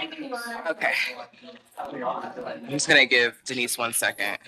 Okay. I'm just gonna give Denise 1 second.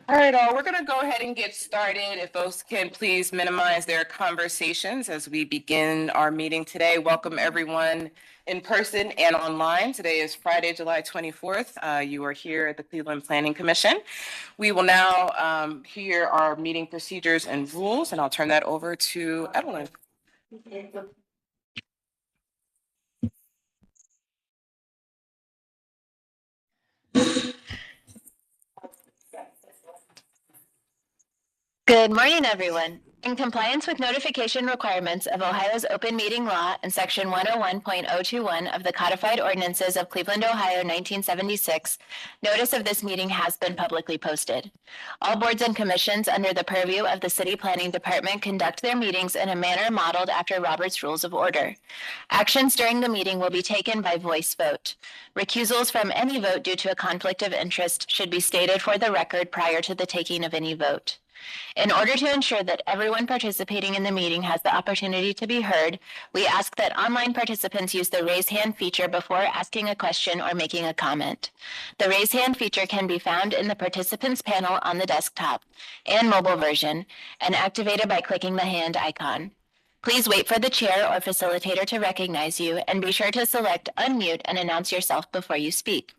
All right, we're going to go ahead and get started. If folks can please minimize their conversations as we begin our meeting today. Welcome everyone in person and online. Today is Friday, July 24th. You are here at the Cleveland Planning Commission. We will now hear our meeting procedures and rules, and I'll turn that over to Evelyn. Good morning, everyone. In compliance with notification requirements of Ohio's open meeting law and section 101.021 of the codified ordinances of Cleveland, Ohio, 1976, notice of this meeting has been publicly posted. All boards and commissions under the purview of the City Planning Department conduct their meetings in a manner modeled after Robert's Rules of Order. Actions during the meeting will be taken by voice vote. Recusals from any vote due to a conflict of interest should be stated for the record prior to the taking of any vote. In order to ensure that everyone participating in the meeting has the opportunity to be heard, we ask that online participants use the raise hand feature before asking a question or making a comment. The raise hand feature can be found in the participants panel on the desktop and mobile version and activated by clicking the hand icon. Please wait for the chair or facilitator to recognize you and be sure to select unmute and announce yourself before you speak.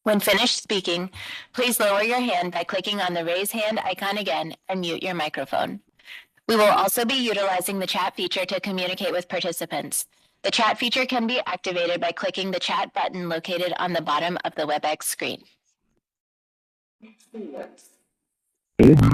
When finished speaking, please lower your hand by clicking on the raise hand icon again and mute your microphone. We will also be utilizing the chat feature to communicate with participants. The chat feature can be activated by clicking the chat button located on the bottom of the WebEx screen. All meeting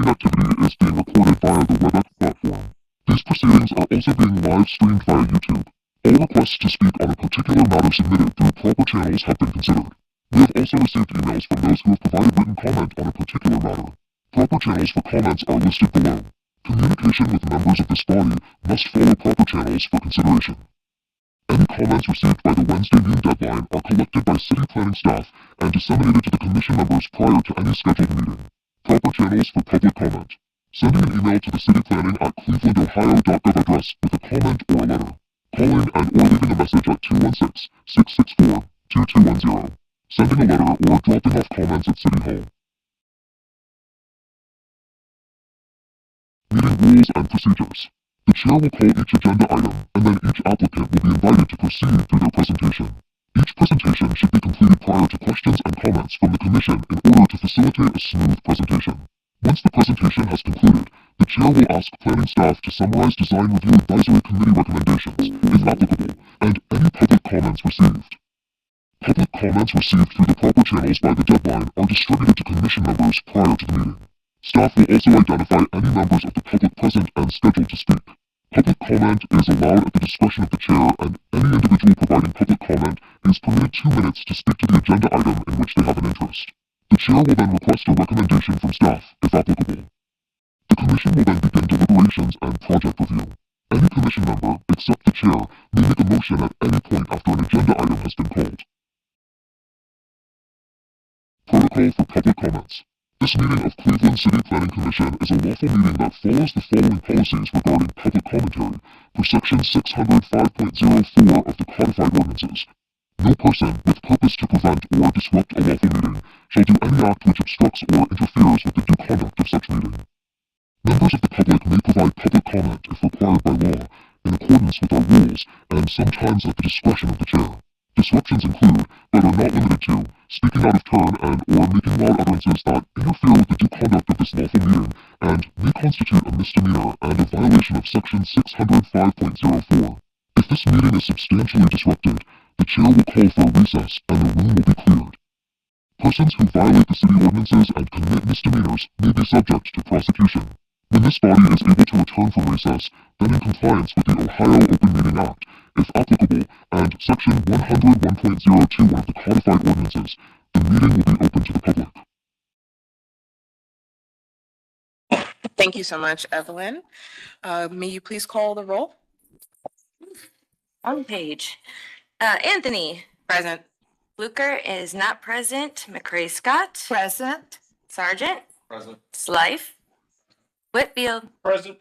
activity is being recorded via the WebEx platform. These proceedings are also being live streamed via YouTube. All requests to speak on a particular matter submitted through proper channels have been considered. We have also received emails from those who have provided written comment on a particular matter. Proper channels for comments are listed below. Communication with members of this body must follow proper channels for consideration. Any comments received by the Wednesday noon deadline are collected by City Planning staff and disseminated to the Commission members prior to any scheduled meeting. Proper channels for public comment. Sending an email to the City Planning at clevelandohio.gov address with a comment or a letter. Calling and or leaving a message at 216-664-2210. Sending a letter or dropping off comments at City Hall. Meeting rules and procedures. The chair will call each agenda item, and then each applicant will be invited to proceed through their presentation. Each presentation should be completed prior to questions and comments from the Commission in order to facilitate a smooth presentation. Once the presentation has concluded, the chair will ask planning staff to summarize Design Review Advisory Committee recommendations, if applicable, and any public comments received. Public comments received through the proper channels by the deadline are distributed to Commission members prior to the meeting. Staff will also identify any members of the public present and scheduled to speak. Public comment is allowed at the discretion of the chair, and any individual providing public comment is permitted 2 minutes to speak to the agenda item in which they have an interest. The chair will then request a recommendation from staff, if applicable. The Commission will then begin deliberations and project review. Any Commission member, except the chair, may make a motion at any point after an agenda item has been called. Protocol for public comments. This meeting of Cleveland City Planning Commission is a lawful meeting that follows the following policies regarding public commentary per section 605.04 of the codified ordinances. No person, with purpose to prevent or disrupt a lawful meeting, shall do any act which obstructs or interferes with the due conduct of such meeting. Members of the public may provide public comment if required by law, in accordance with our rules, and sometimes at the discretion of the chair. Disruptions include, but are not limited to, speaking out of turn and or making loud utterances that interfere with the due conduct of this lawful meeting and may constitute a misdemeanor and a violation of section 605.04. If this meeting is substantially disrupted, the chair will call for a recess and the room will be cleared. Persons who violate the city ordinances and commit misdemeanors may be subject to prosecution. When this body is able to return from recess, then in compliance with the Ohio Open Meeting Act, if applicable, and section 101.021 of the codified ordinances, the meeting will be open to the public. Thank you so much, Evelyn. May you please call the roll? On page. Anthony. Present. Fluker is not present. McCray Scott. Present. Sargent. Present. Slife. Whitfield. Present.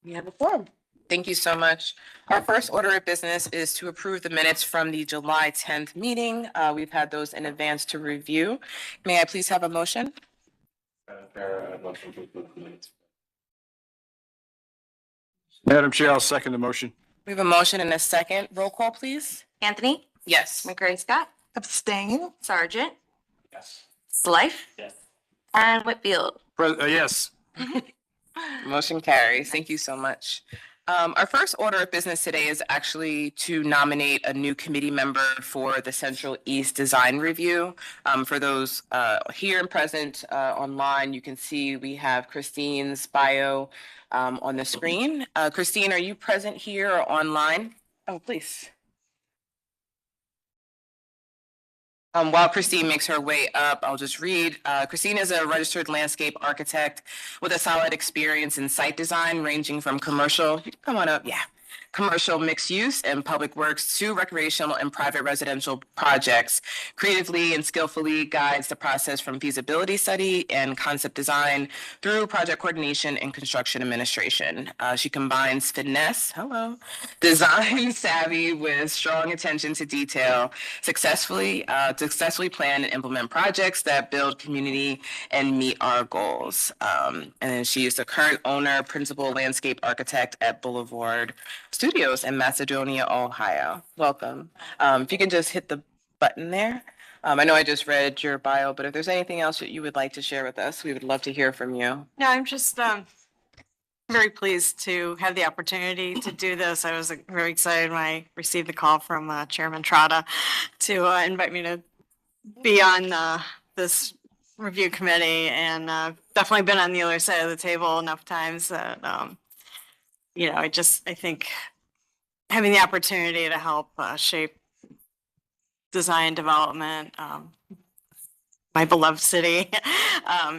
We have a quorum. Thank you so much. Our first order of business is to approve the minutes from the July 10th meeting. We've had those in advance to review. May I please have a motion? Madam Chair, I'll second the motion. We have a motion and a second. Roll call, please. Anthony. Yes. McCray Scott. Abstain. Sargent. Yes. Slife. Yes. And Whitfield. Yes. Motion carries. Thank you so much. Our first order of business today is actually to nominate a new committee member for the Central East Design Review. For those here and present online, you can see we have Christine's bio on the screen. Christine, are you present here or online? Oh, please. While Christine makes her way up, I'll just read. Christine is a registered landscape architect with a solid experience in site design, ranging from commercial, come on up, yeah, commercial mixed use and public works to recreational and private residential projects. Creatively and skillfully guides the process from feasibility study and concept design through project coordination and construction administration. She combines finesse, design savvy with strong attention to detail, successfully plan and implement projects that build community and meet our goals. And then she is the current owner, principal landscape architect at Boulevard Studios in Macedonia, Ohio. Welcome. If you can just hit the button there. I know I just read your bio, but if there's anything else that you would like to share with us, we would love to hear from you. No, I'm just very pleased to have the opportunity to do this. I was very excited when I received the call from Chairman Trotta to invite me to be on this review committee, and definitely been on the other side of the table enough times that I think having the opportunity to help shape design development, my beloved city,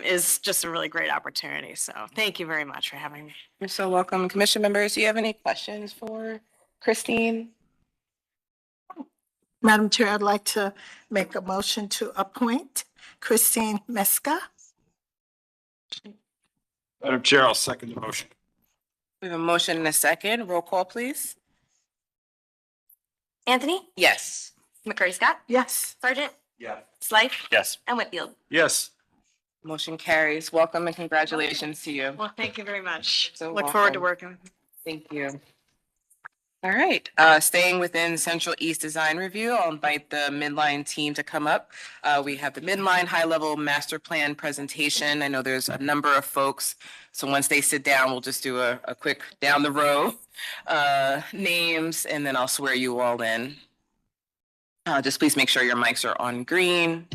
is just a really great opportunity. So thank you very much for having me. You're so welcome. Commission members, do you have any questions for Christine? Madam Chair, I'd like to make a motion to appoint Christine Meske. Madam Chair, I'll second the motion. We have a motion and a second. Roll call, please. Anthony. Yes. McCray Scott. Yes. Sargent. Yeah. Slife. Yes. And Whitfield. Yes. Motion carries. Welcome and congratulations to you. Well, thank you very much. So Look forward to welcome. working with you. Thank you. All right, staying within Central East Design Review, I'll invite the Midline team to come up. We have the Midline high-level master plan presentation. I know there's a number of folks, so once they sit down, we'll just do a quick down the row names, and then I'll swear you all in. Just please make sure your mics are on green.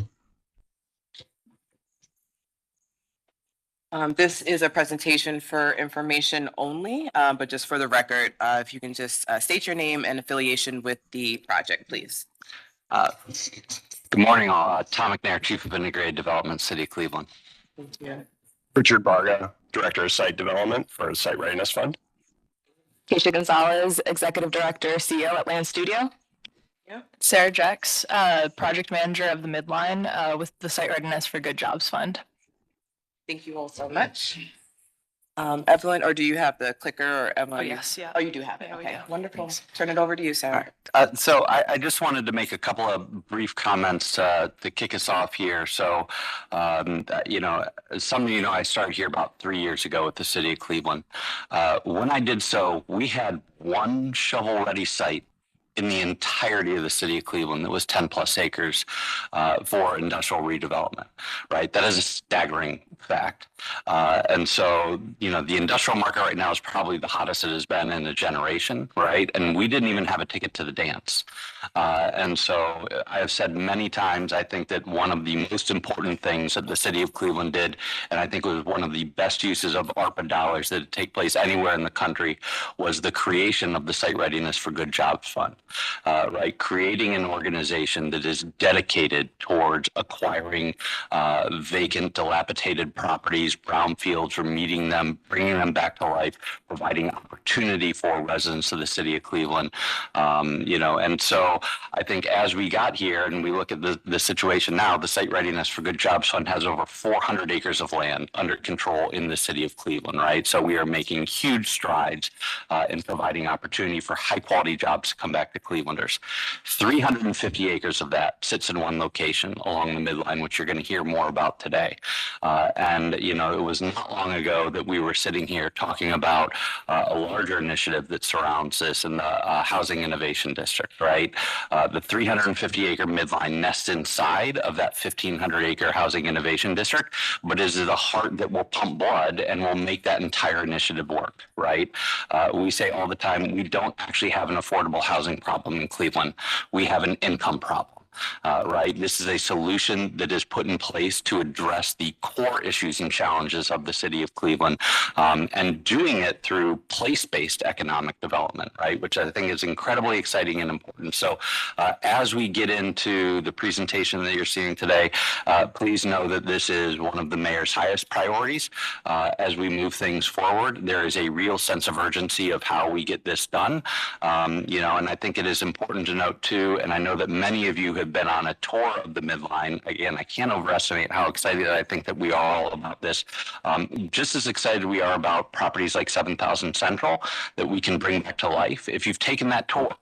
This is a presentation for information only, but just for the record, if you can just state your name and affiliation with the project, please. Good morning, all. Tom McNair, Chief of Integrated Development, City of Cleveland. Thank you. Richard Barga, Director of Site Development for Site Readiness Fund. Keisha Gonzalez, Executive Director, CEO at Land Studio. Yeah. Sarah Jex, Project Manager of the Midline with the Site Readiness for Good Jobs Fund. Thank you all so much. Evelyn, or do you have the clicker or Evelyn? Oh, yes, yeah. Oh, you do have it. Yeah, we Okay, do. wonderful. Turn it over to you, Sarah. So I just wanted to make a couple of brief comments to kick us off here. So, some of you know, I started here about 3 years ago with the City of Cleveland. When I did so, we had one shovel-ready site in the entirety of the City of Cleveland that was 10 plus acres for industrial redevelopment, right? That is a staggering fact. And so, the industrial market right now is probably the hottest it has been in a generation, right? And we didn't even have a ticket to the dance. And so I have said many times, I think that one of the most important things that the City of Cleveland did, and I think was one of the best uses of ARPA dollars that take place anywhere in the country, was the creation of the Site Readiness for Good Jobs Fund. Right, creating an organization that is dedicated towards acquiring vacant, dilapidated abandoned properties, brownfields, remediating them, bringing them back to life, providing opportunity for residents of the city of Cleveland. And so I think as we got here and we look at the situation now, the Site Readiness for Good Jobs Fund has over 400 acres of land under control in the city of Cleveland, right? So we are making huge strides in providing opportunity for high quality jobs to come back to Clevelanders. 350 acres of that sits in one location along the Midline, which you're going to hear more about today. It was not long ago that we were sitting here talking about a larger initiative that surrounds this in the Housing Innovation District, right? The 350 acre Midline nests inside of that 1,500 acre Housing Innovation District, but is the heart that will pump blood and will make that entire initiative work, right? We say all the time, we don't actually have an affordable housing problem in Cleveland. We have an income problem. Right? This is a solution that is put in place to address the core issues and challenges of the city of Cleveland, and doing it through place-based economic development, right? Which I think is incredibly exciting and important. So as we get into the presentation that you're seeing today, please know that this is one of the mayor's highest priorities. As we move things forward, there is a real sense of urgency of how we get this done. And I think it is important to note too, and I know that many of you have been on a tour of the Midline. Again, I can't overestimate how excited I think that we are all about this. Just as excited we are about properties like 7000 Central that we can bring back to life. If you've taken that tour,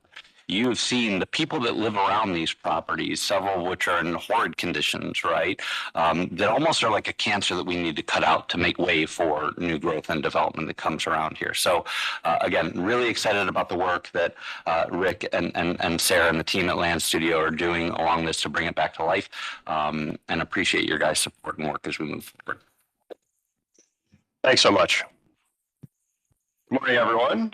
you've seen the people that live around these properties, several of which are in horrid conditions, right? That almost are like a cancer that we need to cut out to make way for new growth and development that comes around here. So again, really excited about the work that Rick and Sarah and the team at Land Studio are doing along this to bring it back to life, and appreciate your guys' support and work as we move forward. Thanks so much. Good morning, everyone.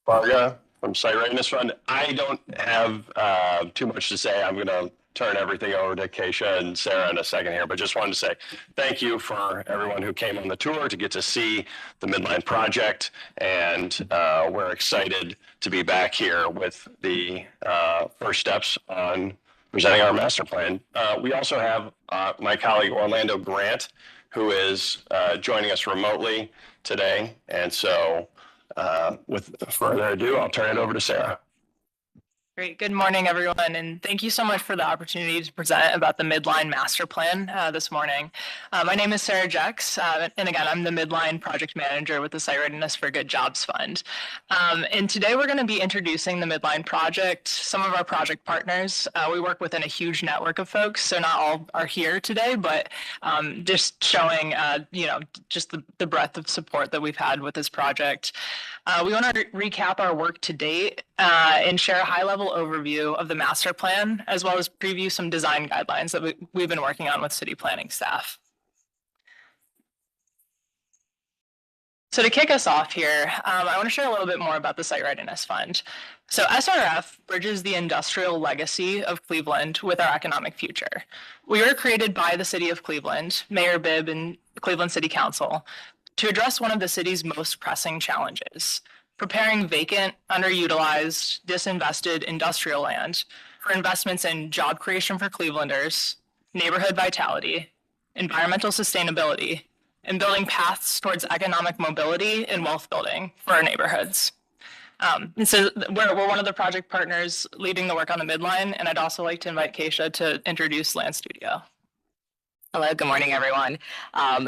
Varga from Site Readiness Fund. I don't have too much to say. I'm going to turn everything over to Keisha and Sarah in a second here, but just wanted to say thank you for everyone who came on the tour to get to see the Midline project. And we're excited to be back here with the first steps on presenting our master plan. We also have my colleague Orlando Grant, who is joining us remotely today. And so with further ado, I'll turn it over to Sarah. Great. Good morning, everyone, and thank you so much for the opportunity to present about the Midline Master Plan this morning. My name is Sarah Jex, and again, I'm the Midline Project Manager with the Site Readiness for Good Jobs Fund. And today we're going to be introducing the Midline project, some of our project partners. We work within a huge network of folks, so not all are here today, but just showing, just the breadth of support that we've had with this project. We want to recap our work to date and share a high-level overview of the master plan, as well as preview some design guidelines that we've been working on with city planning staff. So to kick us off here, I want to share a little bit more about the Site Readiness Fund. So SRF bridges the industrial legacy of Cleveland with our economic future. We were created by the city of Cleveland, Mayor Bibb and Cleveland City Council, to address one of the city's most pressing challenges: preparing vacant, underutilized, disinvested industrial land for investments in job creation for Clevelanders, neighborhood vitality, environmental sustainability, and building paths towards economic mobility and wealth building for our neighborhoods. And so we're one of the project partners leading the work on the Midline, and I'd also like to invite Keisha to introduce Land Studio. Hello, good morning, everyone.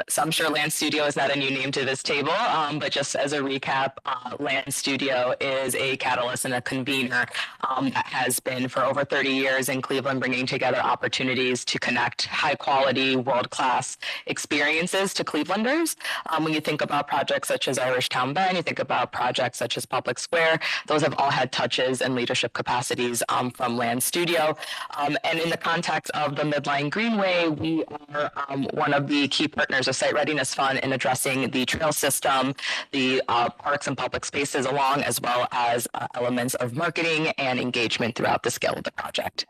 So I'm sure Land Studio is not a new name to this table, but just as a recap, Land Studio is a catalyst and a convener that has been for over 30 years in Cleveland, bringing together opportunities to connect high-quality, world-class experiences to Clevelanders. When you think about projects such as Irish Town Bend, you think about projects such as Public Square, those have all had touches and leadership capacities from Land Studio. And in the context of the Midline Greenway, we are one of the key partners of Site Readiness Fund in addressing the trail system, the parks and public spaces along, as well as elements of marketing and engagement throughout the scale of the project.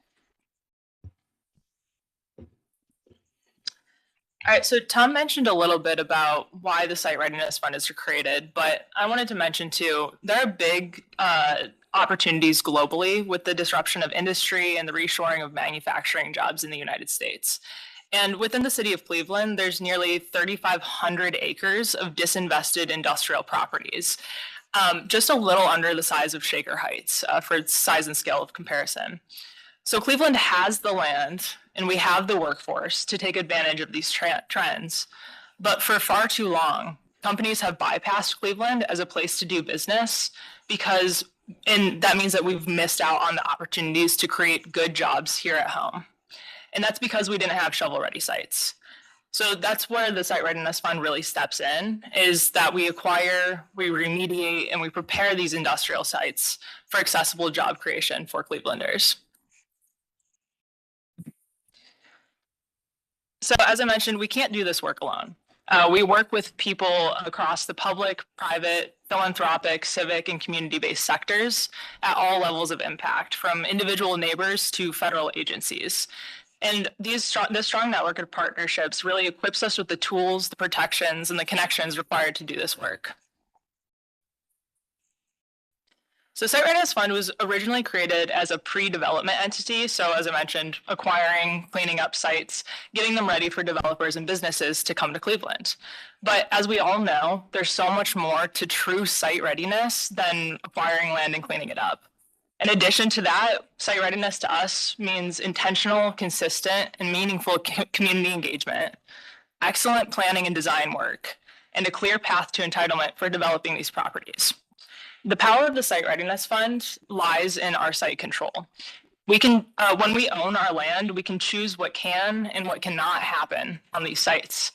All right, so Tom mentioned a little bit about why the Site Readiness Fund is created, but I wanted to mention too, there are big opportunities globally with the disruption of industry and the reshoring of manufacturing jobs in the United States. And within the city of Cleveland, there's nearly 3,500 acres of disinvested industrial properties, just a little under the size of Shaker Heights for its size and scale of comparison. So Cleveland has the land and we have the workforce to take advantage of these trends. But for far too long, companies have bypassed Cleveland as a place to do business and that means that we've missed out on the opportunities to create good jobs here at home. And that's because we didn't have shovel-ready sites. So that's where the Site Readiness Fund really steps in, is that we acquire, we remediate, and we prepare these industrial sites for accessible job creation for Clevelanders. So as I mentioned, we can't do this work alone. We work with people across the public, private, philanthropic, civic, and community-based sectors at all levels of impact, from individual neighbors to federal agencies. And this strong network of partnerships really equips us with the tools, the protections, and the connections required to do this work. So Site Readiness Fund was originally created as a pre-development entity. So as I mentioned, acquiring, cleaning up sites, getting them ready for developers and businesses to come to Cleveland. But as we all know, there's so much more to true site readiness than acquiring land and cleaning it up. In addition to that, site readiness to us means intentional, consistent, and meaningful community engagement, excellent planning and design work, and a clear path to entitlement for developing these properties. The power of the Site Readiness Fund lies in our site control. We can, when we own our land, we can choose what can and what cannot happen on these sites.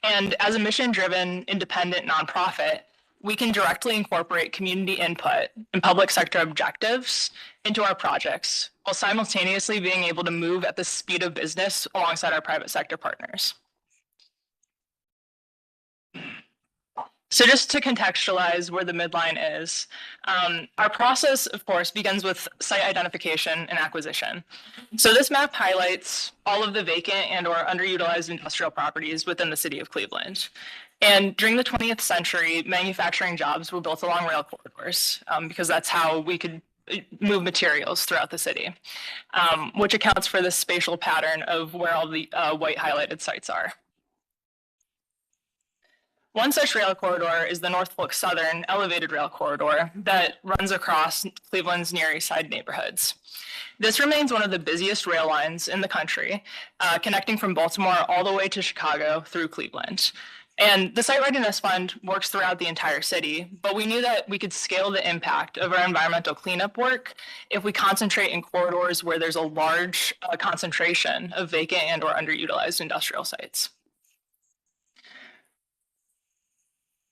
And as a mission-driven, independent nonprofit, we can directly incorporate community input and public sector objectives into our projects, while simultaneously being able to move at the speed of business alongside our private sector partners. So just to contextualize where the midline is, our process, of course, begins with site identification and acquisition. So this map highlights all of the vacant and or underutilized industrial properties within the city of Cleveland. And during the 20th century, manufacturing jobs were built along rail corridors because that's how we could move materials throughout the city, which accounts for the spatial pattern of where all the white highlighted sites are. One such rail corridor is the Norfolk Southern elevated rail corridor that runs across Cleveland's Near East Side neighborhoods. This remains one of the busiest rail lines in the country, connecting from Baltimore all the way to Chicago through Cleveland. And the Site Readiness Fund works throughout the entire city, but we knew that we could scale the impact of our environmental cleanup work if we concentrate in corridors where there's a large concentration of vacant and or underutilized industrial sites.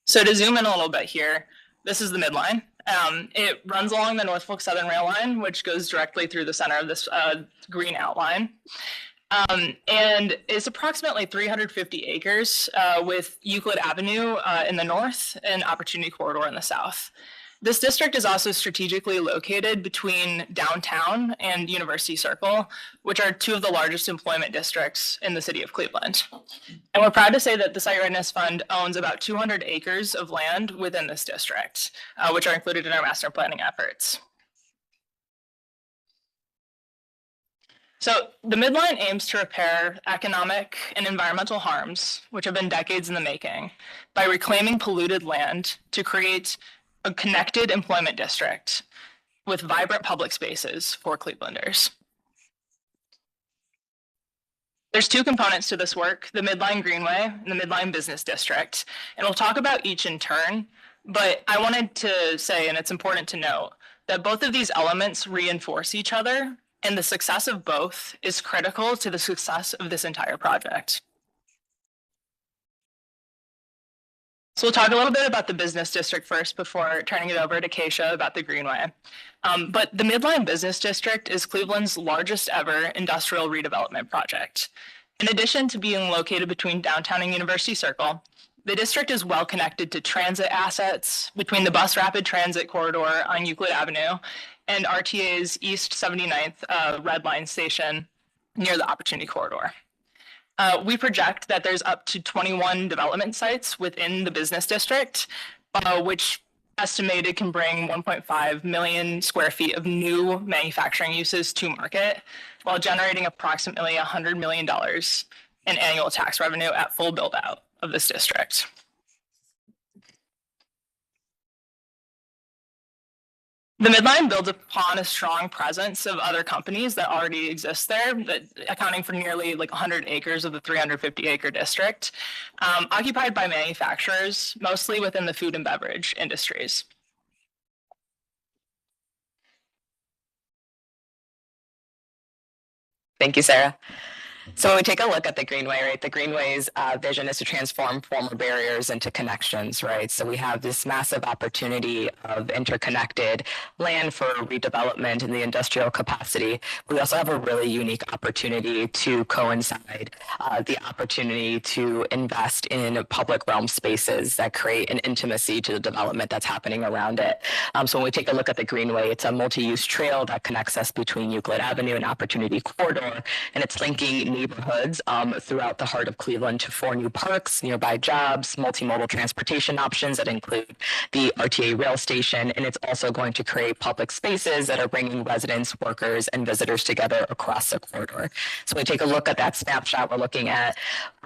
So to zoom in a little bit here, this is the midline. It runs along the Norfolk Southern Rail line, which goes directly through the center of this green outline. And it's approximately 350 acres with Euclid Avenue in the north and Opportunity Corridor in the south. This district is also strategically located between downtown and University Circle, which are two of the largest employment districts in the city of Cleveland. And we're proud to say that the Site Readiness Fund owns about 200 acres of land within this district, which are included in our master planning efforts. So the midline aims to repair economic and environmental harms, which have been decades in the making, by reclaiming polluted land to create a connected employment district with vibrant public spaces for Clevelanders. There's two components to this work, the Midline Greenway and the Midline Business District, and we'll talk about each in turn, but I wanted to say, and it's important to note, that both of these elements reinforce each other, and the success of both is critical to the success of this entire project. So we'll talk a little bit about the business district first before turning it over to Keisha about the Greenway. But the Midline Business District is Cleveland's largest ever industrial redevelopment project. In addition to being located between downtown and University Circle, the district is well connected to transit assets between the bus rapid transit corridor on Euclid Avenue and RTA's East 79th Red Line station near the Opportunity Corridor. We project that there's up to 21 development sites within the business district, which estimated can bring 1.5 million square feet of new manufacturing uses to market, while generating approximately $100 million in annual tax revenue at full build out of this district. The Midline builds upon a strong presence of other companies that already exist there, that accounting for nearly like 100 acres of the 350-acre district, occupied by manufacturers, mostly within the food and beverage industries. Thank you, Sarah. So when we take a look at the Greenway, right, the Greenway's vision is to transform former barriers into connections, right? So we have this massive opportunity of interconnected land for redevelopment in the industrial capacity. We also have a really unique opportunity to coincide the opportunity to invest in public realm spaces that create an intimacy to the development that's happening around it. So when we take a look at the Greenway, it's a multi-use trail that connects us between Euclid Avenue and Opportunity Corridor, and it's linking neighborhoods throughout the heart of Cleveland to 4 new parks, nearby jobs, multimodal transportation options that include the RTA rail station, and it's also going to create public spaces that are bringing residents, workers, and visitors together across the corridor. So when we take a look at that snapshot, we're looking at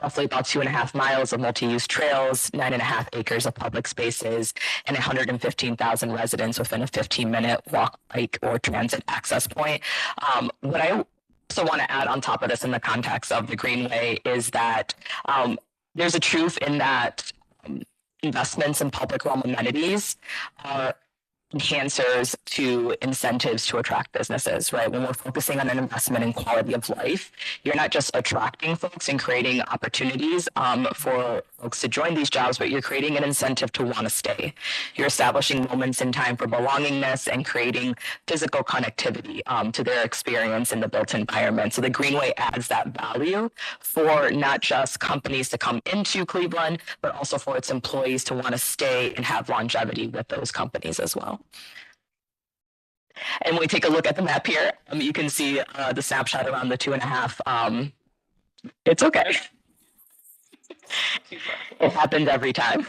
roughly about 2.5 miles of multi-use trails, 9.5 acres of public spaces, and 115,000 residents within a 15-minute walk, bike, or transit access point. What I also want to add on top of this in the context of the Greenway is that there's a truth in that investments in public realm amenities are enhancers to incentives to attract businesses, right? When we're focusing on an investment in quality of life, you're not just attracting folks and creating opportunities for folks to join these jobs, but you're creating an incentive to want to stay. You're establishing moments in time for belongingness and creating physical connectivity to their experience in the built environment. So the Greenway adds that value for not just companies to come into Cleveland, but also for its employees to want to stay and have longevity with those companies as well. And when we take a look at the map here, you can see the snapshot around the 2.5. It's okay. It happens every time.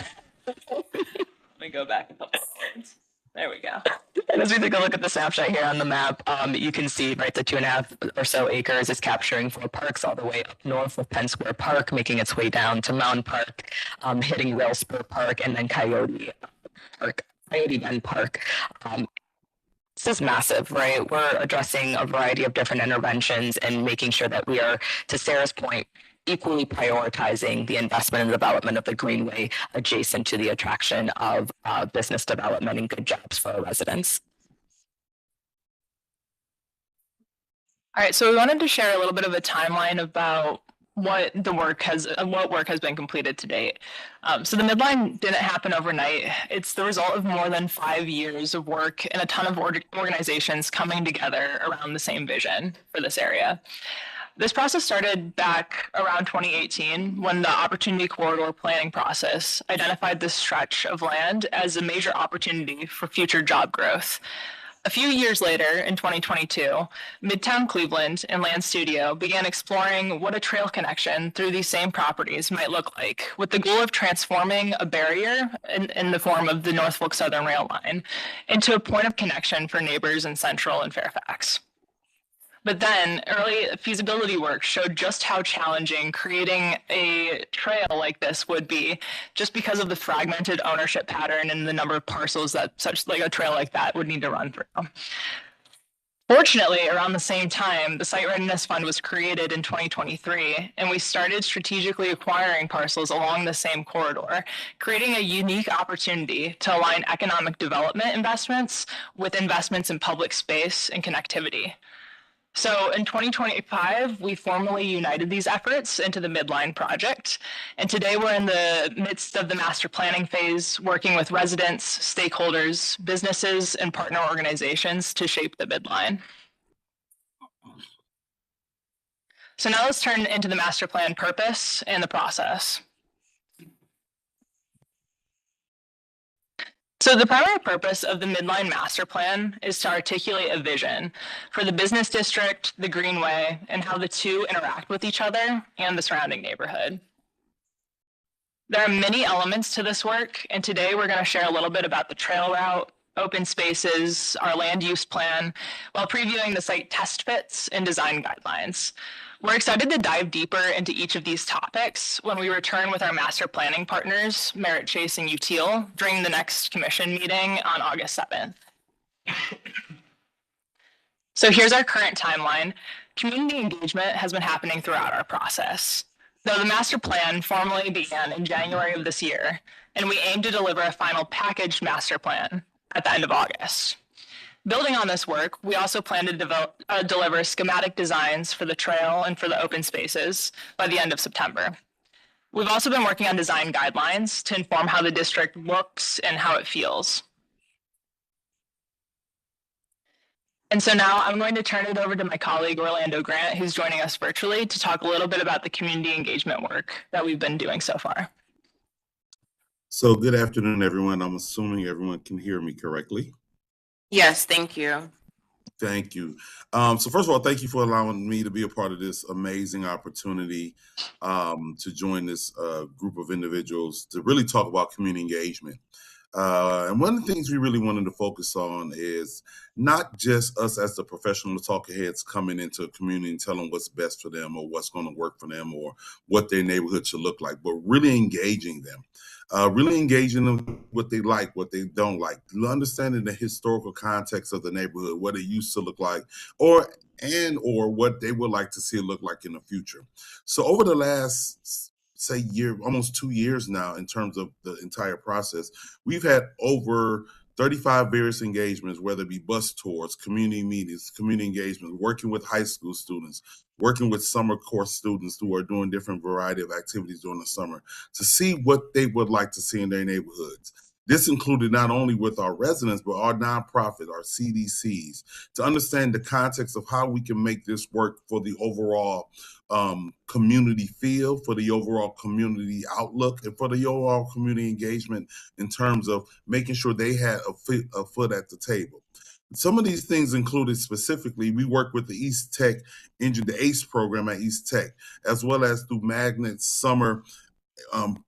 Let me go back a couple of points. There we go. And as we take a look at the snapshot here on the map, you can see, right, the 2.5 or so acres is capturing 4 parks all the way up north with Penn Square Park, making its way down to Mountain Park, hitting Railspur Park, and then Coyote Bend Park. This is massive, right? We're addressing a variety of different interventions and making sure that we are, to Sarah's point, equally prioritizing the investment and development of the Greenway adjacent to the attraction of business development and good jobs for our residents. All right, so we wanted to share a little bit of a timeline about what work has been completed to date. So the Midline didn't happen overnight. It's the result of more than 5 years of work and a ton of organizations coming together around the same vision for this area. This process started back around 2018 when the Opportunity Corridor planning process identified this stretch of land as a major opportunity for future job growth. A few years later, in 2022, Midtown Cleveland and Land Studio began exploring what a trail connection through these same properties might look like, with the goal of transforming a barrier in the form of the Norfolk Southern Rail Line into a point of connection for neighbors in Central and Fairfax. But then early feasibility work showed just how challenging creating a trail like this would be, just because of the fragmented ownership pattern and the number of parcels that a trail like that would need to run through. Fortunately, around the same time, the Site Readiness Fund was created in 2023, and we started strategically acquiring parcels along the same corridor, creating a unique opportunity to align economic development investments with investments in public space and connectivity. So in 2025, we formally united these efforts into the Midline project. And today we're in the midst of the master planning phase, working with residents, stakeholders, businesses, and partner organizations to shape the Midline. So now let's turn into the master plan purpose and the process. So the primary purpose of the Midline Master Plan is to articulate a vision for the business district, the Greenway, and how the two interact with each other and the surrounding neighborhood. There are many elements to this work, and today we're going to share a little bit about the trail route, open spaces, our land use plan, while previewing the site test fits and design guidelines. We're excited to dive deeper into each of these topics when we return with our master planning partners, Merit Chase and Utile, during the next commission meeting on August 7th. So here's our current timeline. Community engagement has been happening throughout our process. Though the master plan formally began in January of this year, and we aim to deliver a final packaged master plan at the end of August. Building on this work, we also plan to deliver schematic designs for the trail and for the open spaces by the end of September. We've also been working on design guidelines to inform how the district looks and how it feels. And so now I'm going to turn it over to my colleague, Orlando Grant, who's joining us virtually to talk a little bit about the community engagement work that we've been doing so far. So good afternoon, everyone. I'm assuming everyone can hear me correctly. Yes, thank you. Thank you. So first of all, thank you for allowing me to be a part of this amazing opportunity to join this group of individuals to really talk about community engagement. And one of the things we really wanted to focus on is not just us as the professional talking heads coming into a community and telling what's best for them or what's going to work for them or what their neighborhood should look like, but really engaging them. Really engaging them what they like, what they don't like, understanding the historical context of the neighborhood, what it used to look like, or what they would like to see it look like in the future. So over the last, say, year, almost 2 years now, in terms of the entire process, we've had over 35 various engagements, whether it be bus tours, community meetings, community engagement, working with high school students, working with summer course students who are doing different variety of activities during the summer to see what they would like to see in their neighborhoods. This included not only with our residents, but our nonprofit, our CDCs, to understand the context of how we can make this work for the overall community feel, for the overall community outlook, and for the overall community engagement in terms of making sure they had a foot at the table. Some of these things included specifically, we work with the East Tech the ACE program at East Tech, as well as through Magnet's summer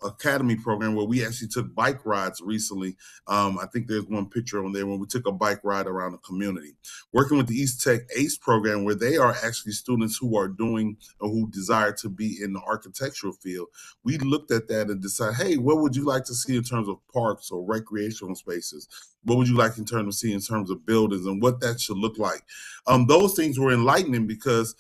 academy program where we actually took bike rides recently. I think there's one picture on there when we took a bike ride around the community. Working with the East Tech ACE program where they are actually students who are doing or who desire to be in the architectural field. We looked at that and decided, hey, what would you like to see in terms of parks or recreational spaces? What would you like in terms of buildings and what that should look like? Those things were enlightening because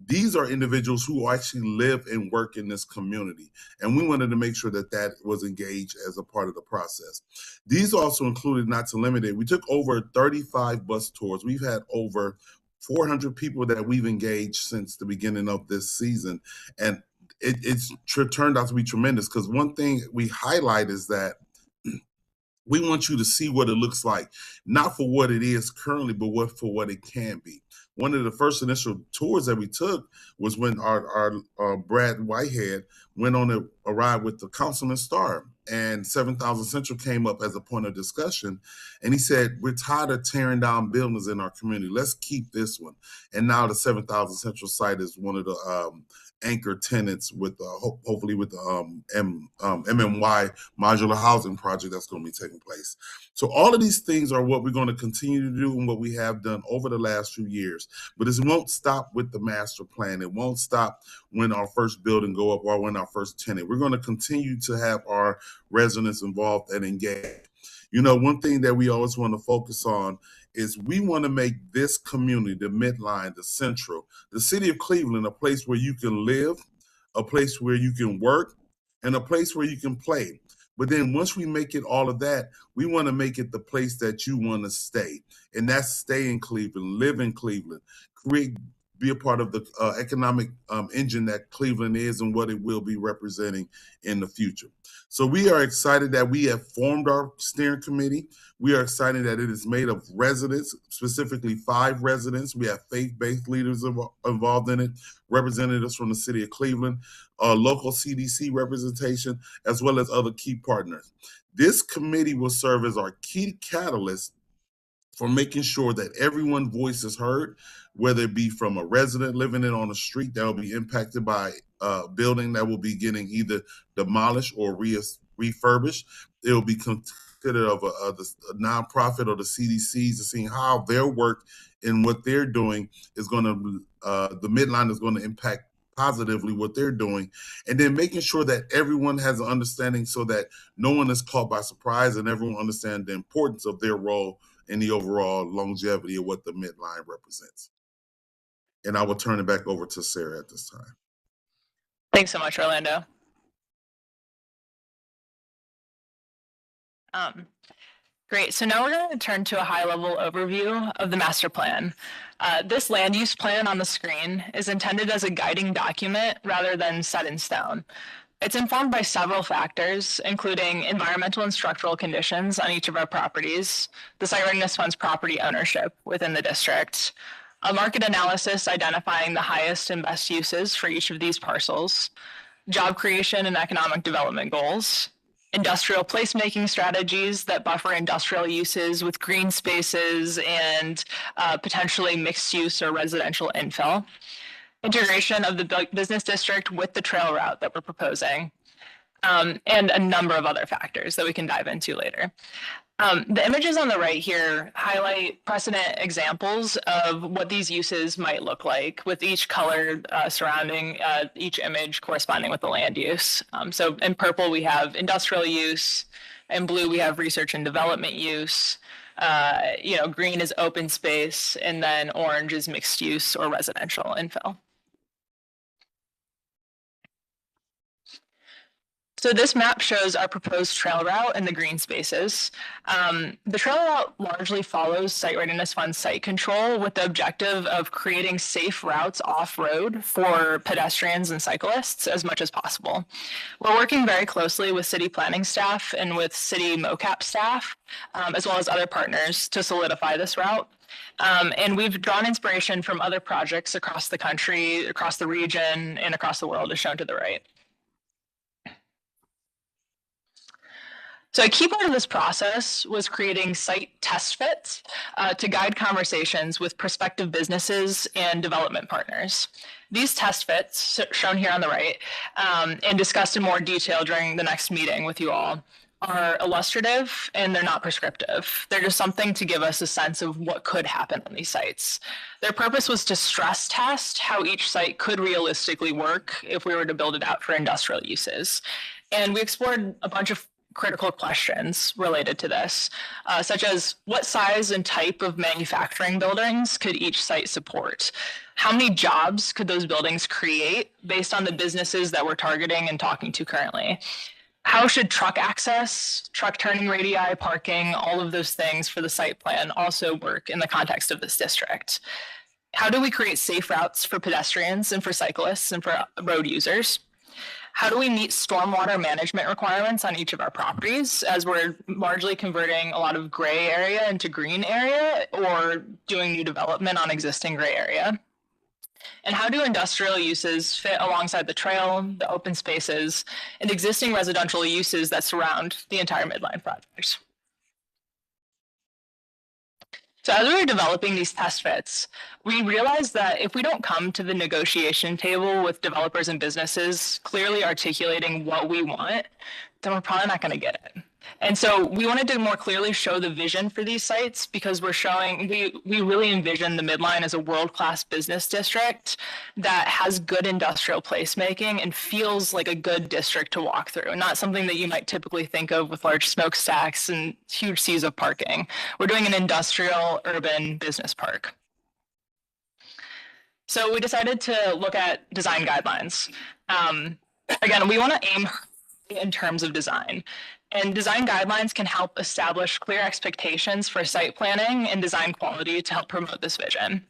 these are individuals who actually live and work in this community. And we wanted to make sure that that was engaged as a part of the process. These also included, not to limit it, we took over 35 bus tours. We've had over 400 people that we've engaged since the beginning of this season. And it's turned out to be tremendous because one thing we highlight is that we want you to see what it looks like, not for what it is currently, but for what it can be. One of the first initial tours that we took was when our Brad Whitehead went on a ride with the Councilman Starr, and 7,000 Central came up as a point of discussion. And he said, we're tired of tearing down buildings in our community. Let's keep this one. And now the 7,000 Central site is one of the anchor tenants with hopefully with the MMY modular housing project that's going to be taking place. So all of these things are what we're going to continue to do and what we have done over the last few years. But it won't stop with the master plan. It won't stop when our first building go up or when our first tenant. We're going to continue to have our residents involved and engaged. You know, one thing that we always want to focus on is we want to make this community, the Midline, the Central, the city of Cleveland, a place where you can live, a place where you can work, and a place where you can play. But then once we make it all of that, we want to make it the place that you want to stay. And that's stay in Cleveland, live in Cleveland, be a part of the economic engine that Cleveland is and what it will be representing in the future. So we are excited that we have formed our steering committee. We are excited that it is made of residents, specifically 5 residents. We have faith-based leaders involved in it, representatives from the city of Cleveland, local CDC representation, as well as other key partners. This committee will serve as our key catalyst for making sure that everyone's voice is heard, whether it be from a resident living in on the street that will be impacted by a building that will be getting either demolished or refurbished. It will be of the nonprofit or the CDCs and seeing how their work and what they're doing is going to, the Midline is going to impact positively what they're doing, and then making sure that everyone has an understanding so that no one is caught by surprise and everyone understands the importance of their role in the overall longevity of what the Midline represents. And I will turn it back over to Sarah at this time. Thanks so much, Orlando. Great. So now we're going to turn to a high-level overview of the master plan. This land use plan on the screen is intended as a guiding document rather than set in stone. It's informed by several factors, including environmental and structural conditions on each of our properties, the Site Readiness Fund's property ownership within the district, a market analysis identifying the highest and best uses for each of these parcels, job creation and economic development goals, industrial placemaking strategies that buffer industrial uses with green spaces and potentially mixed use or residential infill, integration of the business district with the trail route that we're proposing, and a number of other factors that we can dive into later. The images on the right here highlight precedent examples of what these uses might look like, with each color surrounding each image corresponding with the land use. So in purple, we have industrial use. In blue, we have research and development use. Green is open space, and then orange is mixed use or residential infill. So this map shows our proposed trail route and the green spaces. The trail route largely follows Site Readiness Fund site control with the objective of creating safe routes off-road for pedestrians and cyclists as much as possible. We're working very closely with city planning staff and with city MOCAP staff, as well as other partners to solidify this route. And we've drawn inspiration from other projects across the country, across the region, and across the world, as shown to the right. So a key part of this process was creating site test fits to guide conversations with prospective businesses and development partners. These test fits, shown here on the right, and discussed in more detail during the next meeting with you all, are illustrative and they're not prescriptive. They're just something to give us a sense of what could happen on these sites. Their purpose was to stress test how each site could realistically work if we were to build it out for industrial uses. And we explored a bunch of critical questions related to this, such as what size and type of manufacturing buildings could each site support? How many jobs could those buildings create based on the businesses that we're targeting and talking to currently? How should truck access, truck turning radii, parking, all of those things for the site plan also work in the context of this district? How do we create safe routes for pedestrians and for cyclists and for road users? How do we meet stormwater management requirements on each of our properties, as we're largely converting a lot of gray area into green area or doing new development on existing gray area? And how do industrial uses fit alongside the trail, the open spaces, and existing residential uses that surround the entire Midline project? So as we were developing these test fits, we realized that if we don't come to the negotiation table with developers and businesses clearly articulating what we want, then we're probably not going to get it. And so we wanted to more clearly show the vision for these sites because we're showing, we really envision the Midline as a world-class business district that has good industrial placemaking and feels like a good district to walk through, not something that you might typically think of with large smokestacks and huge seas of parking. We're doing an industrial urban business park. So we decided to look at design guidelines. Again, we want to aim in terms of design. And design guidelines can help establish clear expectations for site planning and design quality to help promote this vision.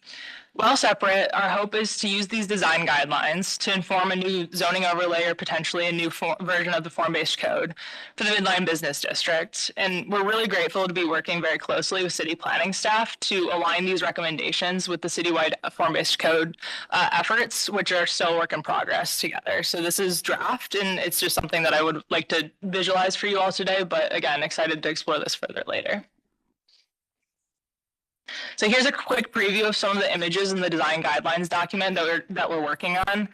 While separate, our hope is to use these design guidelines to inform a new zoning overlay or potentially a new version of the form-based code for the Midline Business District. And we're really grateful to be working very closely with city planning staff to align these recommendations with the citywide form-based code efforts, which are still a work in progress together. So this is draft, and it's just something that I would like to visualize for you all today, but again, excited to explore this further later. So here's a quick preview of some of the images in the design guidelines document that we're working on.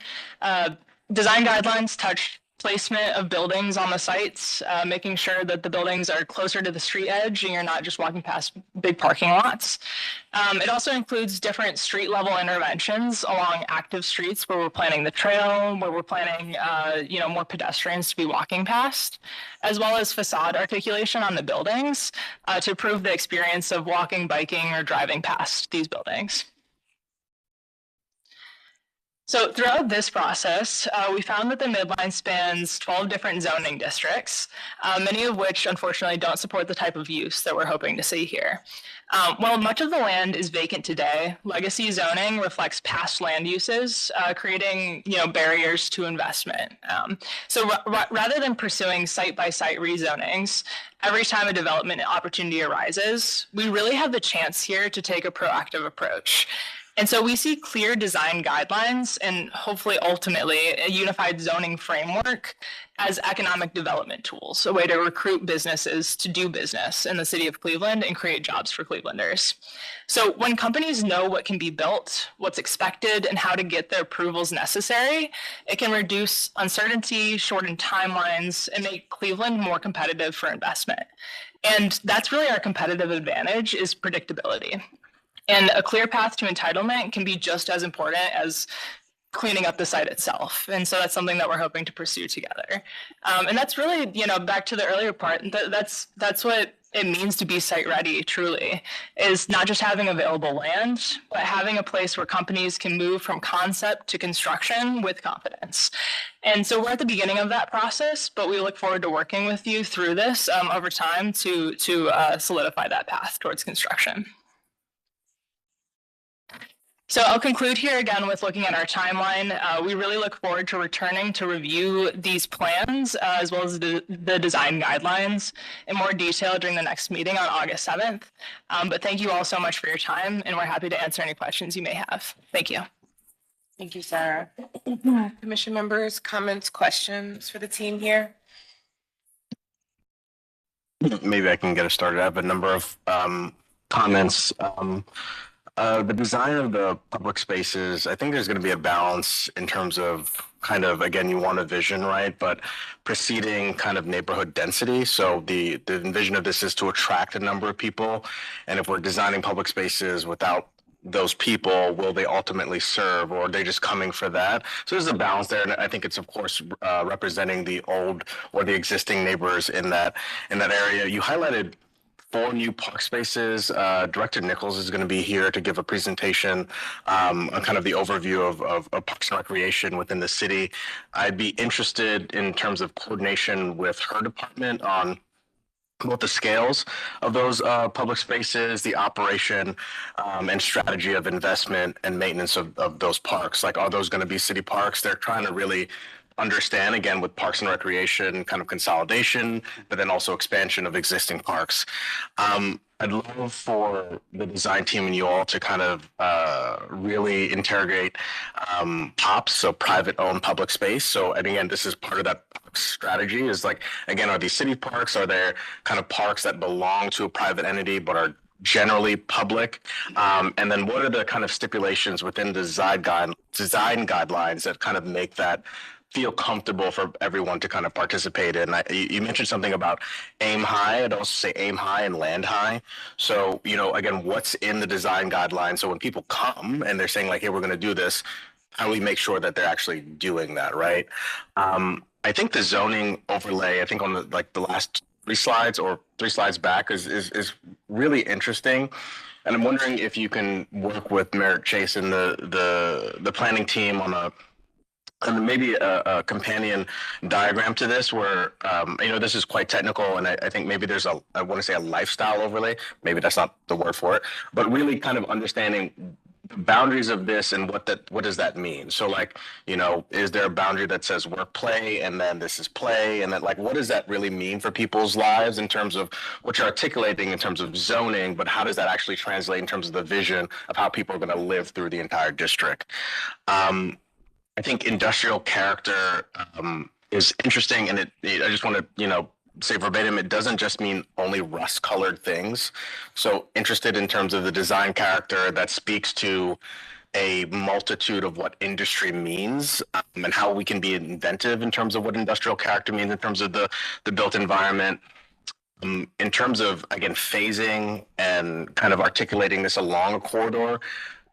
Design guidelines touch placement of buildings on the sites, making sure that the buildings are closer to the street edge and you're not just walking past big parking lots. It also includes different street level interventions along active streets where we're planning the trail, where we're planning more pedestrians to be walking past, as well as facade articulation on the buildings to improve the experience of walking, biking, or driving past these buildings. So throughout this process, we found that the Midline spans 12 different zoning districts, many of which unfortunately don't support the type of use that we're hoping to see here. While much of the land is vacant today, legacy zoning reflects past land uses, creating barriers to investment. So rather than pursuing site-by-site rezonings, every time a development opportunity arises, we really have the chance here to take a proactive approach. And so we see clear design guidelines and hopefully ultimately a unified zoning framework as economic development tools, a way to recruit businesses to do business in the city of Cleveland and create jobs for Clevelanders. So when companies know what can be built, what's expected, and how to get the approvals necessary, it can reduce uncertainty, shorten timelines, and make Cleveland more competitive for investment. And that's really our competitive advantage, is predictability. And a clear path to entitlement can be just as important as cleaning up the site itself. And so that's something that we're hoping to pursue together. And that's really, back to the earlier part, that's what it means to be site ready, truly, is not just having available land, but having a place where companies can move from concept to construction with confidence. And so we're at the beginning of that process, but we look forward to working with you through this over time to solidify that path towards construction. So I'll conclude here again with looking at our timeline. We really look forward to returning to review these plans as well as the design guidelines in more detail during the next meeting on August 7th. But thank you all so much for your time, and we're happy to answer any questions you may have. Thank you. Thank you, Sarah. Commission members, comments, questions for the team here? Maybe I can get us started. I have a number of comments. The design of the public spaces, I think there's going to be a balance in terms of again, you want a vision, right? But preceding kind of neighborhood density. So the vision of this is to attract a number of people. And if we're designing public spaces without those people, will they ultimately serve, or are they just coming for that? So there's a balance there. And I think it's, of course, representing the old or the existing neighbors in that area. You highlighted 4 new park spaces. Director Nichols is going to be here to give a presentation on kind of the overview of Parks and Recreation within the city. I'd be interested in terms of coordination with her department on both the scales of those public spaces, the operation and strategy of investment and maintenance of those parks. Like, are those going to be city parks? They're trying to really understand, again, with Parks and Recreation, kind of consolidation, but then also expansion of existing parks. I'd love for the design team and you all to kind of really interrogate POPs, so private owned public space. So, and again, this is part of that strategy is like, again, are these city parks? Are there kind of parks that belong to a private entity but are generally public? And then what are the kind of stipulations within design guidelines that kind of make that feel comfortable for everyone to kind of participate in? You mentioned something about aim high. I'd also say aim high and land high. So, again, what's in the design guidelines? So when people come and they're saying like, hey, we're going to do this, how do we make sure that they're actually doing that, right? I think the zoning overlay, I think on the last 3 slides or 3 slides back is really interesting. And I'm wondering if you can work with Merritt Chase and the planning team on maybe a companion diagram to this where, this is quite technical, and I think maybe there's I want to say a lifestyle overlay. Maybe that's not the word for it, but really kind of understanding the boundaries of this and what does that mean? So like, is there a boundary that says work play and then this is play? And then like, what does that really mean for people's lives in terms of what you're articulating in terms of zoning, but how does that actually translate in terms of the vision of how people are going to live through the entire district? I think industrial character is interesting, and I just want to say verbatim, it doesn't just mean only rust-colored things. So interested in terms of the design character that speaks to a multitude of what industry means and how we can be inventive in terms of what industrial character means in terms of the built environment. In terms of, again, phasing and kind of articulating this along a corridor,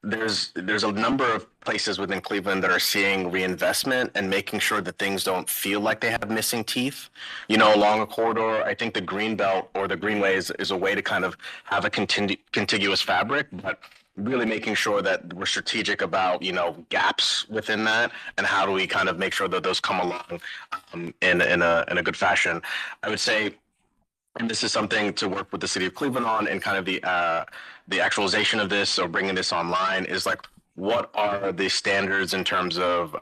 there's a number of places within Cleveland that are seeing reinvestment and making sure that things don't feel like they have missing teeth. You know, along a corridor, I think the green belt or the greenway is a way to kind of have a contiguous fabric, but really making sure that we're strategic about, you know, gaps within that and how do we kind of make sure that those come along in a good fashion. I would say, and this is something to work with the city of Cleveland on and kind of the actualization of this or bringing this online is like, what are the standards in terms of,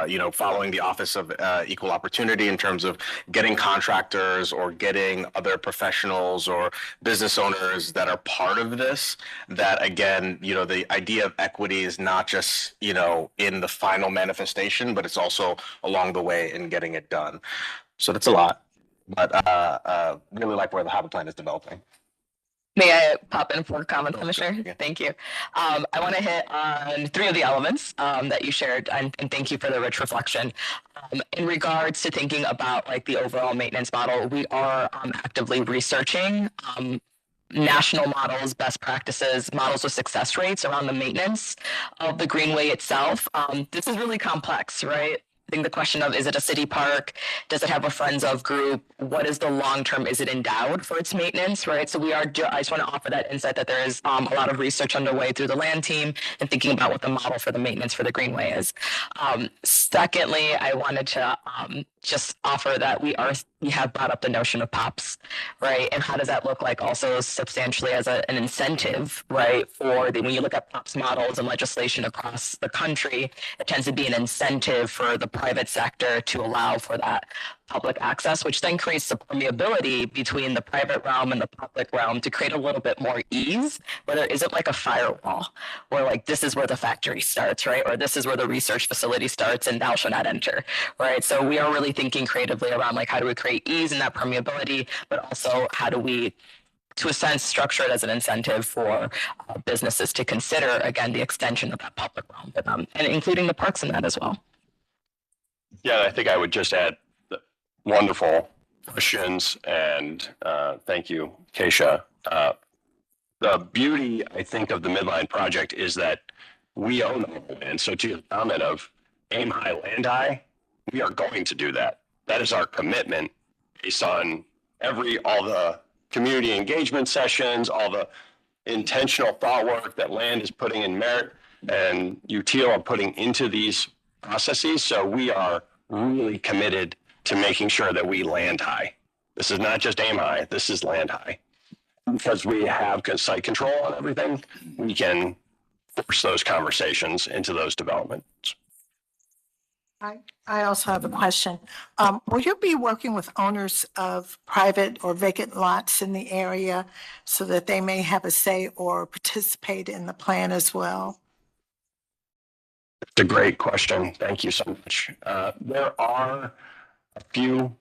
you know, following the Office of Equal Opportunity in terms of getting contractors or getting other professionals or business owners that are part of this, that again, you know, the idea of equity is not just, you know, in the final manifestation, but it's also along the way in getting it done. So that's a lot. But really like where the harbor plan is developing. May I pop in for a comment, Commissioner? Yeah. Thank you. I want to hit on 3 of the elements that you shared, and thank you for the rich reflection. In regards to thinking about like the overall maintenance model, we are actively researching national models, best practices, models of success rates around the maintenance of the greenway itself. This is really complex, right? I think the question of, is it a city park? Does it have a friends of group? What is the long term? Is it endowed for its maintenance, right? So I just want to offer that insight that there is a lot of research underway through the land team and thinking about what the model for the maintenance for the greenway is. Secondly, I wanted to just offer that we have brought up the notion of POPs, right? And how does that look like also substantially as an incentive, right? When you look at POPs models and legislation across the country, it tends to be an incentive for the private sector to allow for that public access, which then creates the permeability between the private realm and the public realm to create a little bit more ease, where there isn't like a firewall, where like this is where the factory starts, right? Or this is where the research facility starts and thou shalt not enter, right? So we are really thinking creatively around like how do we create ease in that permeability, but also how do we, to a sense, structure it as an incentive for businesses to consider, again, the extension of that public realm for them, and including the parks in that as well. Yeah, I think I would just add wonderful questions and thank you, Keisha. The beauty, I think, of the Midline project is that we own the land. So to your comment of aim high, land high, we are going to do that. That is our commitment based on all the community engagement sessions, all the intentional thought work that land is putting in merit and UTO are putting into these processes. So we are really committed to making sure that we land high. This is not just aim high, this is land high. Because we have site control on everything, we can force those conversations into those developments. I also have a question. Will you be working with owners of private or vacant lots in the area so that they may have a say or participate in the plan as well? It's a great question. Thank you so much. There are a few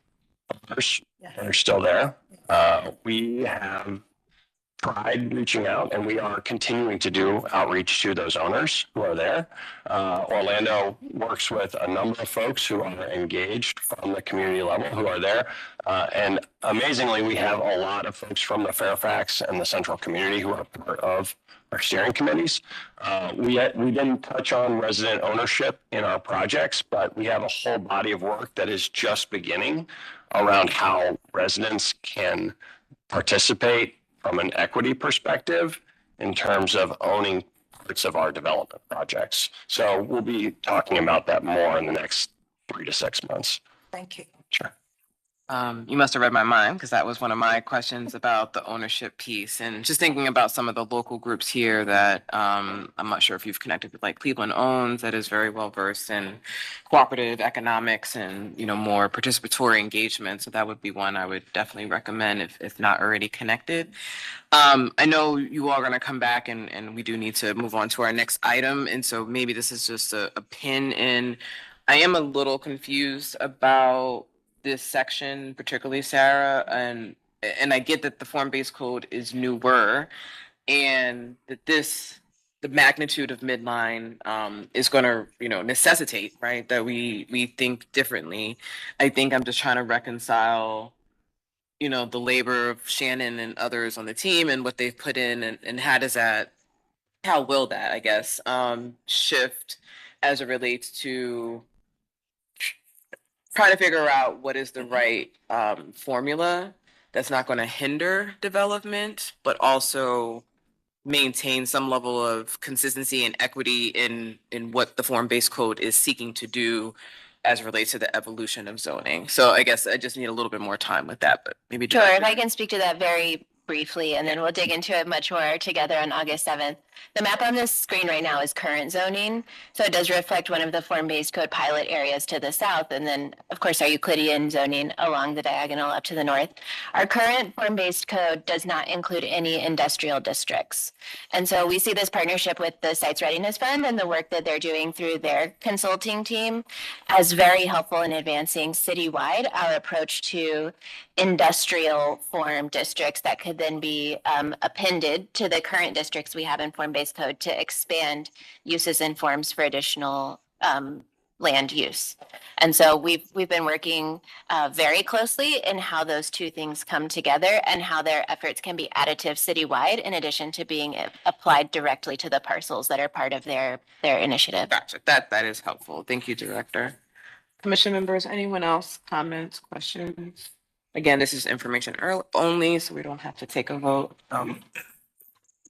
owners that are still there. We have tried reaching out and we are continuing to do outreach to those owners who are there. Orlando works with a number of folks who are engaged from the community level who are there. And amazingly, we have a lot of folks from the Fairfax and the Central community who are part of our steering committees. We didn't touch on resident ownership in our projects, but we have a whole body of work that is just beginning around how residents can participate from an equity perspective in terms of owning parts of our development projects. So we'll be talking about that more in the next 3 to 6 months. Thank you. Sure. You must have read my mind because that was one of my questions about the ownership piece and just thinking about some of the local groups here that I'm not sure if you've connected with, like Cleveland Owns, that is very well versed in cooperative economics and, you know, more participatory engagement. So that would be one I would definitely recommend if not already connected. I know you all are going to come back and we do need to move on to our next item. And so maybe this is just a pin in. I am a little confused about this section, particularly Sarah, and I get that the form-based code is newer and that this the magnitude of Midline is going to, necessitate, right, that we think differently. I think I'm just trying to reconcile, the labor of Shannon and others on the team and what they've put in, and how will that, I guess, shift as it relates to trying to figure out what is the right formula that's not going to hinder development, but also maintain some level of consistency and equity in what the form-based code is seeking to do as it relates to the evolution of zoning. So I guess I just need a little bit more time with that, but maybe. Sure, if I can speak to that very briefly, and then we'll dig into it much more together on August 7th. The map on this screen right now is current zoning, so it does reflect one of the form-based code pilot areas to the south, and then, of course, our Euclidean zoning along the diagonal up to the north. Our current form-based code does not include any industrial districts. And so we see this partnership with the Sites Readiness Fund and the work that they're doing through their consulting team as very helpful in advancing citywide our approach to industrial form districts that could then be appended to the current districts we have in form-based code to expand uses and forms for additional land use. And so we've been working very closely in how those two things come together and how their efforts can be additive citywide in addition to being applied directly to the parcels that are part of their initiative. Gotcha. That is helpful. Thank you, Director. Commission members, anyone else? Comments, questions? Again, this is information only, so we don't have to take a vote.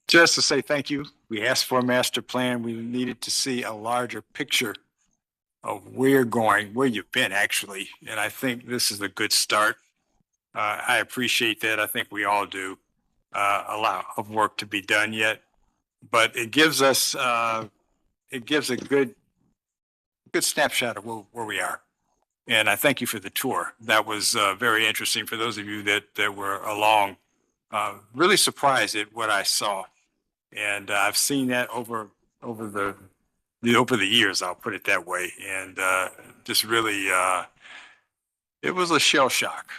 Just to say thank you. We asked for a master plan. We needed to see a larger picture of where you're going, where you've been actually. And I think this is a good start. I appreciate that. I think we all do. A lot of work to be done yet, but it gives us, it gives a good snapshot of where we are. And I thank you for the tour. That was very interesting for those of you that were along. Really surprised at what I saw. And I've seen that over the years, I'll put it that way. And just really, it was a shell shock.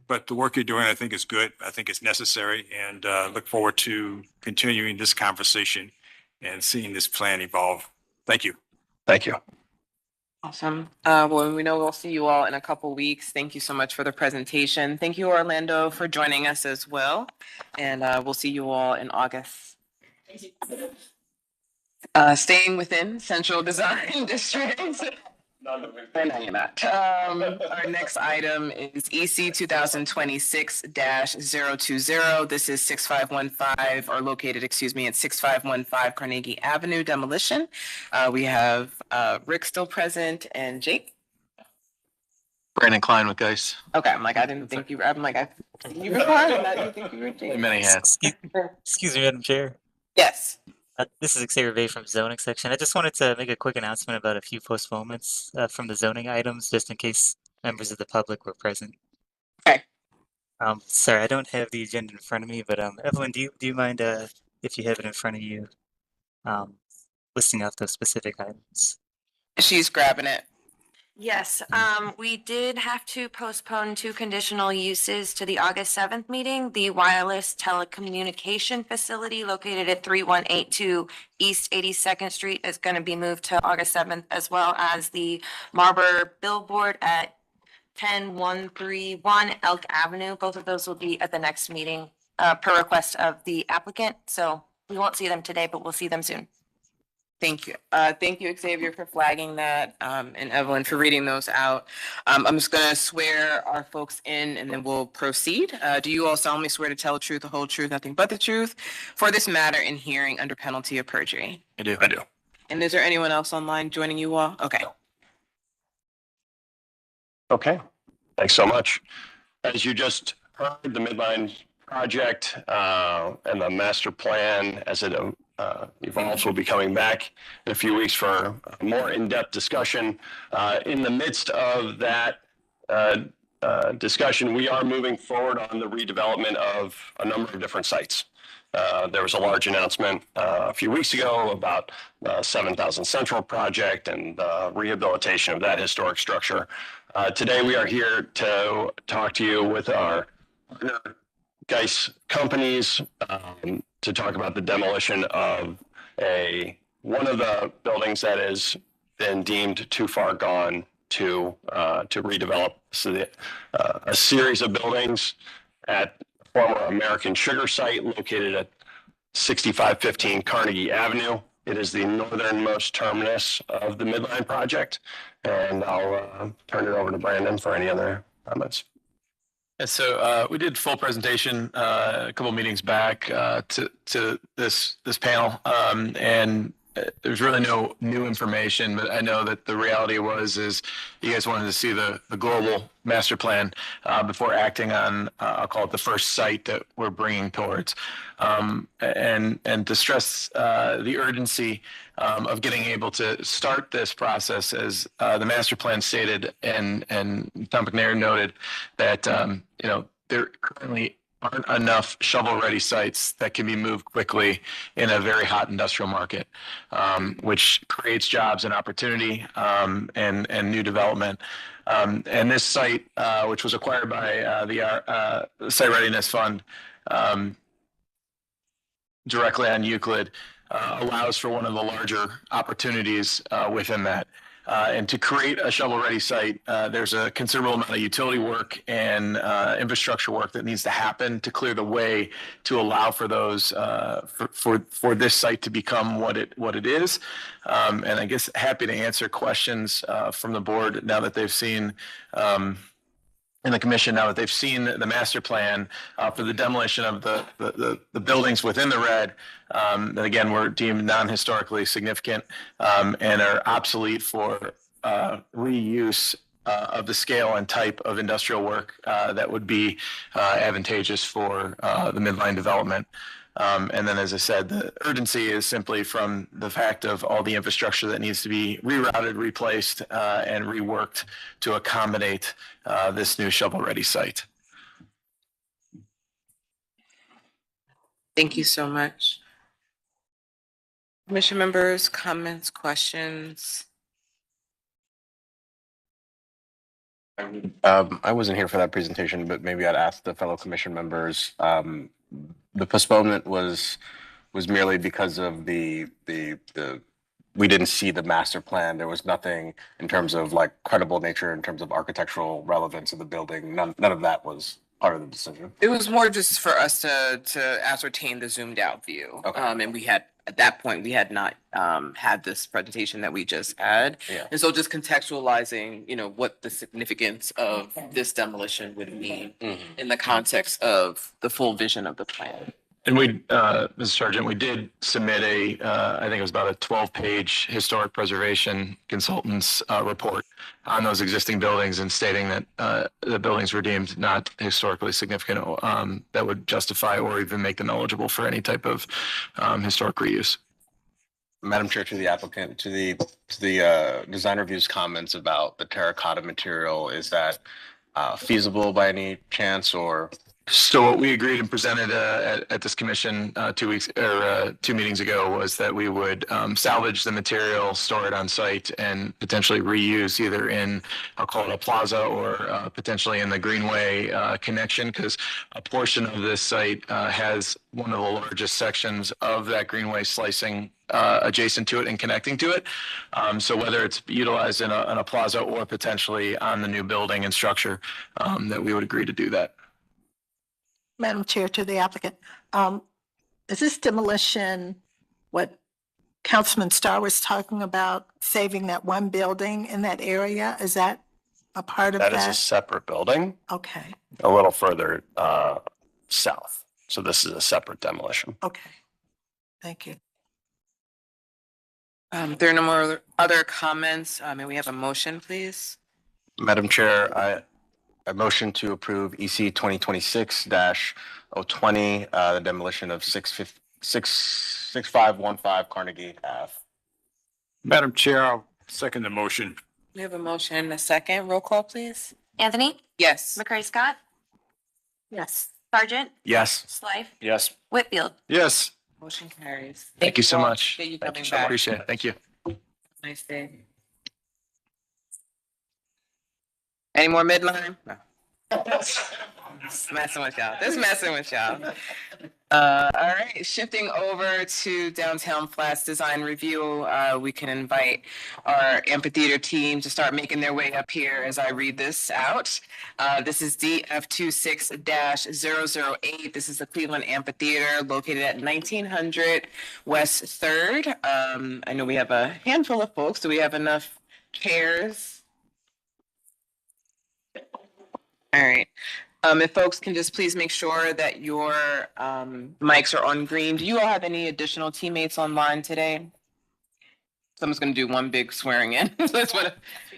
But the work you're doing, I think, is good. I think it's necessary, and look forward to continuing this conversation and seeing this plan evolve. Thank you. Thank you. Awesome. Well, we know we'll see you all in a couple weeks. Thank you so much for the presentation. Thank you, Orlando, for joining us as well. And we'll see you all in August. Staying within Central Design Districts. Our next item is EC 2026-020. This is 6515, or located, at 6515 Carnegie Avenue Demolition. We have Rick still present and Jake. Brandon Klein with Geis. Okay, I'm like, I didn't think you were, I'm like, you were fine, I didn't think you were Jake. Many hats. Excuse me, Madam Chair. Yes. This is Xavier Bay from zoning section. I just wanted to make a quick announcement about a few postponements from the zoning items, just in case members of the public were present. Okay. Sorry, I don't have the agenda in front of me, but Evelyn, do you mind if you have it in front of you, listing off those specific items? She's grabbing it. Yes, we did have to postpone 2 conditional uses to the August 7th meeting. The wireless telecommunication facility located at 3182 East 82nd Street is going to be moved to August 7th, as well as the Marber billboard at 10131 Elk Avenue. Both of those will be at the next meeting per request of the applicant. So we won't see them today, but we'll see them soon. Thank you. Thank you, Xavier, for flagging that, and Evelyn for reading those out. I'm just going to swear our folks in and then we'll proceed. Do you all solemnly swear to tell the truth, the whole truth, nothing but the truth for this matter in hearing under penalty of perjury? I do. And is there anyone else online joining you all? Okay. Okay. Thanks so much. As you just heard, the Midline project and the master plan as it evolves will be coming back in a few weeks for a more in-depth discussion. In the midst of that discussion, we are moving forward on the redevelopment of a number of different sites. There was a large announcement a few weeks ago about the 7,000 Central project and the rehabilitation of that historic structure. Today, we are here to talk to you with our partner Geis companies to talk about the demolition of one of the buildings that has been deemed too far gone to redevelop. So a series of buildings at former American Sugar site located at 6515 Carnegie Avenue. It is the northernmost terminus of the Midline project. And I'll turn it over to Brandon for any other comments. And so we did full presentation a couple meetings back to this panel, and there's really no new information. But I know that the reality is you guys wanted to see the global master plan before acting on I'll call it the first site that we're bringing towards, and to stress the urgency of getting able to start this process as the master plan stated, and Tom McNair noted that there currently aren't enough shovel-ready sites that can be moved quickly in a very hot industrial market, which creates jobs and opportunity and new development. And this site, which was acquired by the Site Readiness Fund directly on Euclid, allows for one of the larger opportunities within that. And to create a shovel-ready site, there's a considerable amount of utility work and infrastructure work that needs to happen to clear the way to allow for those for this site to become what it is. And I guess happy to answer questions from the board now that they've seen. In the commission, now that they've seen the master plan for the demolition of the buildings within the red, that again were deemed non-historically significant and are obsolete for reuse of the scale and type of industrial work that would be advantageous for the Midline development. And then, as I said, the urgency is simply from the fact of all the infrastructure that needs to be rerouted, replaced, and reworked to accommodate this new shovel-ready site. Thank you so much. Commission members, comments, questions? I wasn't here for that presentation, but maybe I'd ask the fellow commission members. The postponement was merely because of the we didn't see the master plan. There was nothing in terms of like credible nature, in terms of architectural relevance of the building. None of that was part of the decision. It was more just for us to ascertain the zoomed out view. Okay. And we had, at that point, we had not had this presentation that we just had. Yeah. And so just contextualizing, what the significance of this demolition would mean in the context of the full vision of the plan. And we, Mr. Sargent, we did submit I think it was about a 12-page historic preservation consultant's report on those existing buildings and stating that the buildings were deemed not historically significant that would justify or even make them eligible for any type of historic reuse. Madam Chair, to the applicant, to the design review's comments about the terracotta material, is that feasible by any chance, or? So what we agreed and presented at this commission 2 meetings ago was that we would salvage the material, store it on site, and potentially reuse either in, I'll call it a plaza, or potentially in the Greenway connection, because a portion of this site has one of the largest sections of that Greenway slicing adjacent to it and connecting to it. So whether it's utilized in a plaza or potentially on the new building and structure, that we would agree to do that. Madam Chair, to the applicant, is this demolition what Councilman Starr was talking about, saving that one building in that area? Is that a part of that? That is a separate building, Okay, a little further south. So this is a separate demolition. okay. Thank you. There are no more other comments. May we have a motion, please? Madam Chair, I motion to approve EC 2026-020, the demolition of 6515 Carnegie Ave. Madam Chair, I'll second the motion. We have a motion and a second. Roll call, please. Anthony, Yes. McCray Scott, Yes. Sergeant, Yes. Slife, Yes. Whitfield. Yes. Motion carries. Thank you so all. much. Appreciate you Thank coming you so back. Appreciate it. Thank you. Nice day. Any more midline? No. Just messing with y'all. Just messing with y'all. All right, shifting over to Downtown Flats Design Review, we can invite our amphitheater team to start making their way up here as I read this out. This is DF 26-008. This is the Cleveland Amphitheater located at 1900 West 3rd. I know we have a handful of folks. Do we have enough chairs? All right. If folks can just please make sure that your mics are on green. Do you all have any additional teammates online today? Someone's going to do one big swearing in.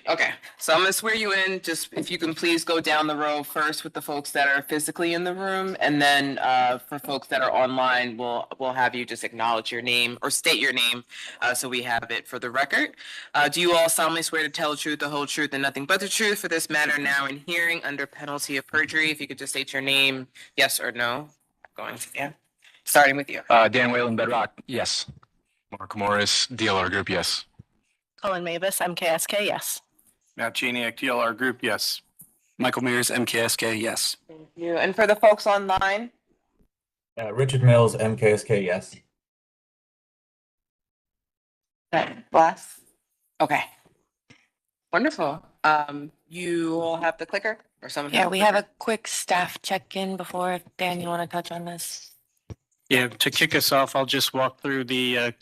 Okay, so I'm going to swear you in. Just if you can please go down the row first with the folks that are physically in the room, and then for folks that are online, we'll have you just acknowledge your name or state your name, so we have it for the record. Do you all solemnly swear to tell the truth, the whole truth, and nothing but the truth for this matter now in hearing under penalty of perjury? If you could just state your name, yes or no. Starting with you. Dan Whalen, Bedrock, yes. Mark Morris, DLR Group, yes. Colin Mavis, MKSK, yes. Matt Cheniak, DLR Group, yes. Michael Mears, MKSK, yes. Thank you. And for the folks online? Richard Mills, MKSK, yes. Bless. Okay. Wonderful. You all have the clicker or someone? Yeah, we have a quick staff check-in before. Dan, you want to touch on this? Yeah, to kick us off, I'll just walk through the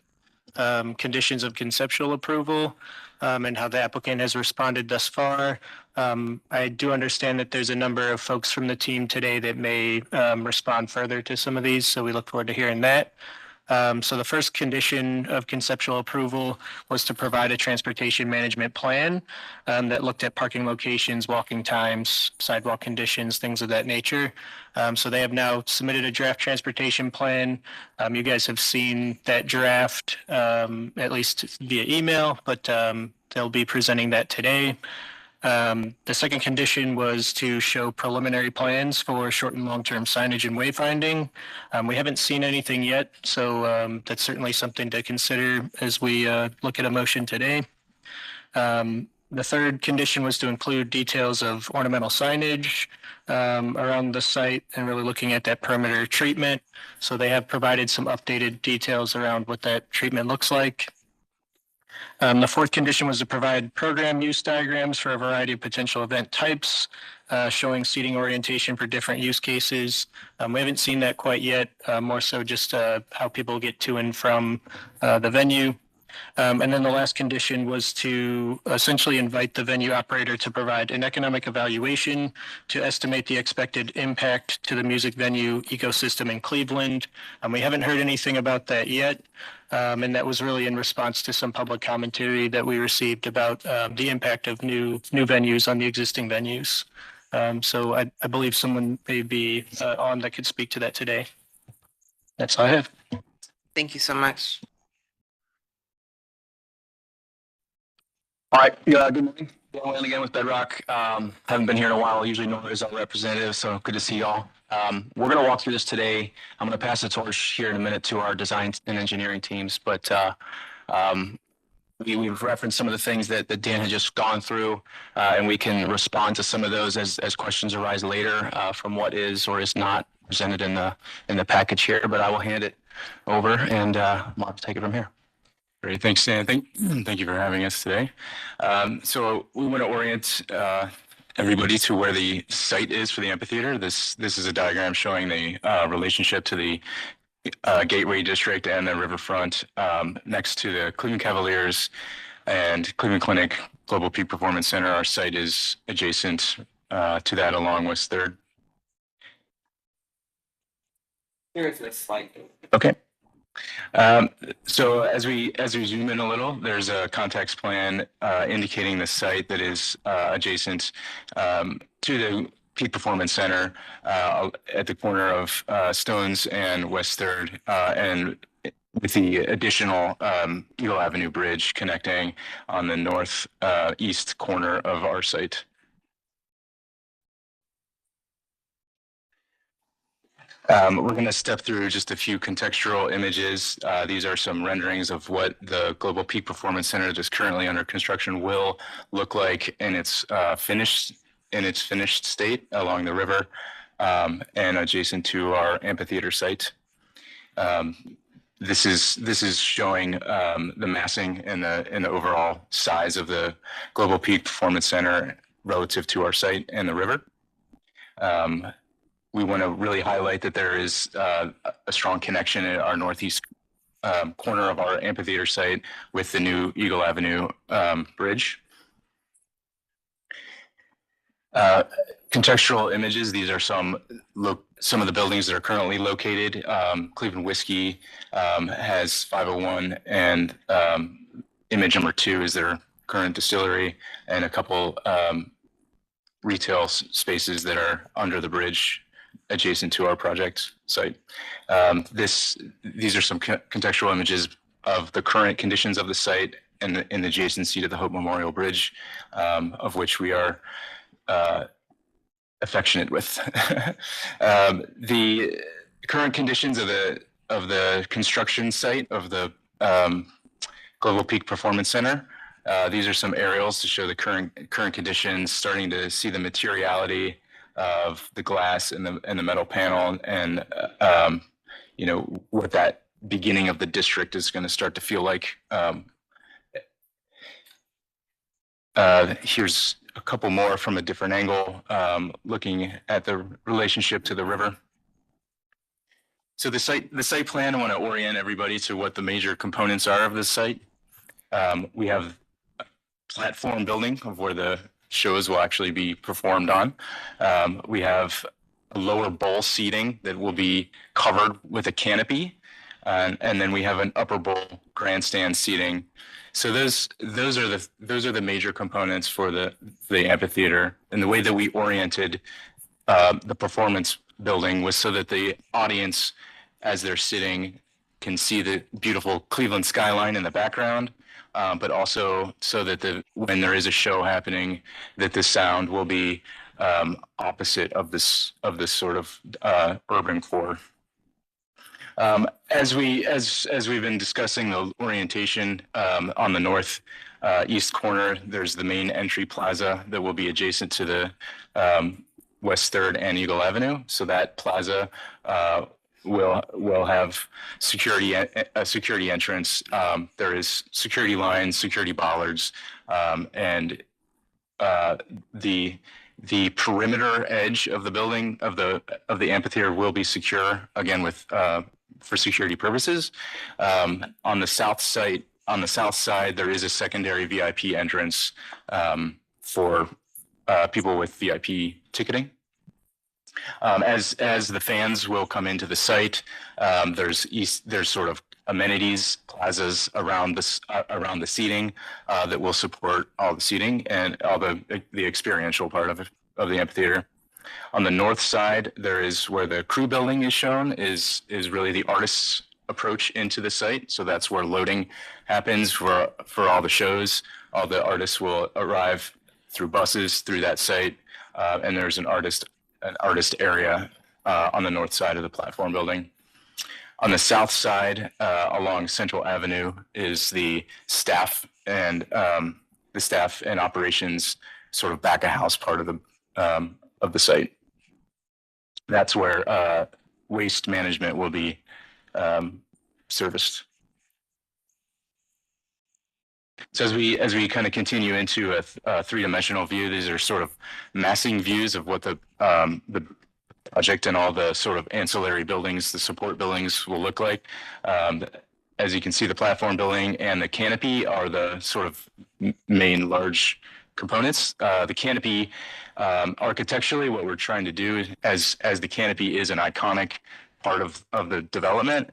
conditions of conceptual approval and how the applicant has responded thus far. I do understand that there's a number of folks from the team today that may respond further to some of these, so we look forward to hearing that. So the first condition of conceptual approval was to provide a transportation management plan that looked at parking locations, walking times, sidewalk conditions, things of that nature. So they have now submitted a draft transportation plan. You guys have seen that draft, at least via email, but they'll be presenting that today. The second condition was to show preliminary plans for short and long-term signage and wayfinding. We haven't seen anything yet, so that's certainly something to consider as we look at a motion today. The third condition was to include details of ornamental signage around the site and really looking at that perimeter treatment. So they have provided some updated details around what that treatment looks like. The fourth condition was to provide program use diagrams for a variety of potential event types, showing seating orientation for different use cases. We haven't seen that quite yet, more so just how people get to and from the venue. And then the last condition was to essentially invite the venue operator to provide an economic evaluation to estimate the expected impact to the music venue ecosystem in Cleveland. We haven't heard anything about that yet. And that was really in response to some public commentary that we received about the impact of new venues on the existing venues. So I believe someone may be on that could speak to that today. That's all I have. Thank you so much. All right, good morning. Dan Whalen again with Bedrock. Haven't been here in a while. Usually Nora is our representative, so good to see y'all. We're going to walk through this today. I'm going to pass the torch here in a minute to our design and engineering teams, but we've referenced some of the things that Dan had just gone through, and we can respond to some of those as questions arise later from what is or is not presented in the package here. But I will hand it over, and Mark, take it from here. Great, thanks, Dan. Thank you for having us today. So we want to orient everybody to where the site is for the amphitheater. This is a diagram showing the relationship to the Gateway District and the riverfront next to the Cleveland Cavaliers and Cleveland Clinic Global Peak Performance Center. Our site is adjacent to that along West 3rd. Here's this slide. Okay. So as we zoom in a little, there's a context plan indicating the site that is adjacent to the Peak Performance Center at the corner of Stones and West 3rd, and with the additional Eagle Avenue Bridge connecting on the north east corner of our site. We're going to step through just a few contextual images. These are some renderings of what the Global Peak Performance Center that is currently under construction will look like in its finished state along the river and adjacent to our amphitheater site. This is showing the massing and the overall size of the Global Peak Performance Center relative to our site and the river. We want to really highlight that there is a strong connection in our northeast corner of our amphitheater site with the new Eagle Avenue bridge. Contextual images, these are some of the buildings that are currently located. Cleveland Whiskey has 501, and image number 2 is their current distillery, and a couple retail spaces that are under the bridge adjacent to our project site. These are some contextual images of the current conditions of the site and in the adjacency to the Hope Memorial Bridge, of which we are affectionate with. The current conditions of the construction site of the Global Peak Performance Center. These are some aerials to show the current conditions, starting to see the materiality of the glass and the metal panel, and what that beginning of the district is going to start to feel like. Here's a couple more from a different angle, looking at the relationship to the river. So the site plan, I want to orient everybody to what the major components are of this site. We have a platform building of where the shows will actually be performed on. We have a lower bowl seating that will be covered with a canopy, and then we have an upper bowl grandstand seating. So those are the major components for the amphitheater, and the way that we oriented the performance building was so that the audience, as they're sitting, can see the beautiful Cleveland skyline in the background, but also so that when there is a show happening, that the sound will be opposite of this sort of urban core. As we've been discussing the orientation, on the north east corner, there's the main entry plaza that will be adjacent to the West 3rd and Eagle Avenue. So that plaza will have a security entrance. There is security lines, security bollards, and the perimeter edge of the building of the amphitheater will be secure, again with for security purposes. On the south side, there is a secondary VIP entrance for people with VIP ticketing. As the fans will come into the site, there's sort of amenities plazas around the seating that will support all the seating and all the experiential part of the amphitheater. On the north side, there is where the crew building is shown, is really the artists' approach into the site. So that's where loading happens for all the shows. All the artists will arrive through buses through that site, and there's an artist area on the north side of the platform building. On the south side, along Central Avenue, is the staff and operations sort of back of house part of the site. That's where waste management will be serviced. So as we kind of continue into a three-dimensional view, these are sort of massing views of what the project and all the sort of ancillary buildings, the support buildings will look like. As you can see, the platform building and the canopy are the sort of main large components. The canopy, architecturally, what we're trying to do, as the canopy is an iconic part of the development,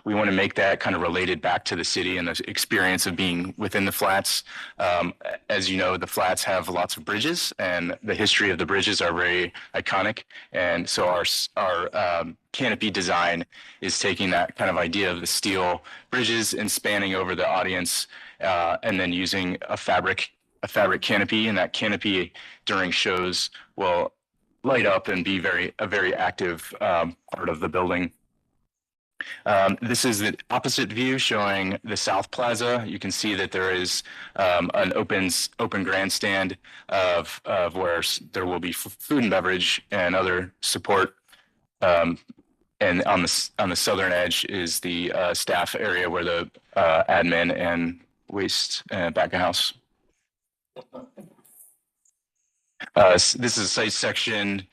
we want to make that kind of related back to the city and the experience of being within the flats. As you know, the flats have lots of bridges, and the history of the bridges are very iconic. And so our canopy design is taking that kind of idea of the steel bridges and spanning over the audience, and then using a fabric canopy, and that canopy during shows will light up and be a very active part of the building. This is the opposite view showing the South Plaza. You can see that there is an open grandstand of where there will be food and beverage and other support And on the southern edge is the staff area where the admin and waste back of house. This is a site section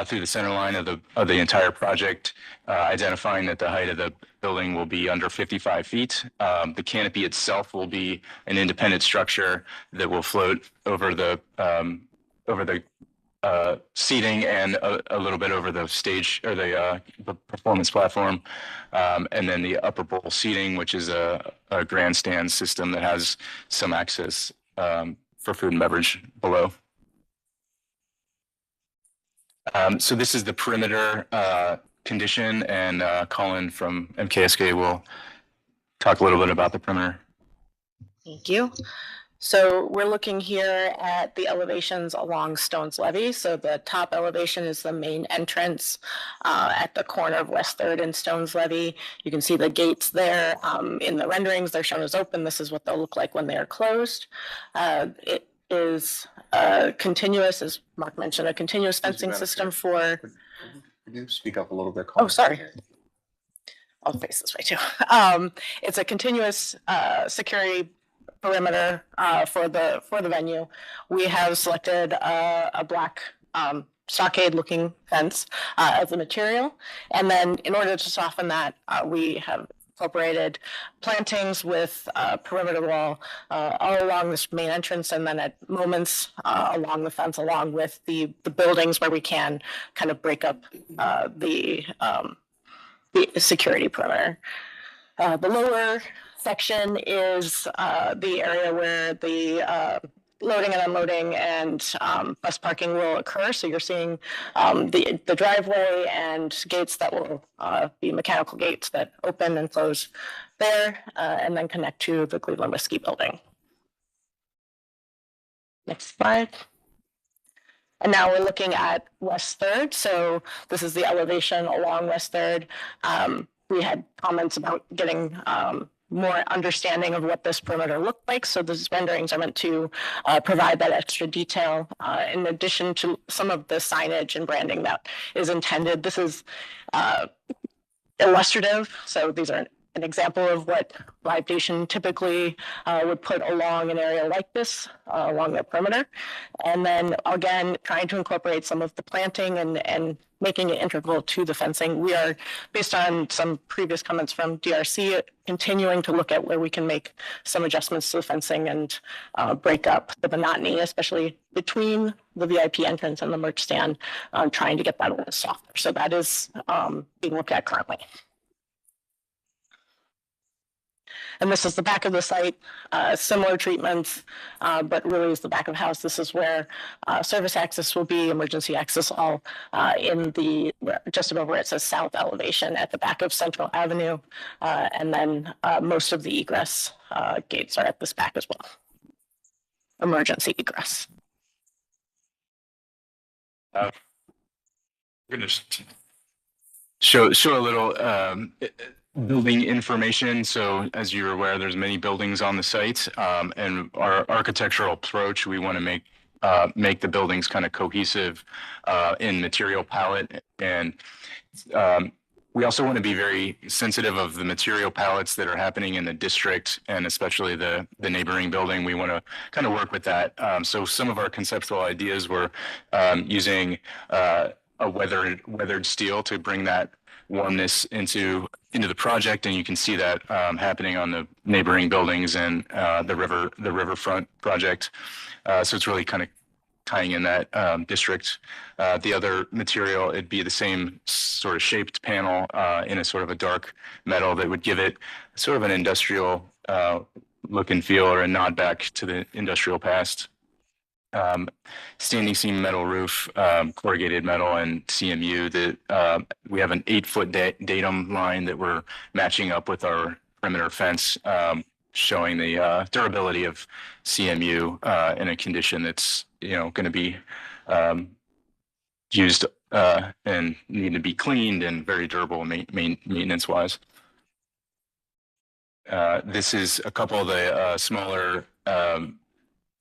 through the center line of the entire project, identifying that the height of the building will be under 55 feet. The canopy itself will be an independent structure that will float over the seating and a little bit over the stage or the performance platform, and then the upper bowl seating, which is a grandstand system that has some access for food and beverage below. So this is the perimeter condition, and Colin from MKSK will talk a little bit about the perimeter. Thank you. So we're looking here at the elevations along Stone's Levee. So the top elevation is the main entrance at the corner of West 3rd and Stone's Levee. You can see the gates there in the renderings. They're shown as open. This is what they'll look like when they are closed. It is continuous, as Mark mentioned, a continuous fencing system for... Could you speak up a little bit? Oh, sorry. I'll face this way too. It's a continuous security perimeter for the venue. We have selected a black stockade looking fence as a material. And then in order to soften that, we have incorporated plantings with perimeter wall all along this main entrance, and then at moments along the fence, along with the buildings where we can kind of break up the security perimeter. The lower section is the area where the loading and unloading and bus parking will occur. So you're seeing the driveway and gates that will be mechanical gates that open and close there and then connect to the Cleveland Whiskey building. Next slide. And now we're looking at West 3rd. So this is the elevation along West 3rd. We had comments about getting more understanding of what this perimeter looked like. So these renderings are meant to provide that extra detail in addition to some of the signage and branding that is intended. This is illustrative. So these are an example of what Live Nation typically would put along an area like this, along the perimeter. And then again, trying to incorporate some of the planting and making it integral to the fencing. We are, based on some previous comments from DRC, continuing to look at where we can make some adjustments to the fencing and break up the monotony, especially between the VIP entrance and the merch stand, trying to get that a little softer. So that is being looked at currently. And this is the back of the site, similar treatments, but really is the back of house. This is where service access will be, emergency access all in the, just above where it says south elevation at the back of Central Avenue. And then most of the egress gates are at this back as well. Emergency egress. We're going to show a little building information. So as you're aware, there's many buildings on the site, and our architectural approach, we want to make the buildings kind of cohesive in material palette. And we also want to be very sensitive of the material palettes that are happening in the district, and especially the neighboring building. We want to kind of work with that. So some of our conceptual ideas were using a weathered steel to bring that warmness into the project, and you can see that happening on the neighboring buildings and the riverfront project. So it's really kind of tying in that district. The other material, it'd be the same sort of shaped panel in a sort of a dark metal that would give it sort of an industrial look and feel, or a nod back to the industrial past. Standing seam metal roof, corrugated metal, and CMU. That we have an 8-foot datum line that we're matching up with our perimeter fence, showing the durability of CMU in a condition that's going to be used and need to be cleaned and very durable maintenance wise. This is a couple of the smaller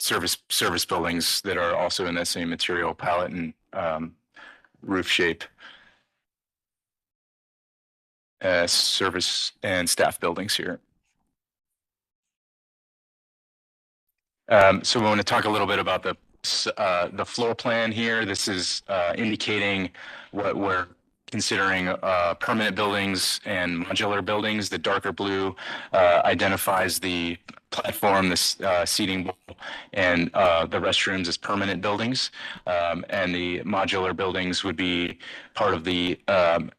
service buildings that are also in that same material palette and roof shape. service and staff buildings here. So we want to talk a little bit about the floor plan here. This is indicating what we're considering permanent buildings and modular buildings. The darker blue identifies the platform, the seating bowl, and the restrooms as permanent buildings. And the modular buildings would be part of the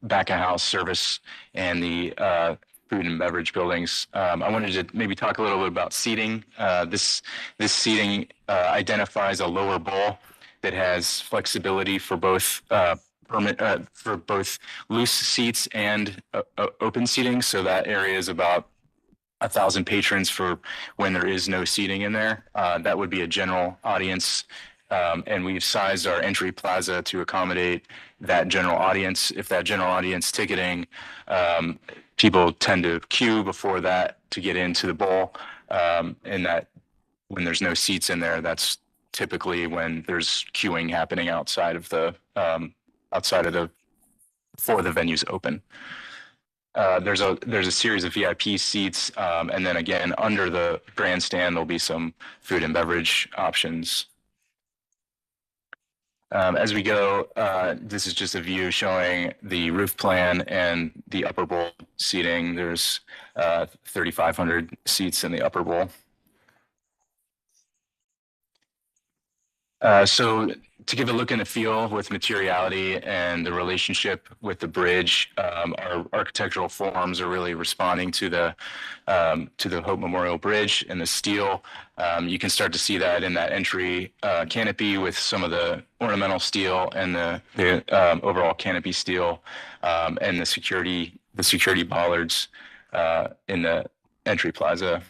back of house service and the food and beverage buildings. I wanted to maybe talk a little bit about seating. This seating identifies a lower bowl that has flexibility for both for both loose seats and open seating. So that area is about 1,000 patrons for when there is no seating in there. That would be a general audience. And we've sized our entry plaza to accommodate that general audience. If that general audience ticketing, people tend to queue before that to get into the bowl. And that when there's no seats in there, that's typically when there's queuing happening outside of the before the venue's open. There's a series of VIP seats, and then again under the grandstand there'll be some food and beverage options. As we go, this is just a view showing the roof plan and the upper bowl seating. There's 3,500 seats in the upper bowl. So to give a look and a feel with materiality and the relationship with the bridge, our architectural forms are really responding to the Hope Memorial Bridge and the steel. You can start to see that in that entry canopy with some of the ornamental steel and the overall canopy steel, and the security bollards in the entry plaza.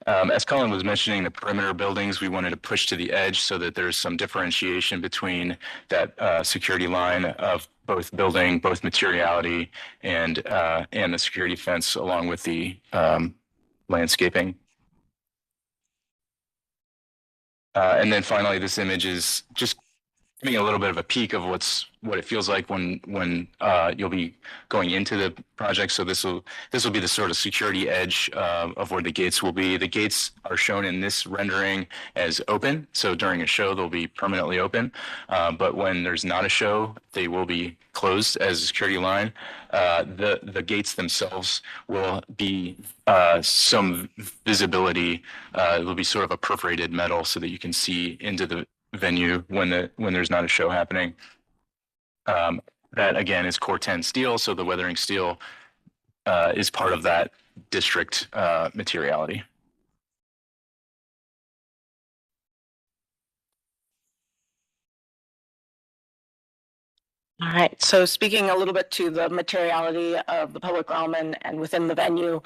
As Colin was mentioning, the perimeter buildings, we wanted to push to the edge so that there's some differentiation between that security line of both building, both materiality and the security fence along with the landscaping. And then finally, this image is just giving a little bit of a peek of what it feels like when you'll be going into the project. So this will be the sort of security edge of where the gates will be. The gates are shown in this rendering as open. So during a show, they'll be permanently open. But when there's not a show, they will be closed as a security line. The gates themselves will be some visibility. It will be sort of a perforated metal so that you can see into the venue when there's not a show happening. That again is Core 10 steel, so the weathering steel is part of that district materiality. All right, so speaking a little bit to the materiality of the public realm and within the venue,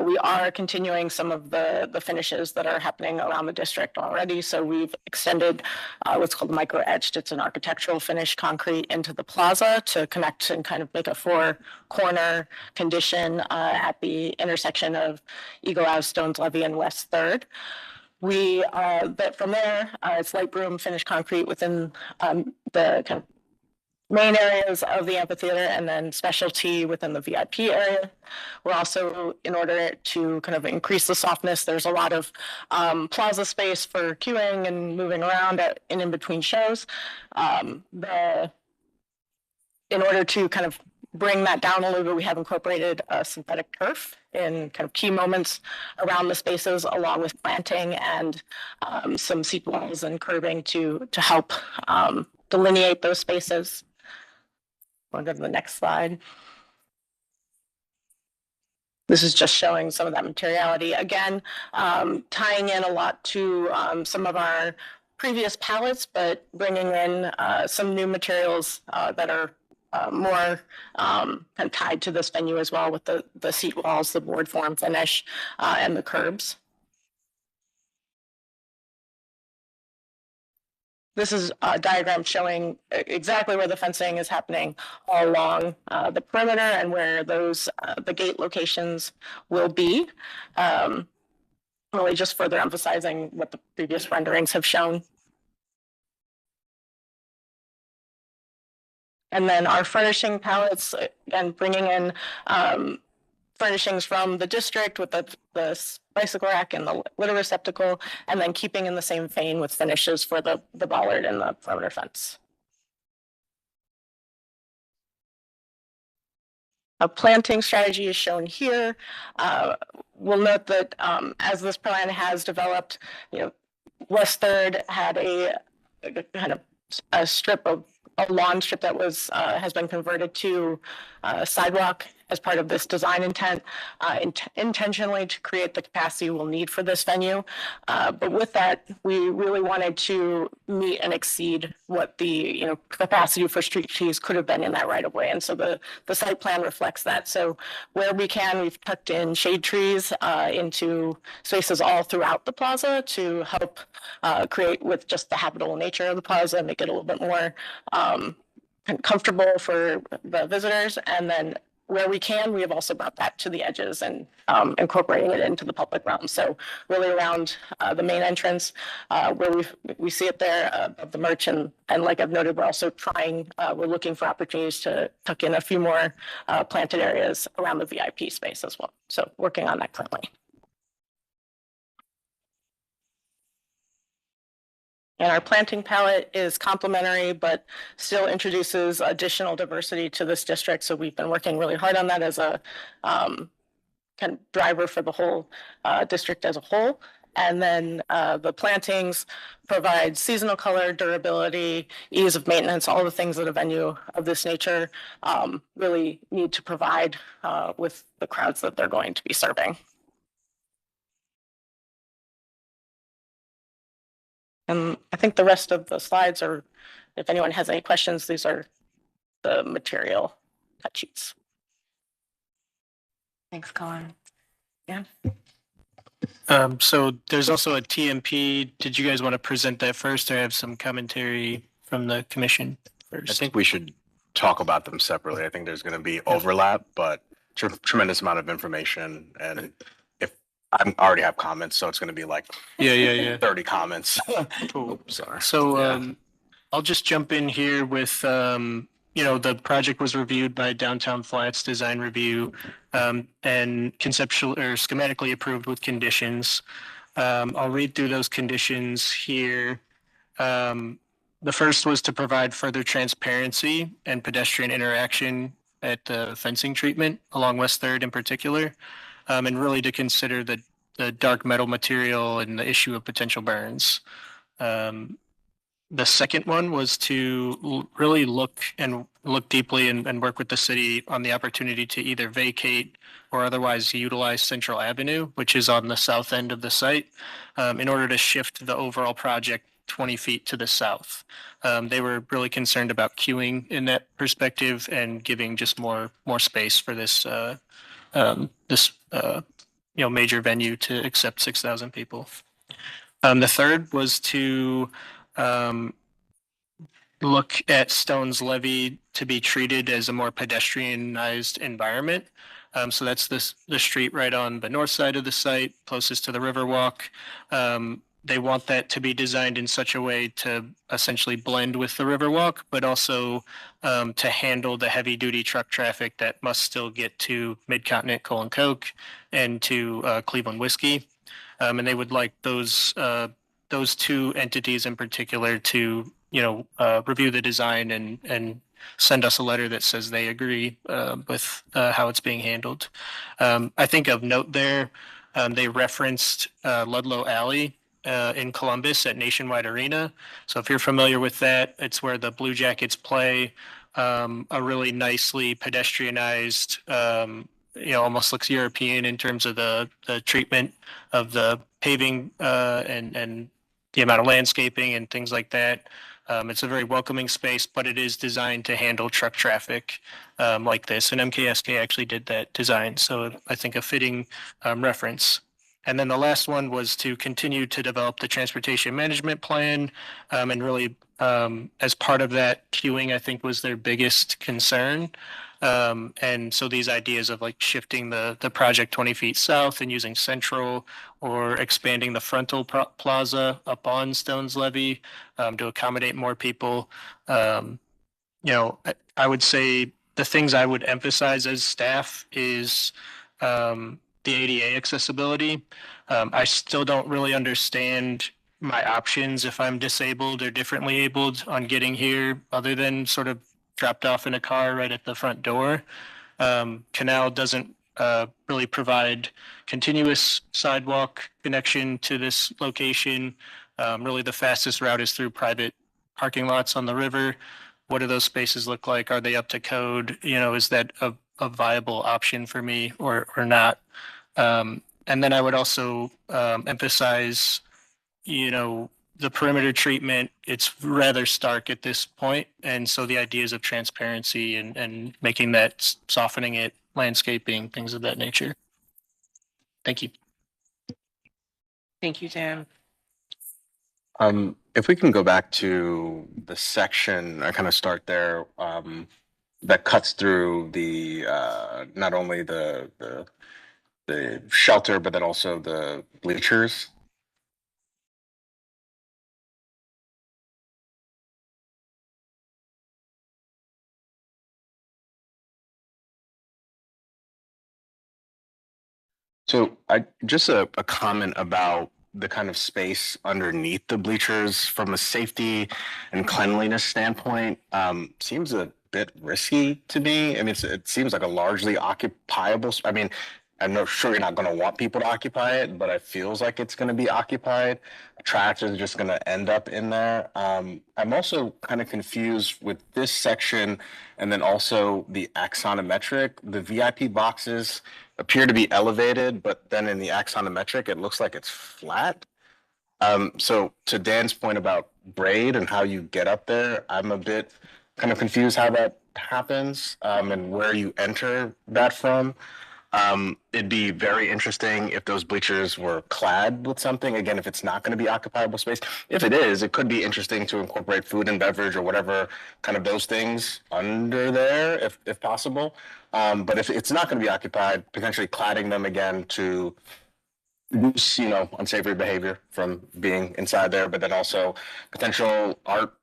we are continuing some of the finishes that are happening around the district already. So we've extended what's called micro etched. It's an architectural finish concrete into the plaza to connect and kind of make a four-corner condition at the intersection of Eagle Ave, Stones Levee, and West 3rd. But from there, it's light broom finished concrete within the kind of main areas of the amphitheater, and then specialty within the VIP area. We're also, in order to kind of increase the softness, there's a lot of plaza space for queuing and moving around in between shows. In order to kind of bring that down a little bit, we have incorporated a synthetic turf in kind of key moments around the spaces, along with planting and some seat walls and curbing to help delineate those spaces. We'll go to the next slide. This is just showing some of that materiality. Again, tying in a lot to some of our previous palettes, but bringing in some new materials that are more kind of tied to this venue as well, with the seat walls, the board form finish, and the curbs. This is a diagram showing exactly where the fencing is happening all along the perimeter and where those the gate locations will be. Really just further emphasizing what the previous renderings have shown. And then our furnishing palettes, and bringing in furnishings from the district with the bicycle rack and the litter receptacle, and then keeping in the same vein with finishes for the bollard and the perimeter fence. A planting strategy is shown here. We'll note that as this plan has developed, West Third had a kind of a lawn strip that was has been converted to sidewalk as part of this design intent, intentionally to create the capacity we'll need for this venue. But with that, we really wanted to meet and exceed what the capacity for street trees could have been in that right of way. And so the site plan reflects that. So where we can, we've tucked in shade trees into spaces all throughout the plaza to help create with just the habitable nature of the plaza, make it a little bit more comfortable for the visitors. And then where we can, we have also brought that to the edges and incorporating it into the public realm. So really around the main entrance where we see it there of the merch. And like I've noted, we're also we're looking for opportunities to tuck in a few more planted areas around the VIP space as well. So working on that currently. And our planting palette is complementary, but still introduces additional diversity to this district. So we've been working really hard on that as a kind of driver for the whole district as a whole. And then the plantings provide seasonal color, durability, ease of maintenance, all the things that a venue of this nature really need to provide with the crowds that they're going to be serving. And I think the rest of the slides are, if anyone has any questions, these are the material cut sheets. Thanks, Colin. Yeah. So there's also a TMP. Did you guys want to present that first or have some commentary from the commission first? I think we should talk about them separately. I think there's going to be overlap, but tremendous amount of information. And I already have comments, so it's going to be like 30 comments. Cool. Sorry. So I'll just jump in here with, the project was reviewed by Downtown Flats Design Review and conceptual or schematically approved with conditions. I'll read through those conditions here. The first was to provide further transparency and pedestrian interaction at the fencing treatment along West Third in particular. And really to consider the dark metal material and the issue of potential burns. The second one was to really look deeply and work with the city on the opportunity to either vacate or otherwise utilize Central Avenue, which is on the south end of the site, in order to shift the overall project 20 feet to the south. They were really concerned about queuing in that perspective and giving just more space for this major venue to accept 6,000 people. The third was to look at Stone's Levee to be treated as a more pedestrianized environment. So that's the street right on the north side of the site, closest to the Riverwalk. They want that to be designed in such a way to essentially blend with the Riverwalk, but also to handle the heavy duty truck traffic that must still get to Mid-Continent Coal and Coke and to Cleveland Whiskey. And they would like those two entities in particular to, review the design and send us a letter that says they agree with how it's being handled. I think of note there, they referenced Ludlow Alley in Columbus at Nationwide Arena. So if you're familiar with that, it's where the Blue Jackets play. A really nicely pedestrianized, almost looks European in terms of the treatment of the paving and the amount of landscaping and things like that. It's a very welcoming space, but it is designed to handle truck traffic like this. And MKSK actually did that design. So I think a fitting reference. And then the last one was to continue to develop the transportation management plan. And really, as part of that, queuing, I think, was their biggest concern. And so these ideas of like shifting the project 20 feet south and using Central or expanding the frontal plaza up on Stone's Levee to accommodate more people. I would say the things I would emphasize as staff is the ADA accessibility. I still don't really understand my options if I'm disabled or differently abled on getting here, other than sort of dropped off in a car right at the front door. Canal doesn't really provide continuous sidewalk connection to this location. Really, the fastest route is through private parking lots on the river. What do those spaces look like? Are they up to code? Is that a viable option for me or not? And then I would also emphasize, the perimeter treatment. It's rather stark at this point. And so the ideas of transparency and making that, softening it, landscaping, things of that nature. Thank you. Thank you, Dan. If we can go back to the section, I kind of start there, that cuts through the not only the shelter, but then also the bleachers. So I just a comment about the kind of space underneath the bleachers from a safety and cleanliness standpoint, seems a bit risky to me. I mean, it seems like a largely occupiable. I mean, I'm not sure you're not going to want people to occupy it, but it feels like it's going to be occupied. Trash is just going to end up in there. I'm also kind of confused with this section and then also the axonometric. The VIP boxes appear to be elevated, but then in the axonometric, it looks like it's flat. So to Dan's point about grade and how you get up there, I'm a bit kind of confused how that happens, and where you enter that from. It'd be very interesting if those bleachers were clad with something. Again, if it's not going to be occupiable space. If it is, it could be interesting to incorporate food and beverage or whatever kind of those things under there, if possible. But if it's not going to be occupied, potentially cladding them again to reduce, unsavory behavior from being inside there, but then also potential art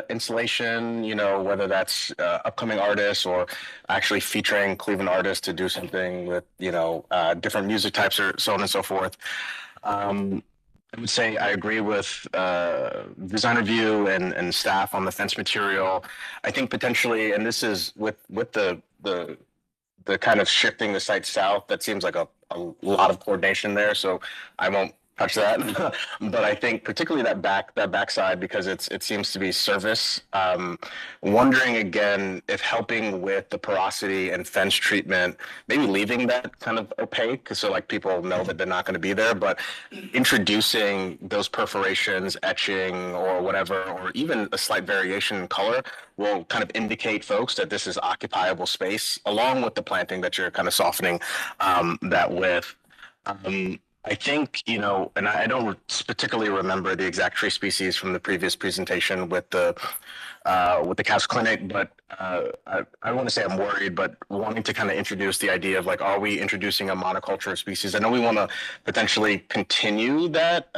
installation, whether that's upcoming artists or actually featuring Cleveland artists to do something with, different music types or so on and so forth. I would say I agree with design review and staff on the fence material. I think potentially, and this is with the kind of shifting the site south, that seems like a lot of coordination there. So I won't touch that, but I think particularly that backside, because it seems to be service. Wondering again if helping with the porosity and fence treatment, maybe leaving that kind of opaque, so like people know that they're not going to be there, but introducing those perforations, etching, or whatever, or even a slight variation in color will kind of indicate folks that this is occupiable space, along with the planting that you're kind of softening that with. I think, and I don't particularly remember the exact tree species from the previous presentation with the Couch Clinic, but I don't want to say I'm worried, but wanting to kind of introduce the idea of like, are we introducing a monoculture of species? I know we want to potentially continue that,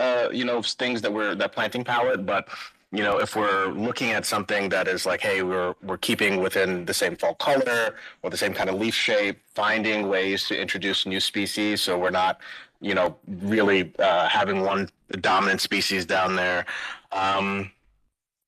things that planting palette, but if we're looking at something that is like, hey, we're keeping within the same fall color or the same kind of leaf shape, finding ways to introduce new species, so we're not really having one dominant species down there.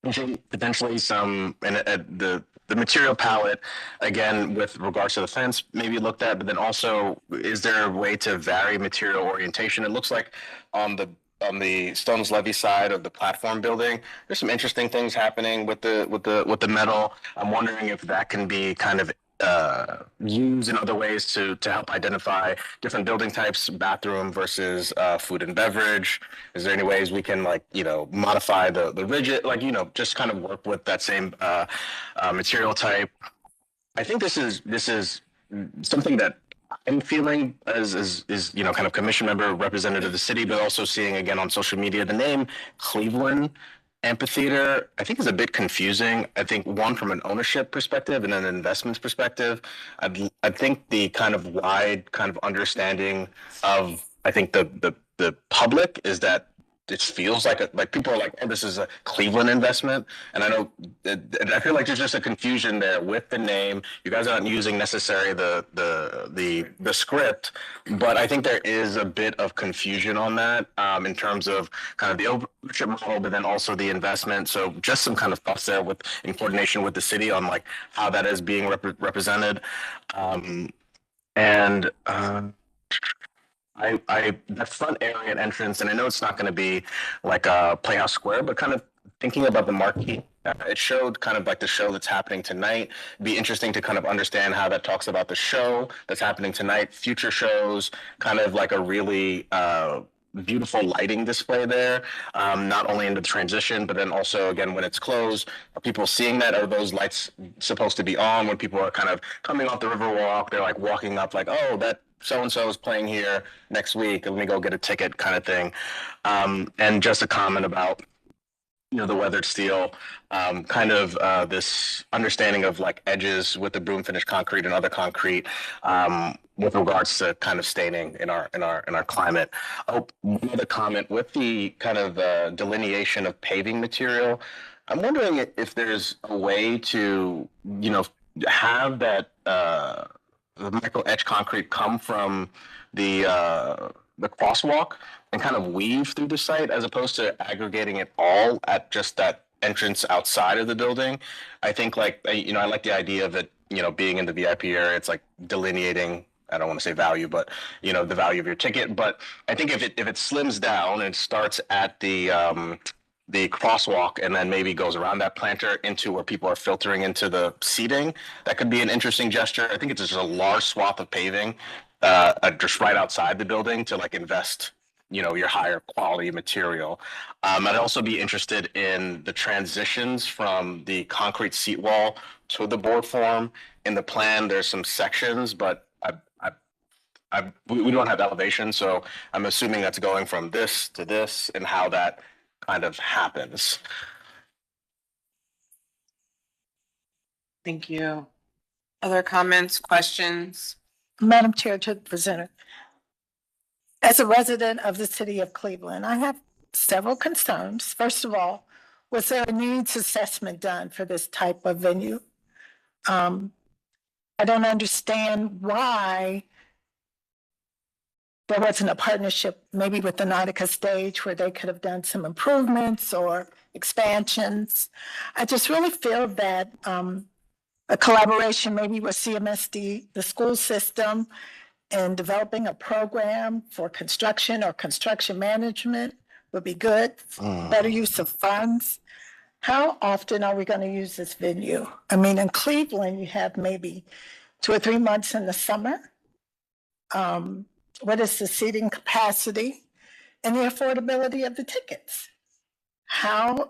Potentially some, and the material palette, again, with regards to the fence, maybe looked at, but then also, is there a way to vary material orientation? It looks like on the Stones Levee side of the platform building, there's some interesting things happening with the metal. I'm wondering if that can be kind of used in other ways to help identify different building types, bathroom versus food and beverage. Is there any ways we can modify the rigid, just kind of work with that same material type? I think this is something that I'm feeling as kind of commission member, representative of the city, but also seeing again on social media, the name Cleveland Amphitheatre, I think, is a bit confusing. I think one, from an ownership perspective and an investments perspective, I think the kind of wide kind of understanding of, I think the public is that it feels like people are like, oh, this is a Cleveland investment. And I know, I feel like there's just a confusion there with the name. You guys aren't using necessarily the script, but I think there is a bit of confusion on that in terms of kind of the ownership model, but then also the investment. So just some kind of thoughts there in coordination with the city on like how that is being represented. That front area and entrance, and I know it's not going to be like a Playhouse Square, but kind of thinking about the marquee, it showed kind of like the show that's happening tonight. It'd be interesting to kind of understand how that talks about the show that's happening tonight, future shows, kind of like a really beautiful lighting display there, not only in the transition, but then also, again, when it's closed, are people seeing that? Are those lights supposed to be on when people are kind of coming off the Riverwalk? They're like walking up like, oh, that so-and-so is playing here next week. Let me go get a ticket kind of thing. And just a comment about, the weathered steel, kind of this understanding of like edges with the broom finish concrete and other concrete with regards to kind of staining in our climate. Oh, one other comment with the kind of delineation of paving material. I'm wondering if there's a way to, have that the micro etch concrete come from the crosswalk and kind of weave through the site as opposed to aggregating it all at just that entrance outside of the building. I think I like the idea of it, being in the VIP area. It's like delineating, I don't want to say value, but the value of your ticket. But I think if it slims down and starts at the crosswalk and then maybe goes around that planter into where people are filtering into the seating, that could be an interesting gesture. I think it's just a large swath of paving just right outside the building to like invest, your higher quality material. I'd also be interested in the transitions from the concrete seat wall to the board form. In the plan, there's some sections, but we don't have elevation, so I'm assuming that's going from this to this and how that kind of happens. Thank you. Other comments, questions? Madam Chair, to the presenter. As a resident of the city of Cleveland, I have several concerns. First of all, was there a needs assessment done for this type of venue? I don't understand why there wasn't a partnership maybe with the Nautica stage where they could have done some improvements or expansions. I just really feel that a collaboration maybe with CMSD, the school system, and developing a program for construction or construction management would be good. Better use of funds. How often are we going to use this venue? I mean, in Cleveland, you have maybe 2 or 3 months in the summer. What is the seating capacity and the affordability of the tickets? How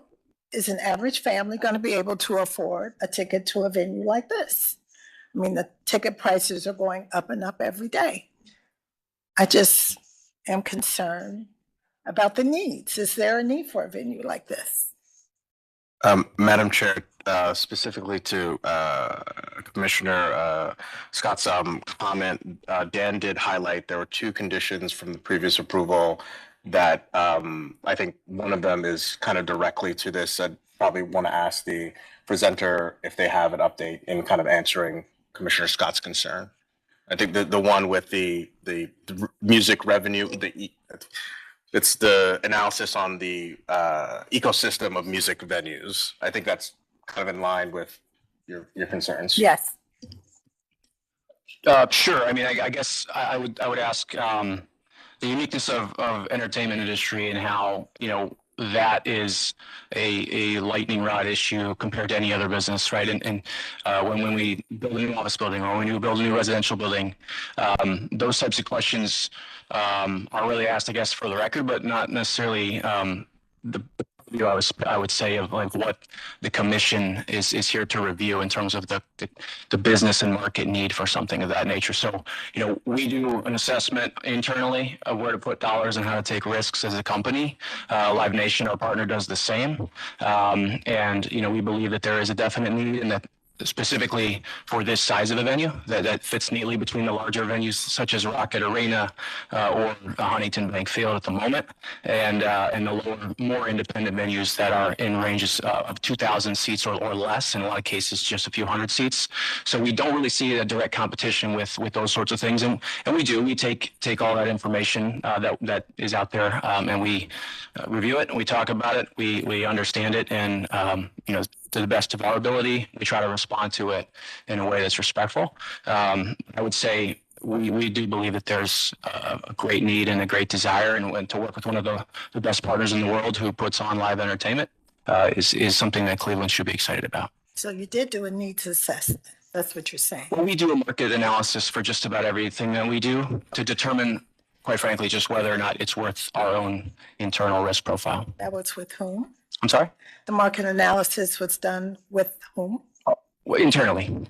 is an average family going to be able to afford a ticket to a venue like this? I mean, the ticket prices are going up and up every day. I just am concerned about the needs. Is there a need for a venue like this? Madam Chair, specifically to Commissioner Scott's comment, Dan did highlight there were 2 conditions from the previous approval that I think one of them is kind of directly to this. I'd probably want to ask the presenter if they have an update in kind of answering Commissioner Scott's concern. I think the one with the music revenue, it's the analysis on the ecosystem of music venues. I think that's kind of in line with your concerns. Yes. Sure. I mean, I guess I would ask the uniqueness of entertainment industry and how, that is a lightning rod issue compared to any other business, right? And when we build a new office building or when we build a new residential building, those types of questions are really asked, I guess, for the record, but not necessarily I would say of like what the commission is here to review in terms of the business and market need for something of that nature. So, we do an assessment internally of where to put dollars and how to take risks as a company. Live Nation, our partner, does the same. And, we believe that there is a definite need and that specifically for this size of a venue that fits neatly between the larger venues such as Rocket Arena or Huntington Bank Field at the moment, and the lower, more independent venues that are in ranges of 2,000 seats or less, in a lot of cases just a few hundred seats. So we don't really see a direct competition with those sorts of things, and we take all that information that is out there, and we review it and we talk about it, we understand it, and to the best of our ability, we try to respond to it in a way that's respectful. I would say we do believe that there's a great need and a great desire, and to work with one of the best partners in the world who puts on live entertainment is something that Cleveland should be excited about. So you did do a needs assessment. That's what you're saying. Well, we do a market analysis for just about everything that we do to determine, quite frankly, just whether or not it's worth our own internal risk profile. That was with whom? I'm sorry? The market analysis was done with whom? Well, internally.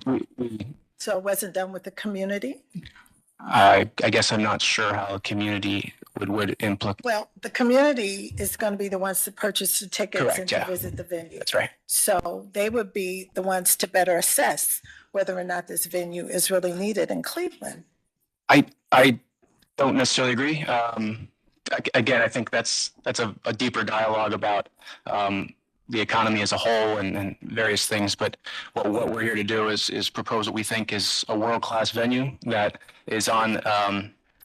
So it wasn't done with the community? I guess I'm not sure how the community would implicate. Well, the community is going to be the ones to purchase the tickets Correct, and to yeah. visit the venue. That's right. So they would be the ones to better assess whether or not this venue is really needed in Cleveland. I don't necessarily agree. Again, I think that's a deeper dialogue about the economy as a whole and various things. But what we're here to do is propose what we think is a world-class venue that is on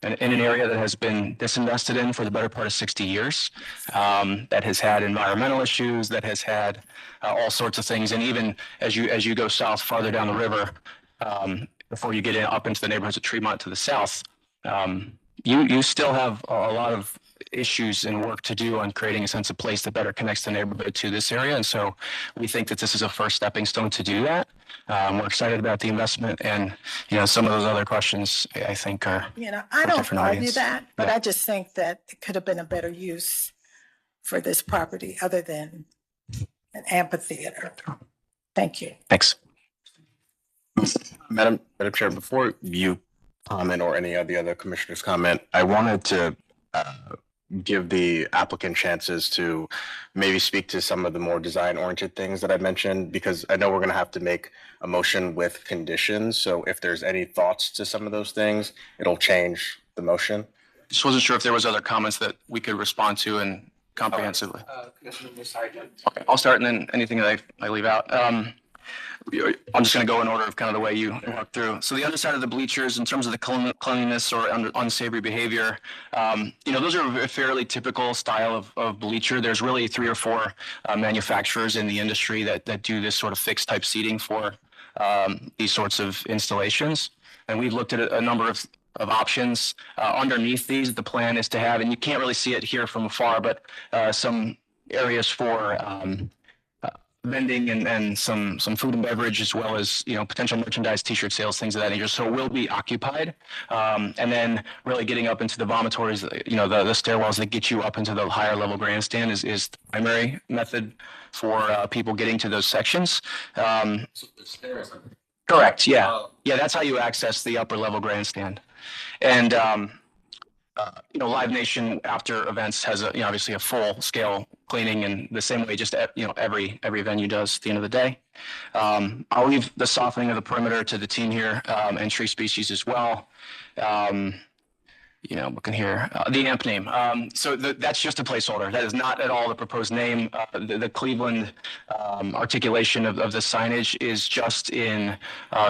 in an area that has been disinvested in for the better part of 60 years, that has had environmental issues, that has had all sorts of things. And even as you go south, farther down the river, before you get up into the neighborhoods of Tremont to the south, you still have a lot of issues and work to do on creating a sense of place that better connects the neighborhood to this area. And so we think that this is a first stepping stone to do that. We're excited about the investment, and some of those other questions I think are I don't argue audience. that, but Yeah. I just think that it could have been a better use for this property other than an amphitheater. Thank you. Thanks. Madam Chair, before you comment or any of the other commissioners comment, I wanted to give the applicant chances to maybe speak to some of the more design-oriented things that I mentioned, because I know we're going to have to make a motion with conditions. So if there's any thoughts to some of those things, it'll change the motion. Just wasn't sure if there was other comments that we could respond to and comprehensively. Okay, I'll start, and then anything that I leave out. I'm just going to go in order of kind of the way you walk through. So the underside of the bleachers, in terms of the cleanliness or unsavory behavior, those are a fairly typical style of bleacher. There's really 3 or 4 manufacturers in the industry that do this sort of fixed type seating for these sorts of installations. And we've looked at a number of options. Underneath these, the plan is to have, and you can't really see it here from afar, but some areas for vending and some food and beverage, as well as potential merchandise, t-shirt sales, things of that nature. So we'll be occupied, and then really getting up into the vomitories, the stairwells that get you up into the higher level grandstand is the primary method for people getting to those sections. Correct. Yeah. Yeah. That's how you access the upper level grandstand. And Live Nation after events has obviously a full scale cleaning in the same way just every venue does at the end of the day. I'll leave the softening of the perimeter to the team here, and tree species as well. Looking here, the AMP name. So that's just a placeholder. That is not at all the proposed name. The Cleveland articulation of the signage is just in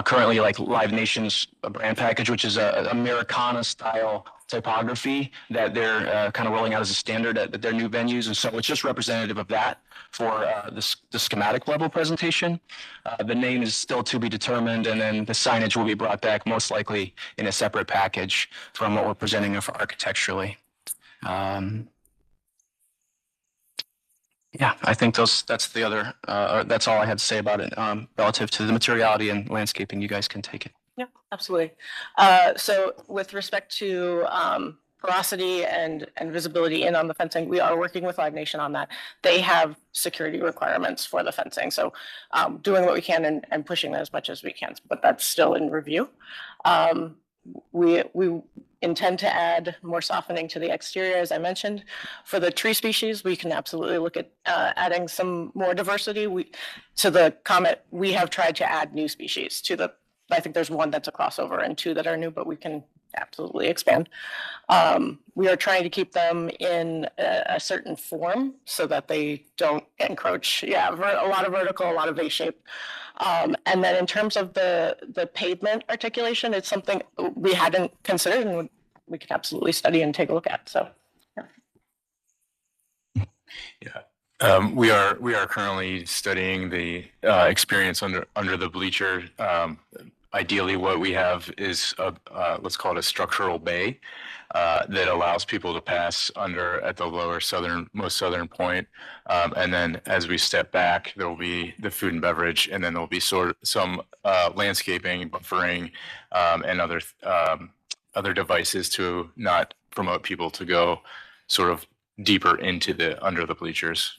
currently like Live Nation's brand package, which is a Americana style typography that they're kind of rolling out as a standard at their new venues. And so it's just representative of that for the schematic level presentation. The name is still to be determined, and then the signage will be brought back most likely in a separate package from what we're presenting for architecturally. Yeah, I think that's the other, that's all I had to say about it relative to the materiality and landscaping. You guys can take it. Yeah, absolutely. So with respect to porosity and visibility in on the fencing, we are working with Live Nation on that. They have security requirements for the fencing. So doing what we can and pushing that as much as we can, but that's still in review. We intend to add more softening to the exterior, as I mentioned. For the tree species, we can absolutely look at adding some more diversity. To the comment, we have tried to add new species to the, I think there's one that's a crossover and two that are new, but we can absolutely expand. We are trying to keep them in a certain form so that they don't encroach. Yeah, a lot of vertical, a lot of V-shape. And then in terms of the pavement articulation, it's something we hadn't considered and we could absolutely study and take a look at. So, yeah. We are currently studying the experience under the bleacher. Ideally, what we have is let's call it a structural bay that allows people to pass under at the most southern point. And then as we step back, there will be the food and beverage, and then there'll be some landscaping, buffering, and other devices to not promote people to go sort of deeper into under the bleachers.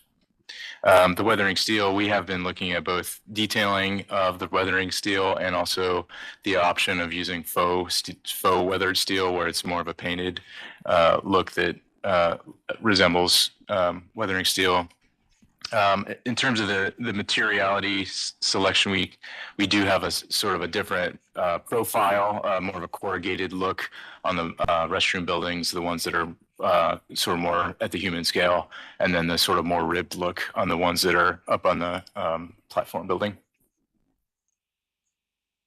The weathering steel, we have been looking at both detailing of the weathering steel and also the option of using faux weathered steel, where it's more of a painted look that resembles weathering steel. In terms of the materiality selection, we do have a sort of a different profile, more of a corrugated look on the restroom buildings, the ones that are sort of more at the human scale, and then the sort of more ribbed look on the ones that are up on the platform building.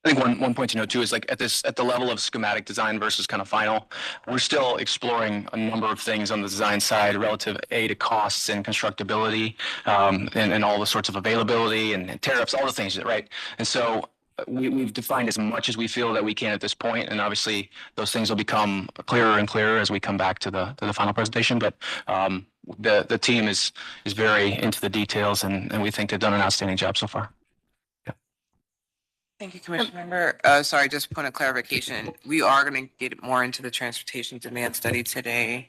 I think one point to note too is like at the level of schematic design versus kind of final, we're still exploring a number of things on the design side relative to costs and constructability, and all the sorts of availability and tariffs, all the things, right? And so we've defined as much as we feel that we can at this point, and obviously those things will become clearer and clearer as we come back to the final presentation. But the team is very into the details, and we think they've done an outstanding job so far. Thank you, Commissioner Member. Sorry, just point of clarification. We are going to get more into the transportation demand study today.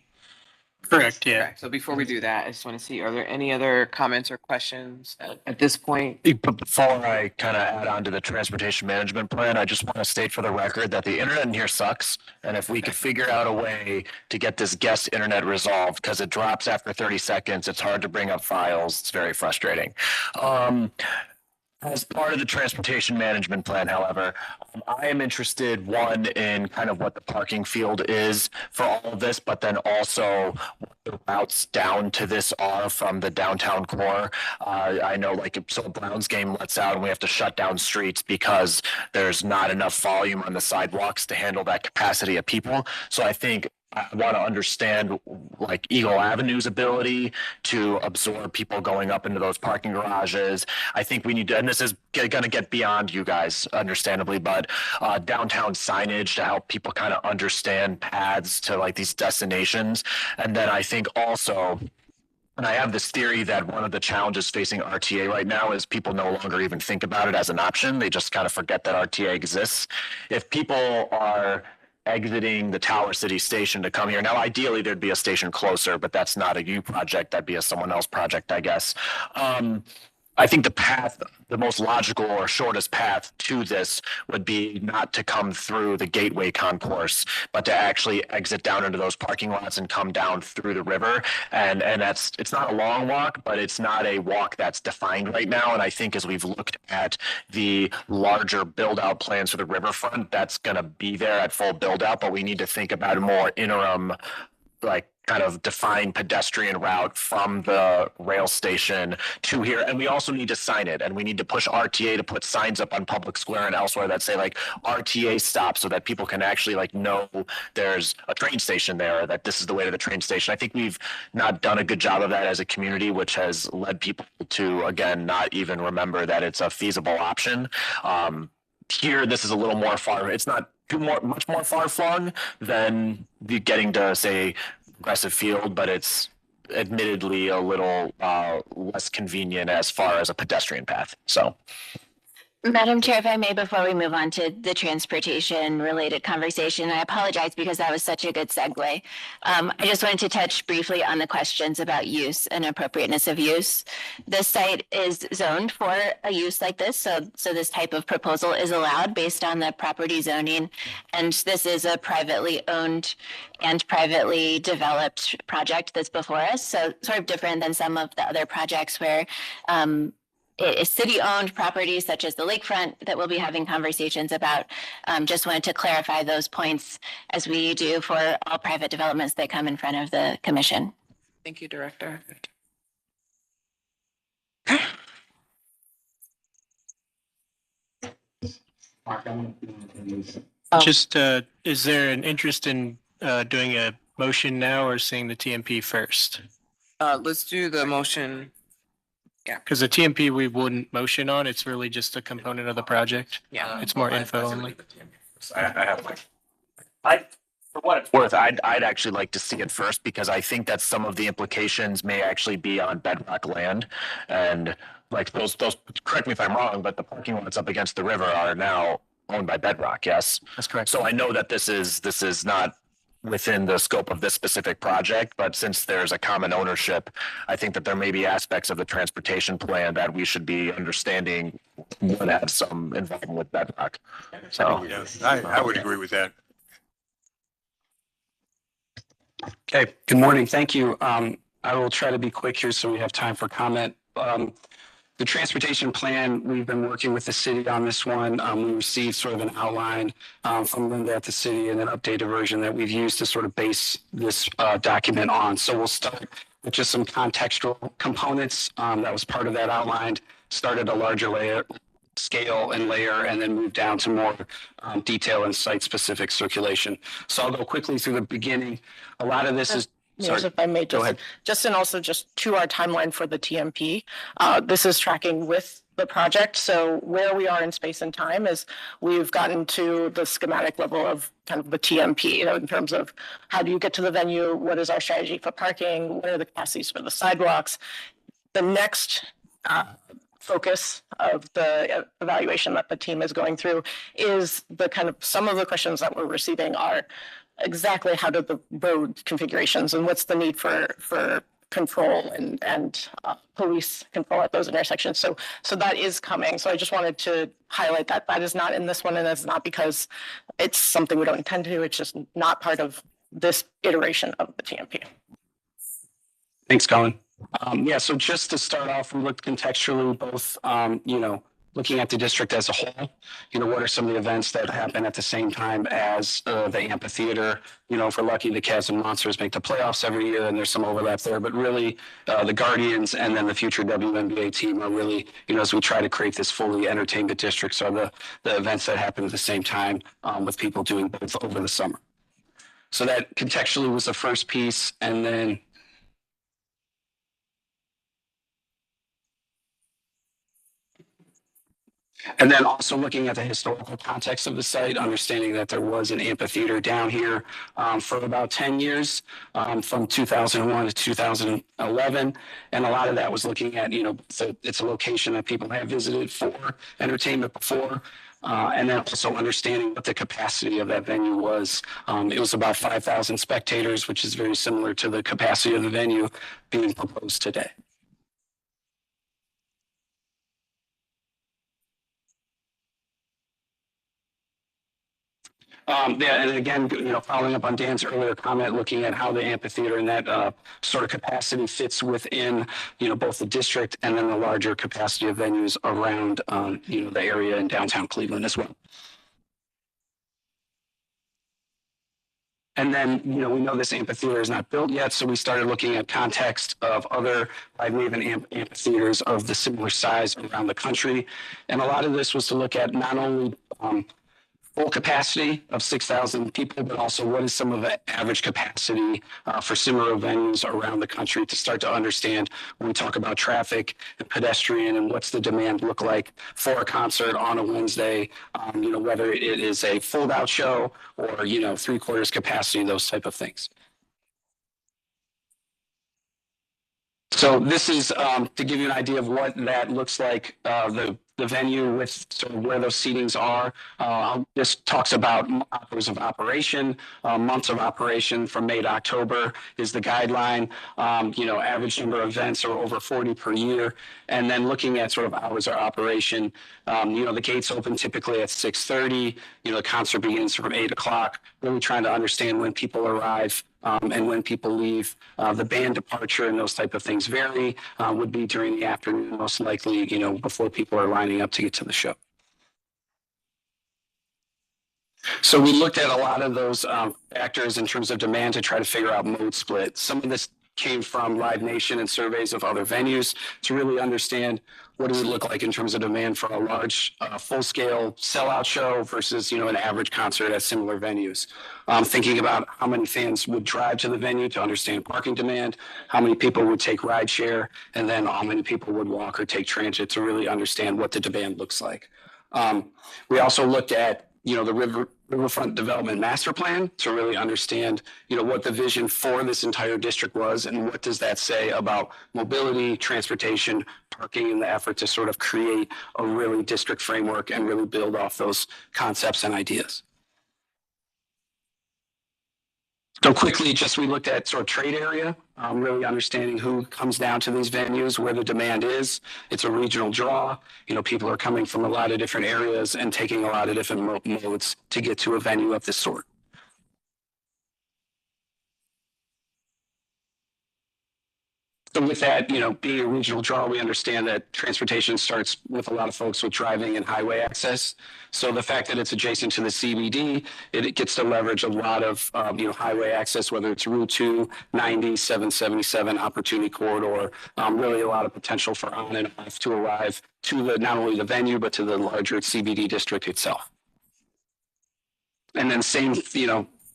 Correct, yeah. Correct. So before we do that, I just want to see, are there any other comments or questions at this point? Before I kind of add on to the transportation management plan, I just want to state for the record that the internet in here sucks. And if we could figure out a way to get this guest internet resolved, because it drops after 30 seconds, it's hard to bring up files. It's very frustrating. As part of the transportation management plan, however, I am interested, one, in kind of what the parking field is for all of this, but then also what the routes down to this are from the downtown core. I know, like, so a Browns game lets out and we have to shut down streets because there's not enough volume on the sidewalks to handle that capacity of people. So I think I want to understand, like, Eagle Avenue's ability to absorb people going up into those parking garages. I think we need to, and this is going to get beyond you guys, understandably, but downtown signage to help people kind of understand paths to, like, these destinations. And then I think also, and I have this theory that one of the challenges facing RTA right now is people no longer even think about it as an option. They just kind of forget that RTA exists. If people are exiting the Tower City station to come here. Now, ideally, there'd be a station closer, but that's not a you project. That'd be a someone else project, I guess. I think the most logical or shortest path to this would be not to come through the Gateway concourse, but to actually exit down into those parking lots and come down through the river. And it's not a long walk, but it's not a walk that's defined right now. And I think as we've looked at the larger build out plans for the riverfront, that's going to be there at full build out, but we need to think about a more interim, like, kind of defined pedestrian route from the rail station to here. And we also need to sign it, and we need to push RTA to put signs up on Public Square and elsewhere that say, like, RTA stop, so that people can actually, like, know there's a train station there, that this is the way to the train station. I think we've not done a good job of that as a community, which has led people to, again, not even remember that it's a feasible option. Here, this is a little more far. It's not much more far flung than getting to, say, Progressive Field, but it's admittedly a little less convenient as far as a pedestrian path. So, Madam Chair, if I may, before we move on to the transportation related conversation, I apologize because that was such a good segue. I just wanted to touch briefly on the questions about use and appropriateness of use. This site is zoned for a use like this, so this type of proposal is allowed based on the property zoning. And this is a privately owned and privately developed project that's before us. So sort of different than some of the other projects where it is city-owned properties such as the lakefront that we'll be having conversations about. Just wanted to clarify those points as we do for all private developments that come in front of the commission. Thank you, Director. Just, is there an interest in doing a motion now or seeing the TMP first? Let's do the motion. Yeah. Because the TMP we wouldn't motion on, it's really just a component of the project. Yeah. It's more info only. I have for what it's worth, I'd actually like to see it first because I think that some of the implications may actually be on bedrock land. And like those, correct me if I'm wrong, but the parking lots up against the river are now owned by Bedrock, yes? That's correct. So I know that this is not within the scope of this specific project, but since there's a common ownership, I think that there may be aspects of the transportation plan that we should be understanding would have some involvement with Bedrock. So Yeah, I would agree with that. Okay, good morning. Thank you. I will try to be quick here so we have time for comment. The transportation plan, we've been working with the city on this one. We received sort of an outline from Linda at the city and an updated version that we've used to sort of base this document on. So we'll start with just some contextual components that was part of that outline, started a larger layer, scale and layer, and then move down to more detail and site-specific circulation. So I'll go quickly through the beginning. A lot of this is Yes, if I may, Go ahead. just and also just to our timeline for the TMP. This is tracking with the project. So where we are in space and time is we've gotten to the schematic level of kind of the TMP, you know, in terms of how do you get to the venue? What is our strategy for parking? What are the capacities for the sidewalks? The next focus of the evaluation that the team is going through is the kind of some of the questions that we're receiving are exactly how do the road configurations and what's the need for control and police control at those intersections. So that is coming. So I just wanted to highlight that that is not in this one, and it's not because it's something we don't intend to do. It's just not part of this iteration of the TMP. Thanks, Colin. Yeah, so just to start off, we looked contextually both, looking at the district as a whole, what are some of the events that happen at the same time as the amphitheater? If we're lucky, the Cavs and Monsters make the playoffs every year, and there's some overlap there. But really, the Guardians and then the future WNBA team are really, as we try to create this fully entertainment district, so the events that happen at the same time with people doing both over the summer. So that contextually was the first piece, and then also looking at the historical context of the site, understanding that there was an amphitheater down here for about 10 years, from 2001 to 2011. And a lot of that was looking at, it's a location that people have visited for entertainment before. And then also understanding what the capacity of that venue was. It was about 5,000 spectators, which is very similar to the capacity of the venue being proposed today. Yeah, and again, following up on Dan's earlier comment, looking at how the amphitheater and that sort of capacity fits within, both the district and then the larger capacity of venues around, the area in downtown Cleveland as well. And then, we know this amphitheater is not built yet, so we started looking at context of other Maven amphitheaters of the similar size around the country. And a lot of this was to look at not only full capacity of 6,000 people, but also what is some of the average capacity for similar venues around the country to start to understand when we talk about traffic and pedestrian and what's the demand look like for a concert on a Wednesday, whether it is a fold out show or, 3/4 capacity, those type of things. So this is to give you an idea of what that looks like, the venue with sort of where those seatings are. This talks about hours of operation, months of operation from May to October is the guideline. Average number of events are over 40 per year. And then looking at sort of hours of operation, the gates open typically at 6:30. The concert begins from 8 o'clock, really trying to understand when people arrive and when people leave. The band departure and those type of things vary, would be during the afternoon, most likely, before people are lining up to get to the show. So we looked at a lot of those factors in terms of demand to try to figure out mode split. Some of this came from Live Nation and surveys of other venues to really understand what does it look like in terms of demand for a large full-scale sellout show versus an average concert at similar venues. Thinking about how many fans would drive to the venue to understand parking demand, how many people would take ride share, and then how many people would walk or take transit to really understand what the demand looks like. We also looked at the Riverfront Development Master Plan to really understand, what the vision for this entire district was and what does that say about mobility, transportation, parking, in the effort to sort of create a really district framework and really build off those concepts and ideas. So quickly, we looked at sort of trade area, really understanding who comes down to these venues, where the demand is. It's a regional draw. People are coming from a lot of different areas and taking a lot of different modes to get to a venue of this sort. So with that, being a regional draw, we understand that transportation starts with a lot of folks with driving and highway access. So the fact that it's adjacent to the CBD, it gets to leverage a lot of, highway access, whether it's Route 2, 90, 777, Opportunity Corridor, really a lot of potential for on and off to arrive to not only the venue, but to the larger CBD district itself. And then same,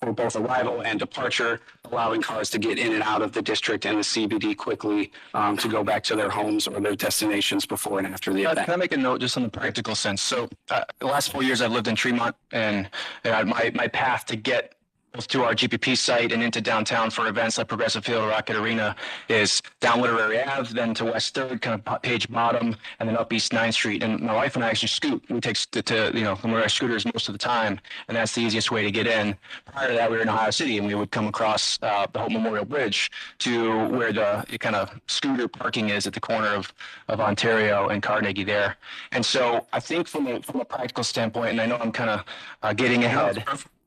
for both arrival and departure, allowing cars to get in and out of the district and the CBD quickly to go back to their homes or their destinations before and after the event. Can I make a note just on the practical sense? So the last 4 years I've lived in Tremont, and my path to get both to our GPP site and into downtown for events like Progressive Field, Rocket Arena is down Literary Ave, then to West 3rd, kind of Page Bottom, and then up East 9th Street. And my wife and I actually scoot. We take from where our scooters most of the time, and that's the easiest way to get in. Prior to that, we were in Ohio City, and we would come across the Hope Memorial Bridge to where the kind of scooter parking is at the corner of Ontario and Carnegie there. And so I think from a practical standpoint, and I know I'm kind of getting ahead,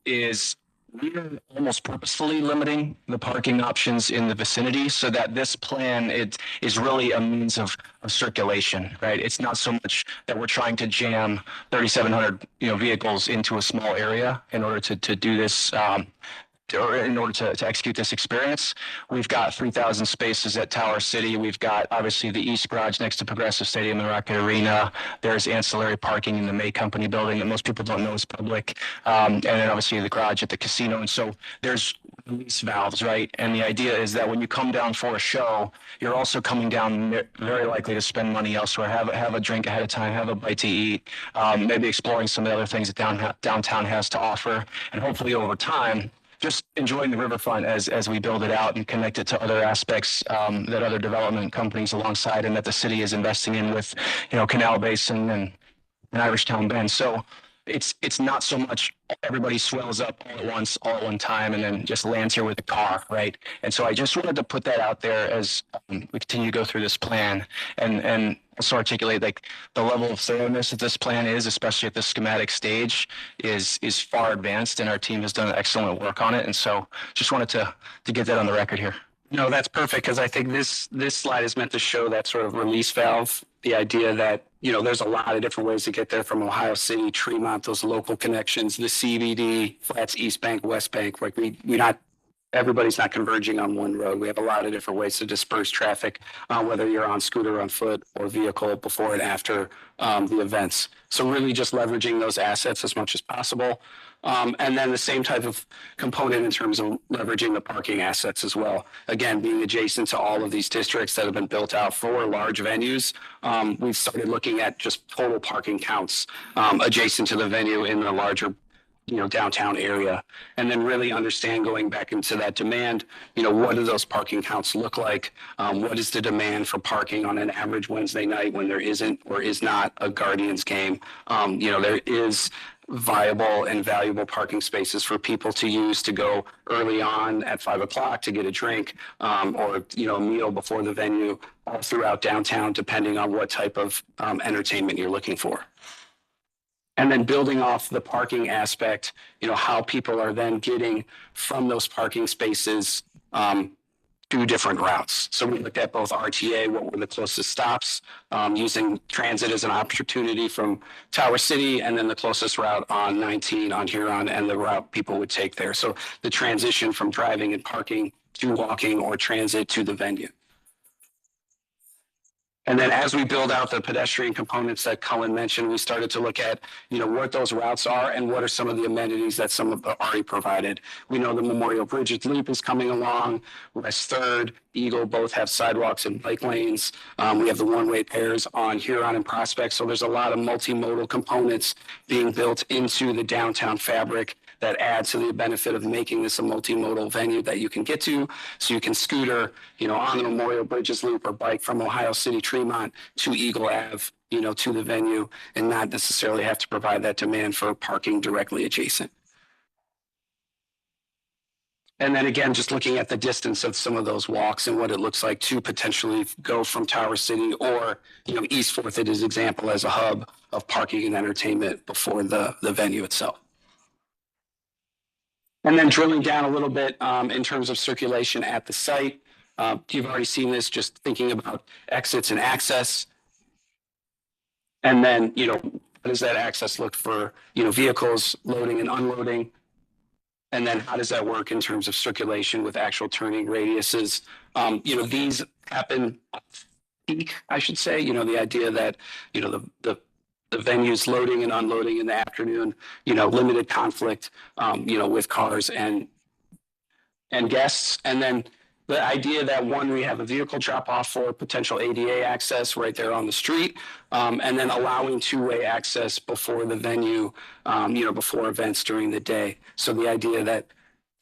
is we're almost purposefully limiting the parking options in the vicinity so that this plan is really a means of circulation, right? It's not so much that we're trying to jam 3,700 vehicles into a small area in order to do this. Or in order to execute this experience. We've got 3,000 spaces at Tower City. We've got obviously the East Garage next to Progressive Stadium and Rocket Arena. There's ancillary parking in the May Company building that most people don't know is public. And then obviously the garage at the casino. And so there's release valves, right? And the idea is that when you come down for a show, you're also coming down very likely to spend money elsewhere, have a drink ahead of time, have a bite to eat, maybe exploring some of the other things that downtown has to offer. And hopefully over time, just enjoying the riverfront as we build it out and connect it to other aspects that other development companies alongside and that the city is investing in with, Canal Basin and Irish Town Bend. So it's not so much everybody swells up all at once, all at one time, and then just lands here with a car, right? And so I just wanted to put that out there as we continue to go through this plan and also articulate like the level of thoroughness that this plan is, especially at the schematic stage, is far advanced, and our team has done excellent work on it. And so just wanted to get that on the record here. No, that's perfect, because I think this slide is meant to show that sort of release valve, the idea that, there's a lot of different ways to get there from Ohio City, Tremont, those local connections, the CBD, Flats, East Bank, West Bank. Like everybody's not converging on one road. We have a lot of different ways to disperse traffic, whether you're on scooter, on foot, or vehicle before and after the events. So really just leveraging those assets as much as possible. And then the same type of component in terms of leveraging the parking assets as well. Again, being adjacent to all of these districts that have been built out for large venues, we've started looking at just total parking counts adjacent to the venue in the larger downtown area, and then really understand, going back into that demand, what do those parking counts look like? What is the demand for parking on an average Wednesday night when there isn't or is not a Guardians game? There is viable and valuable parking spaces for people to use to go early on at 5 o'clock to get a drink, or a meal before the venue, all throughout downtown, depending on what type of entertainment you're looking for. And then building off the parking aspect, how people are then getting from those parking spaces to different routes. So we looked at both RTA, what were the closest stops, using transit as an opportunity from Tower City, and then the closest route on 19 on Huron, and the route people would take there. So the transition from driving and parking to walking or transit to the venue. And then as we build out the pedestrian components that Cullen mentioned, we started to look at, what those routes are and what are some of the amenities that some of already provided. We know the Memorial Bridge Loop is coming along. West 3rd, Eagle both have sidewalks and bike lanes. We have the one-way pairs on Huron and Prospect. So there's a lot of multimodal components being built into the downtown fabric that adds to the benefit of making this a multimodal venue that you can get to. So you can scooter, on the Memorial Bridges Loop, or bike from Ohio City, Tremont to Eagle Ave, to the venue, and not necessarily have to provide that demand for parking directly adjacent. And then again, just looking at the distance of some of those walks and what it looks like to potentially go from Tower City or, East 4th, it is example as a hub of parking and entertainment before the venue itself. And then drilling down a little bit in terms of circulation at the site. You've already seen this, just thinking about exits and access. And then, how does that access look for, vehicles loading and unloading? And then how does that work in terms of circulation with actual turning radiuses? These happen off peak, I should say. The idea that, the venues loading and unloading in the afternoon, limited conflict, with cars and guests. And then the idea that we have a vehicle drop off for potential ADA access right there on the street, and then allowing two-way access before the venue, before events during the day. So the idea that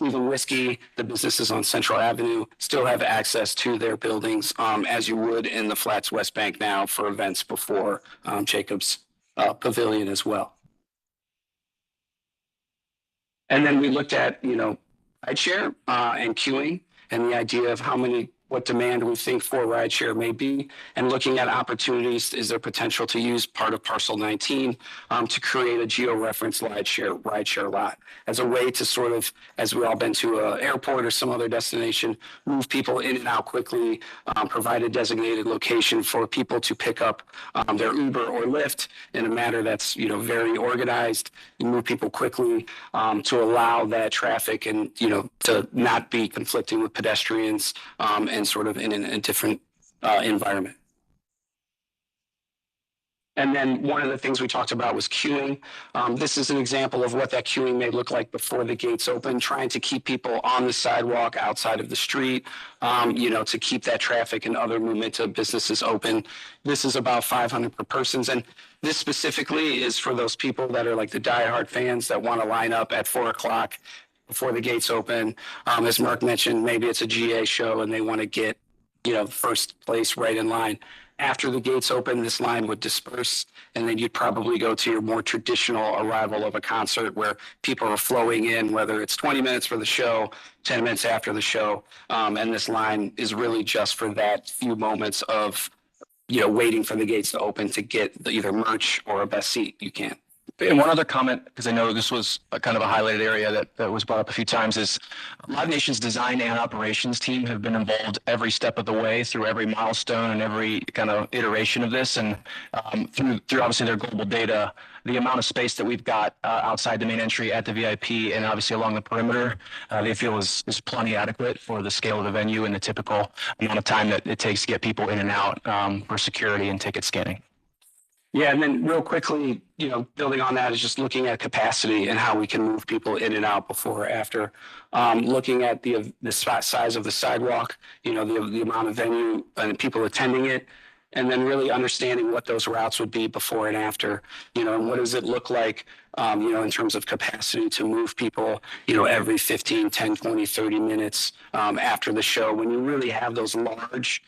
even Whiskey, the businesses on Central Avenue, still have access to their buildings, as you would in the Flats West Bank now for events before Jacobs Pavilion as well. And then we looked at, rideshare and queuing, and the idea of what demand we think for rideshare may be, and looking at opportunities. Is there potential to use part of parcel 19 to create a geo-referenced rideshare lot as a way to sort of, as we all been to an airport or some other destination, move people in and out quickly, provide a designated location for people to pick up their Uber or Lyft in a manner that's, very organized, and move people quickly to allow that traffic and, to not be conflicting with pedestrians and sort of in a different environment. And then one of the things we talked about was queuing. This is an example of what that queuing may look like before the gates open, trying to keep people on the sidewalk outside of the street, to keep that traffic and other movement of businesses open. This is about 500 per person. And this specifically is for those people that are like the diehard fans that want to line up at 4 o'clock before the gates open. As Mark mentioned, maybe it's a GA show and they want to get, first place right in line. After the gates open, this line would disperse, and then you'd probably go to your more traditional arrival of a concert where people are flowing in, whether it's 20 minutes for the show, 10 minutes after the show. And this line is really just for that few moments of, waiting for the gates to open to get either merch or a best seat you can. And one other comment, because I know this was a kind of a highlighted area that was brought up a few times, is Live Nation's design and operations team have been involved every step of the way through every milestone and every kind of iteration of this. And through obviously their global data, the amount of space that we've got outside the main entry at the VIP and obviously along the perimeter, they feel is plenty adequate for the scale of the venue and the typical amount of time that it takes to get people in and out for security and ticket scanning. Yeah, and then real quickly, building on that is just looking at capacity and how we can move people in and out before or after. Looking at the size of the sidewalk, the amount of venue and people attending it, and then really understanding what those routes would be before and after, and what does it look like, in terms of capacity to move people, every 15, 10, 20, 30 minutes after the show, when you really have those large,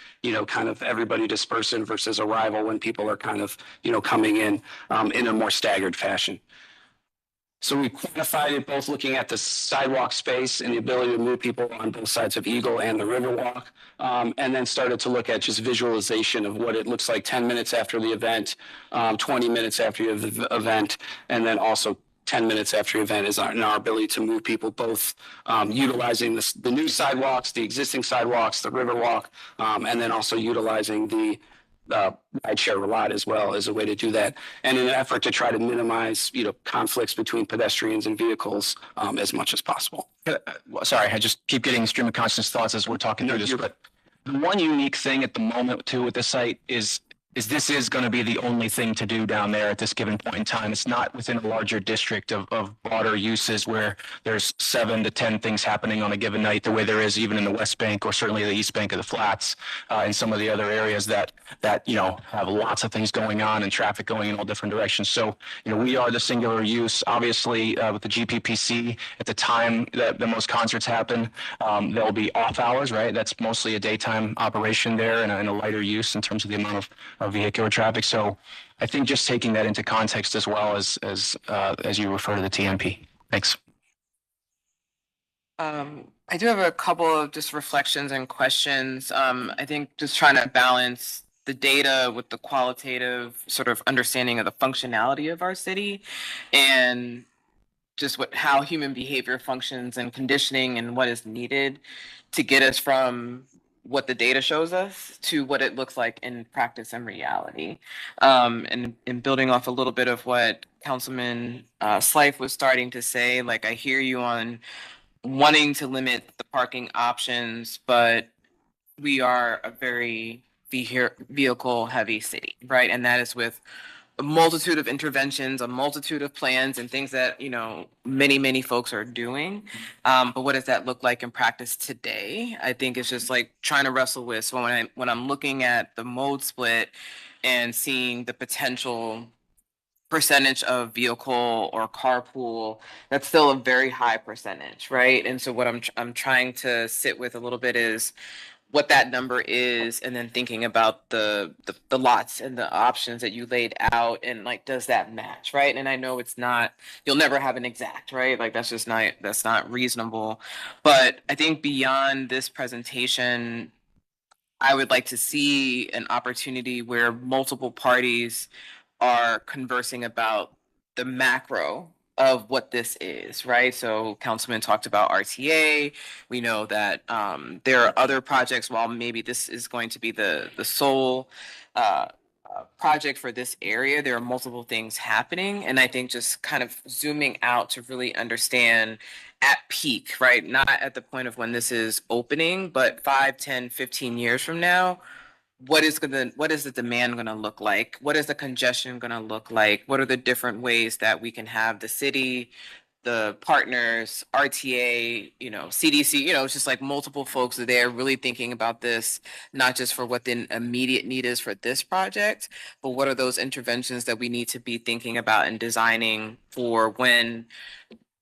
kind of everybody dispersing versus arrival when people are kind of, coming in a more staggered fashion. So we quantified it both looking at the sidewalk space and the ability to move people on both sides of Eagle and the Riverwalk, and then started to look at just visualization of what it looks like 10 minutes after the event, 20 minutes after the event, and then also 10 minutes after the event is our ability to move people both utilizing the new sidewalks, the existing sidewalks, the Riverwalk, and then also utilizing the rideshare a lot as well as a way to do that, and in an effort to try to minimize, conflicts between pedestrians and vehicles as much as possible. Sorry, I just keep getting stream of conscious thoughts as we're talking through this. But the one unique thing at the moment too with this site is this is going to be the only thing to do down there at this given point in time. It's not within a larger district of broader uses where there's 7 to 10 things happening on a given night, the way there is even in the West Bank or certainly the East Bank of the Flats, and some of the other areas that have lots of things going on and traffic going in all different directions. So we are the singular use. Obviously, with the GPPC, at the time that the most concerts happen, there'll be off hours, right? That's mostly a daytime operation there and a lighter use in terms of the amount of vehicular traffic. So I think just taking that into context as well as you refer to the TMP. Thanks. I do have a couple of just reflections and questions. I think just trying to balance the data with the qualitative sort of understanding of the functionality of our city and just how human behavior functions and conditioning and what is needed to get us from what the data shows us to what it looks like in practice and reality. And building off a little bit of what Councilman Slife was starting to say, like I hear you on wanting to limit the parking options, but we are a very vehicle heavy city, right? And that is with a multitude of interventions, a multitude of plans and things that, many folks are doing. But what does that look like in practice today? I think it's just like trying to wrestle with. So when I'm looking at the mode split and seeing the potential percentage of vehicle or carpool, that's still a very high percentage, right? And so what I'm trying to sit with a little bit is what that number is, and then thinking about the lots and the options that you laid out, and like, does that match, right? And I know it's not, you'll never have an exact, right? Like that's not reasonable. But I think beyond this presentation, I would like to see an opportunity where multiple parties are conversing about the macro of what this is, right? So Councilman talked about RTA. We know that there are other projects. While maybe this is going to be the sole project for this area, there are multiple things happening. And I think just kind of zooming out to really understand at peak, right? Not at the point of when this is opening, but 5, 10, 15 years from now, what is the demand going to look like? What is the congestion going to look like? What are the different ways that we can have the city, the partners, RTA, CDC, it's just like multiple folks there really thinking about this, not just for what the immediate need is for this project, but what are those interventions that we need to be thinking about and designing for when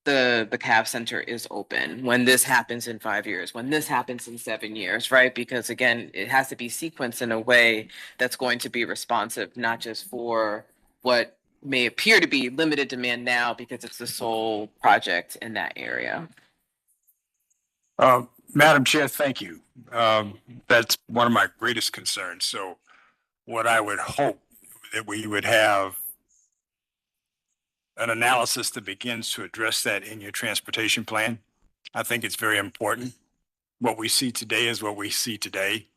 the CAV Center is open, when this happens in 5 years, when this happens in 7 years, right? Because again, it has to be sequenced in a way that's going to be responsive, not just for what may appear to be limited demand now because it's the sole project in that area. Madam Chair, thank you. That's one of my greatest concerns. So what I would hope that we would have an analysis that begins to address that in your transportation plan. I think it's very important. What we see today is what we see today.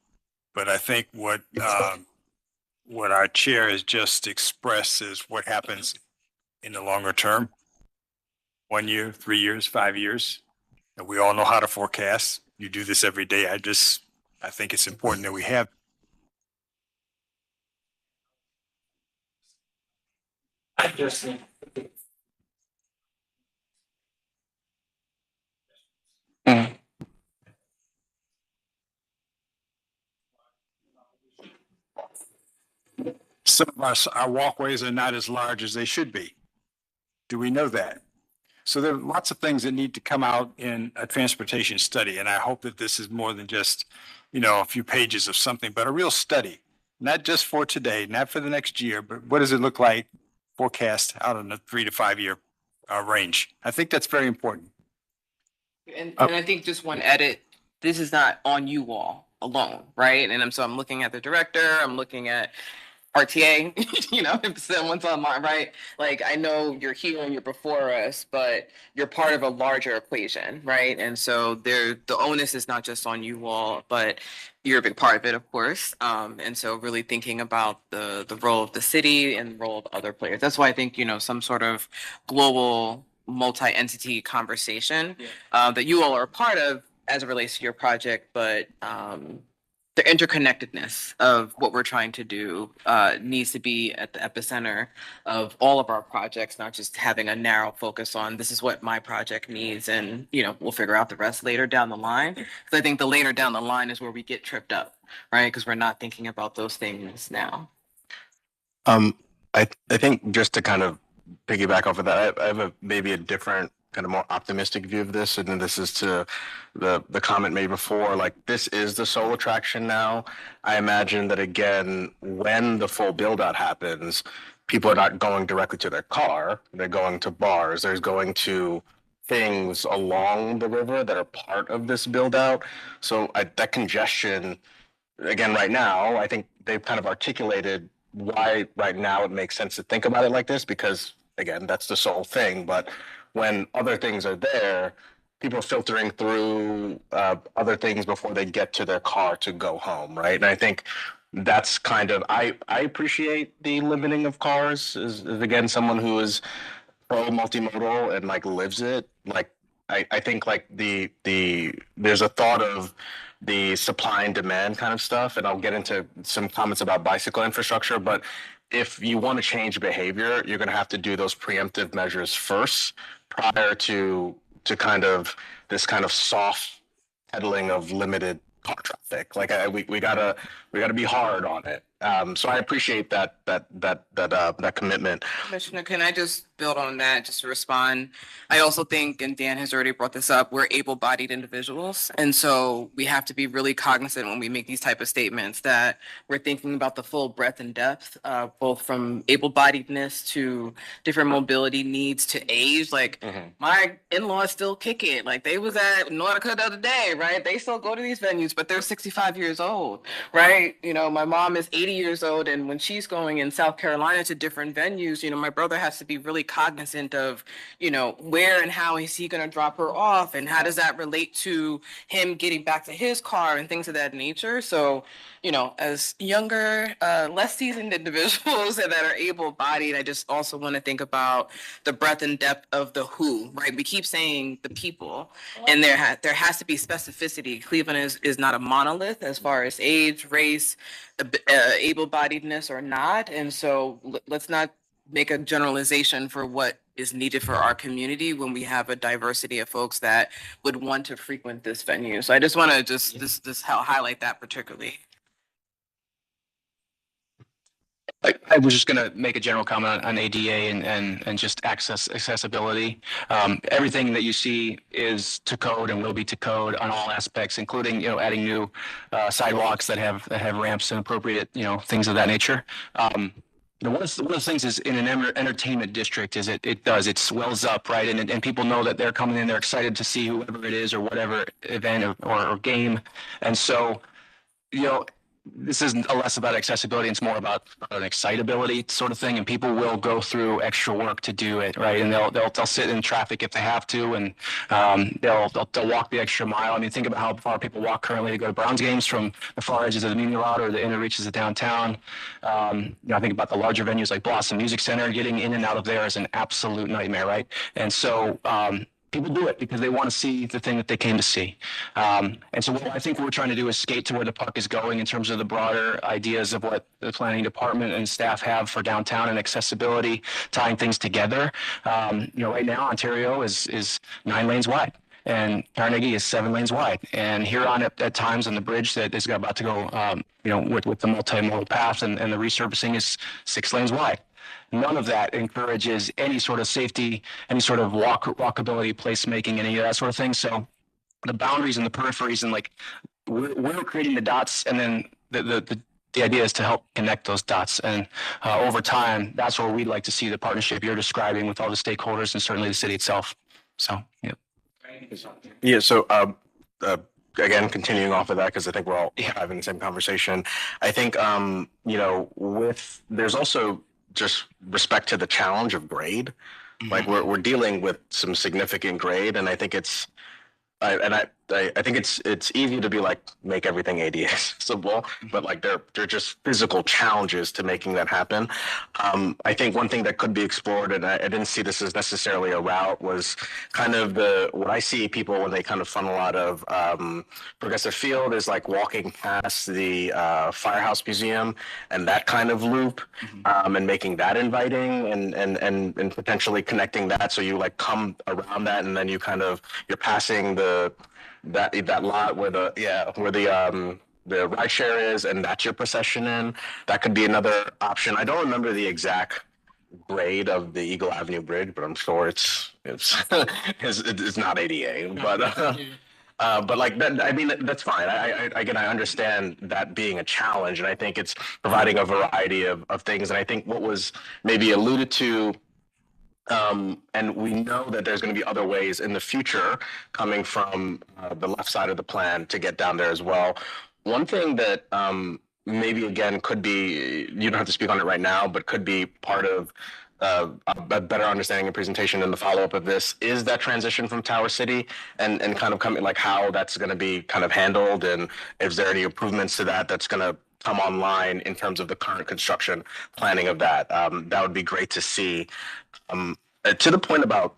But I think what our chair has just expressed is what happens in the longer term. 1 year, 3 years, 5 years. And we all know how to forecast. You do this every day. I think it's important that we have. some of our walkways are not as large as they should be. Do we know that? So there are lots of things that need to come out in a transportation study. And I hope that this is more than just, a few pages of something, but a real study, not just for today, not for the next year, but what does it look like forecast out in the 3 to 5 year range? I think that's very important. And I think just one edit, this is not on you all alone, right? And I'm looking at the director, I'm looking at RTA, if someone's online, right? Like, I know you're here and you're before us, but you're part of a larger equation, right? And so the onus is not just on you all, but you're a big part of it, of course. And so really thinking about the role of the city and the role of other players. That's why I think, some sort of global multi-entity conversation that you all are a part of as it relates to your project, but the interconnectedness of what we're trying to do needs to be at the epicenter of all of our projects, not just having a narrow focus on this is what my project needs and, we'll figure out the rest later down the line. Because I think the later down the line is where we get tripped up, right? Because we're not thinking about those things now. I think just to kind of piggyback off of that, I have maybe a different kind of more optimistic view of this, and then this is to the comment made before, like this is the sole attraction now. I imagine that again, when the full build out happens, people are not going directly to their car, they're going to bars, there's going to things along the river that are part of this build out. So that congestion, again, right now, I think they've kind of articulated why right now it makes sense to think about it like this, because again, that's the sole thing. But when other things are there, people are filtering through other things before they get to their car to go home, right? And I think that's kind of, I appreciate the limiting of cars as again, someone who is pro multimodal and like lives it. Like, I think like there's a thought of the supply and demand kind of stuff, and I'll get into some comments about bicycle infrastructure, but if you want to change behavior, you're going to have to do those preemptive measures first prior to kind of this kind of soft peddling of limited car traffic. Like we gotta be hard on it. So I appreciate that commitment. Commissioner, can I just build on that, just to respond? I also think, and Dan has already brought this up, we're able-bodied individuals. And so we have to be really cognizant when we make these type of statements that we're thinking about the full breadth and depth, both from able-bodiedness to different mobility needs to age. Like my in-laws still kick it. Like they was at Nautica the other day, right? They still go to these venues, but they're 65 years old, right? My mom is 80 years old, and when she's going in South Carolina to different venues, my brother has to be really cognizant of, where and how is he going to drop her off, and how does that relate to him getting back to his car and things of that nature. So, as younger, less seasoned individuals that are able-bodied, I just also want to think about the breadth and depth of the who, right? We keep saying the people, and there has to be specificity. Cleveland is not a monolith as far as age, race, able-bodiedness or not. And so let's not make a generalization for what is needed for our community when we have a diversity of folks that would want to frequent this venue. So I just want to just highlight that particularly. I was just going to make a general comment on ADA and just accessibility. Everything that you see is to code and will be to code on all aspects, including adding new sidewalks that have ramps and appropriate things of that nature. One of the things is in an entertainment district is it swells up, right? And people know that they're coming in, they're excited to see whoever it is or whatever event or game. And so, this isn't less about accessibility, it's more about an excitability sort of thing, and people will go through extra work to do it, right? And they'll sit in traffic if they have to, and they'll walk the extra mile. I mean, think about how far people walk currently to go to Browns games from the far edges of the Muni Lot or the inner reaches of downtown. I think about the larger venues like Blossom Music Center. Getting in and out of there is an absolute nightmare, right? And so people do it because they want to see the thing that they came to see. And so what I think we're trying to do is skate to where the puck is going in terms of the broader ideas of what the planning department and staff have for downtown and accessibility, tying things together. Right now, Ontario is 9 lanes wide. and Carnegie is 7 lanes wide. And here on at times on the bridge that is about to go, with the multimodal path and the resurfacing is 6 lanes wide. None of that encourages any sort of safety, any sort of walkability, placemaking, any of that sort of thing. So the boundaries and the peripheries and like we're creating the dots, and then the idea is to help connect those dots. And over time, that's where we'd like to see the partnership you're describing with all the stakeholders and certainly the city itself. So, yeah. Yeah. So, again, continuing off of that, because I think we're all having the same conversation. I think, there's also just respect to the challenge of grade. Like we're dealing with some significant grade, and I think I think it's easy to be like make everything ADA accessible, but like they're just physical challenges to making that happen. I think one thing that could be explored, and I didn't see this as necessarily a route, was kind of what I see people when they kind of funnel out of Progressive Field is like walking past the Firehouse Museum and that kind of loop, and making that inviting and potentially connecting that, so you like come around that and then you're passing that lot where the ride share is, and that's your procession in. That could be another option. I don't remember the exact grade of the Eagle Avenue Bridge, but I'm sure it's not ADA. But like that, I mean, that's fine. I understand that being a challenge, and I think it's providing a variety of things. And I think what was maybe alluded to, and we know that there's going to be other ways in the future coming from the left side of the plan to get down there as well. One thing that maybe again could be, you don't have to speak on it right now, but could be part of a better understanding and presentation in the follow-up of this is that transition from Tower City and kind of coming, like how that's going to be kind of handled, and if there are any improvements to that's going to come online in terms of the current construction planning of that. That would be great to see. To the point about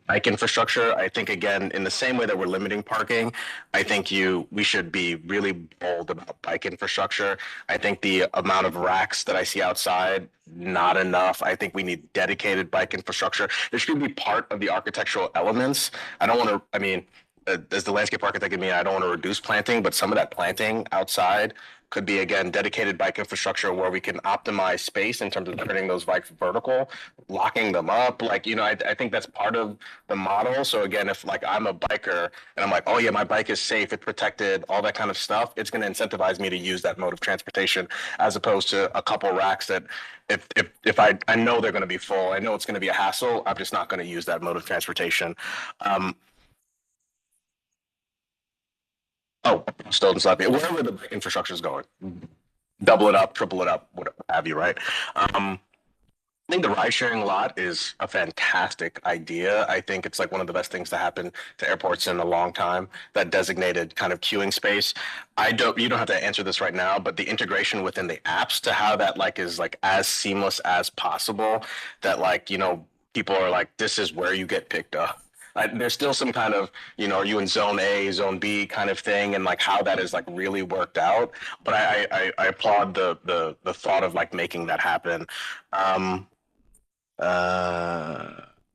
bike infrastructure, I think again, in the same way that we're limiting parking, I think we should be really bold about bike infrastructure. I think the amount of racks that I see outside, not enough. I think we need dedicated bike infrastructure. There should be part of the architectural elements. I don't want to, I mean, as the landscape architect in me, I don't want to reduce planting, but some of that planting outside could be, again, dedicated bike infrastructure where we can optimize space in terms of turning those bikes vertical, locking them up. Like, I think that's part of the model. So again, if like I'm a biker and I'm like, oh yeah, my bike is safe, it's protected, all that kind of stuff, it's going to incentivize me to use that mode of transportation, as opposed to a couple racks that if I know they're going to be full, I know it's going to be a hassle, I'm just not going to use that mode of transportation. Stoughton, wherever the infrastructure is going, double it up, triple it up, whatever have you, right? I think the ride sharing lot is a fantastic idea. I think it's like one of the best things to happen to airports in a long time, that designated kind of queuing space. You don't have to answer this right now, but the integration within the apps to how that like is like as seamless as possible, that like, people are like, this is where you get picked up. There's still some kind of, are you in zone A, zone B kind of thing, and like how that is like really worked out. But I applaud the thought of like making that happen. I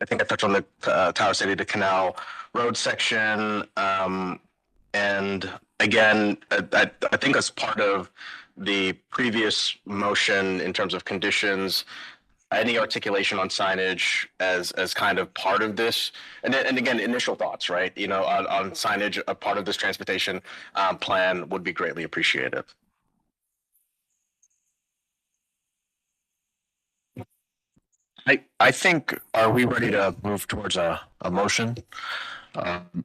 think I touched on the Tower City to Canal Road section. And again, I think as part of the previous motion in terms of conditions, any articulation on signage as kind of part of this, and again, initial thoughts, right? On signage, a part of this transportation plan would be greatly appreciated. I think, are we ready to move towards a motion?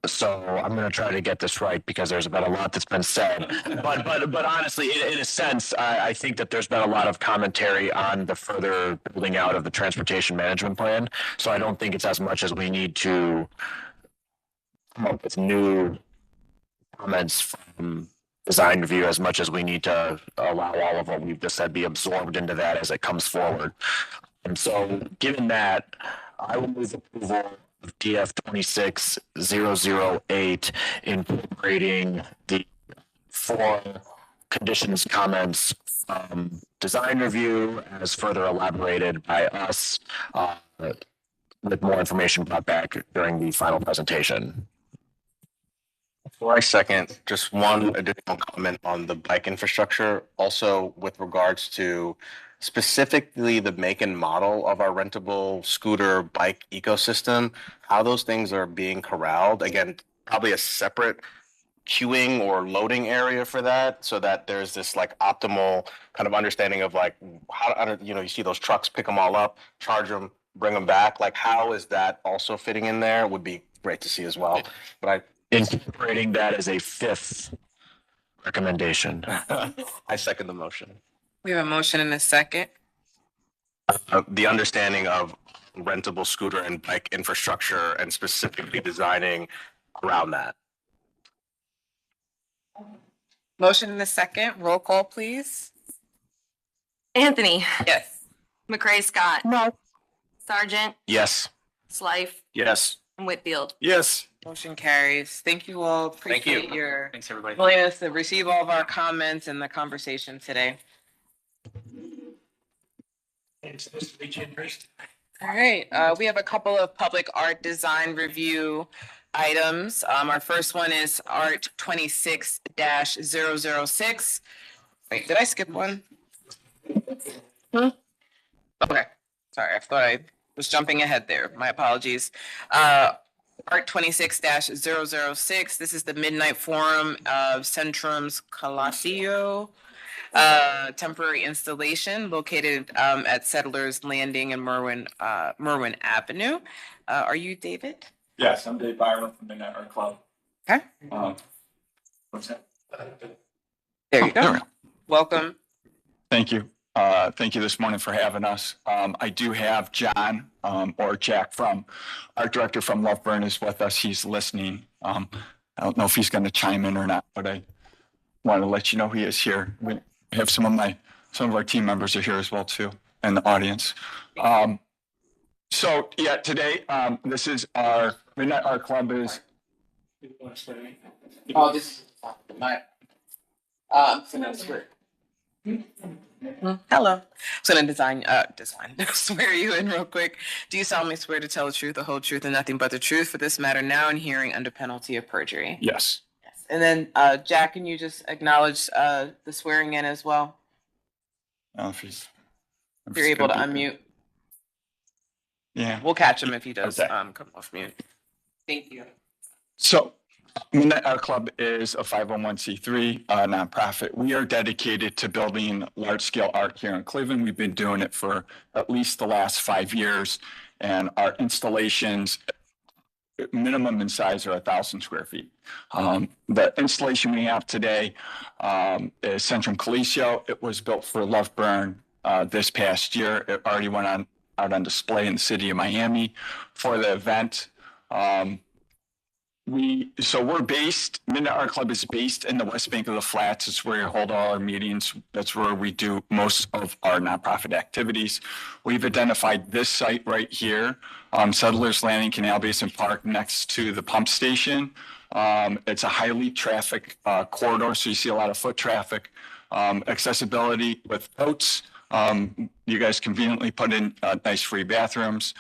So I'm going to try to get this right because there's been a lot that's been said. But honestly, in a sense, I think that there's been a lot of commentary on the further building out of the transportation management plan. So I don't think it's as much as we need to come up with new comments from design review as much as we need to allow all of what we've just said be absorbed into that as it comes forward. And so given that, I will move approval of DF 26008, incorporating the 4 conditions comments from design review as further elaborated by us, with more information brought back during the final presentation. Before I second, just one additional comment on the bike infrastructure, also with regards to specifically the make and model of our rentable scooter bike ecosystem, how those things are being corralled. Again, probably a separate queuing or loading area for that, so that there's this like optimal kind of understanding of like how, you know, you see those trucks, pick them all up, charge them, bring them back. Like, how is that also fitting in there? Would be great to see as well. But Incorporating that as a fifth recommendation. I second the motion. We have a motion and a second. The understanding of rentable scooter and bike infrastructure and specifically designing around that. Motion and a second. Roll call, please. Anthony, Yes. McCray Scott. No. Sargent, Yes. Slife, Yes. and Whitfield. Yes. Motion carries. Thank you all. Thank you. Appreciate your Thanks, everybody. willingness to receive all of our comments and the conversation today. All right, we have a couple of public art design review items. Our first one is Art 26-006. Wait, did I skip one? Okay, sorry, I thought I was jumping ahead there. My apologies. Art 26-006. This is the Midnight Forum of Centrum's Kolossio temporary installation located at Settlers Landing and Merwin Avenue. Are you David? Yes, I'm Dave Byron from Midnight Art Club. Okay. What's that? There you There we go. Welcome. Thank you. Thank you this morning for having us. I do have John, or Jack from, Art Director from Loveburn is with us. He's listening. I don't know if he's going to chime in or not, but I want to let you know he is here. We have some of our team members are here as well too, in the audience. So yeah, today, this is our Midnight Art Club is. Oh, this is my, hello. So gonna design, swear you in real quick. Do you solemnly swear to tell the truth, the whole truth, and nothing but the truth for this matter now and hearing under penalty of perjury? Yes. Yes. And then, Jack, can you just acknowledge, the swearing in as well? If he's. If you're able to unmute. Yeah. We'll catch him if he does, Okay. come off mute. Thank you. So, Midnight Art Club is a 501c3 nonprofit. We are dedicated to building large-scale art here in Cleveland. We've been doing it for at least the last 5 years, and our installations, minimum in size, are 1,000 square feet. The installation we have today is Centrum Kolossio. It was built for Loveburn this past year. It already went out on display in the city of Miami for the event. We're based, Midnight Art Club is based in the West Bank of the Flats. It's where we hold all our meetings. That's where we do most of our nonprofit activities. We've identified this site right here, Settlers Landing, Canal Basin Park, next to the pump station. It's a highly traffic corridor, so you see a lot of foot traffic. Accessibility with boats. You guys conveniently put in nice free bathrooms.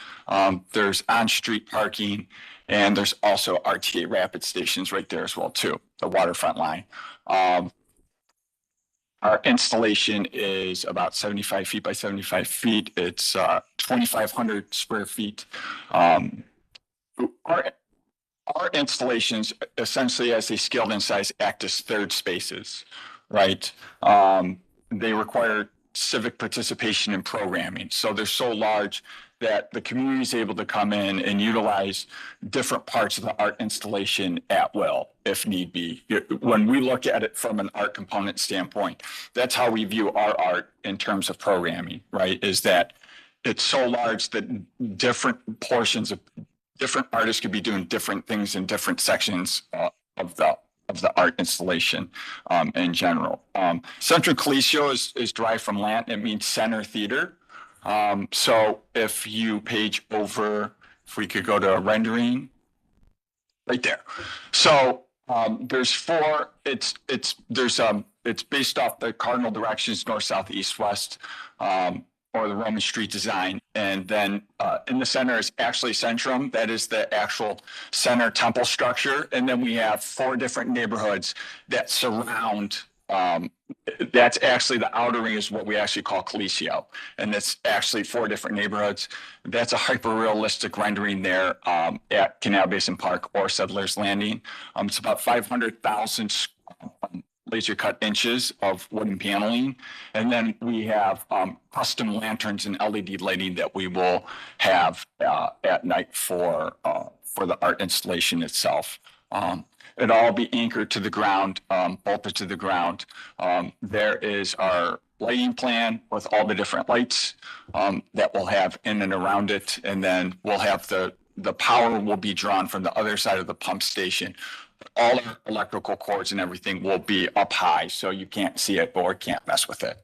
There's on-street parking. And there's also RTA rapid stations right there as well too, the waterfront line. Our installation is about 75 feet by 75 feet. It's 2,500 square feet. Our installations, essentially as they scaled in size, act as third spaces, right? They require civic participation in programming. So they're so large that the community is able to come in and utilize different parts of the art installation at will, if need be. When we look at it from an art component standpoint, that's how we view our art in terms of programming, right? Is that it's so large that different portions of different artists could be doing different things in different sections of the art installation in general. Centrum Kolossio is derived from Latin. It means center theater. So if you page over, if we could go to a rendering, right there. So there's four. It's based off the cardinal directions north, south, east, west. or the Roman street design. And then in the center is actually Centrum. That is the actual center temple structure. And then we have 4 different neighborhoods that surround. That's actually the outer ring is what we actually call Kolossio. And it's actually 4 different neighborhoods. That's a hyper-realistic rendering there at Canal Basin Park or Settlers Landing. It's about 500,000 laser cut inches of wooden paneling. And then we have custom lanterns and LED lighting that we will have at night for the art installation itself. It'll all be anchored to the ground, bolted to the ground. There is our lighting plan with all the different lights that we'll have in and around it. And then we'll have the power will be drawn from the other side of the pump station. All our electrical cords and everything will be up high, so you can't see it or can't mess with it.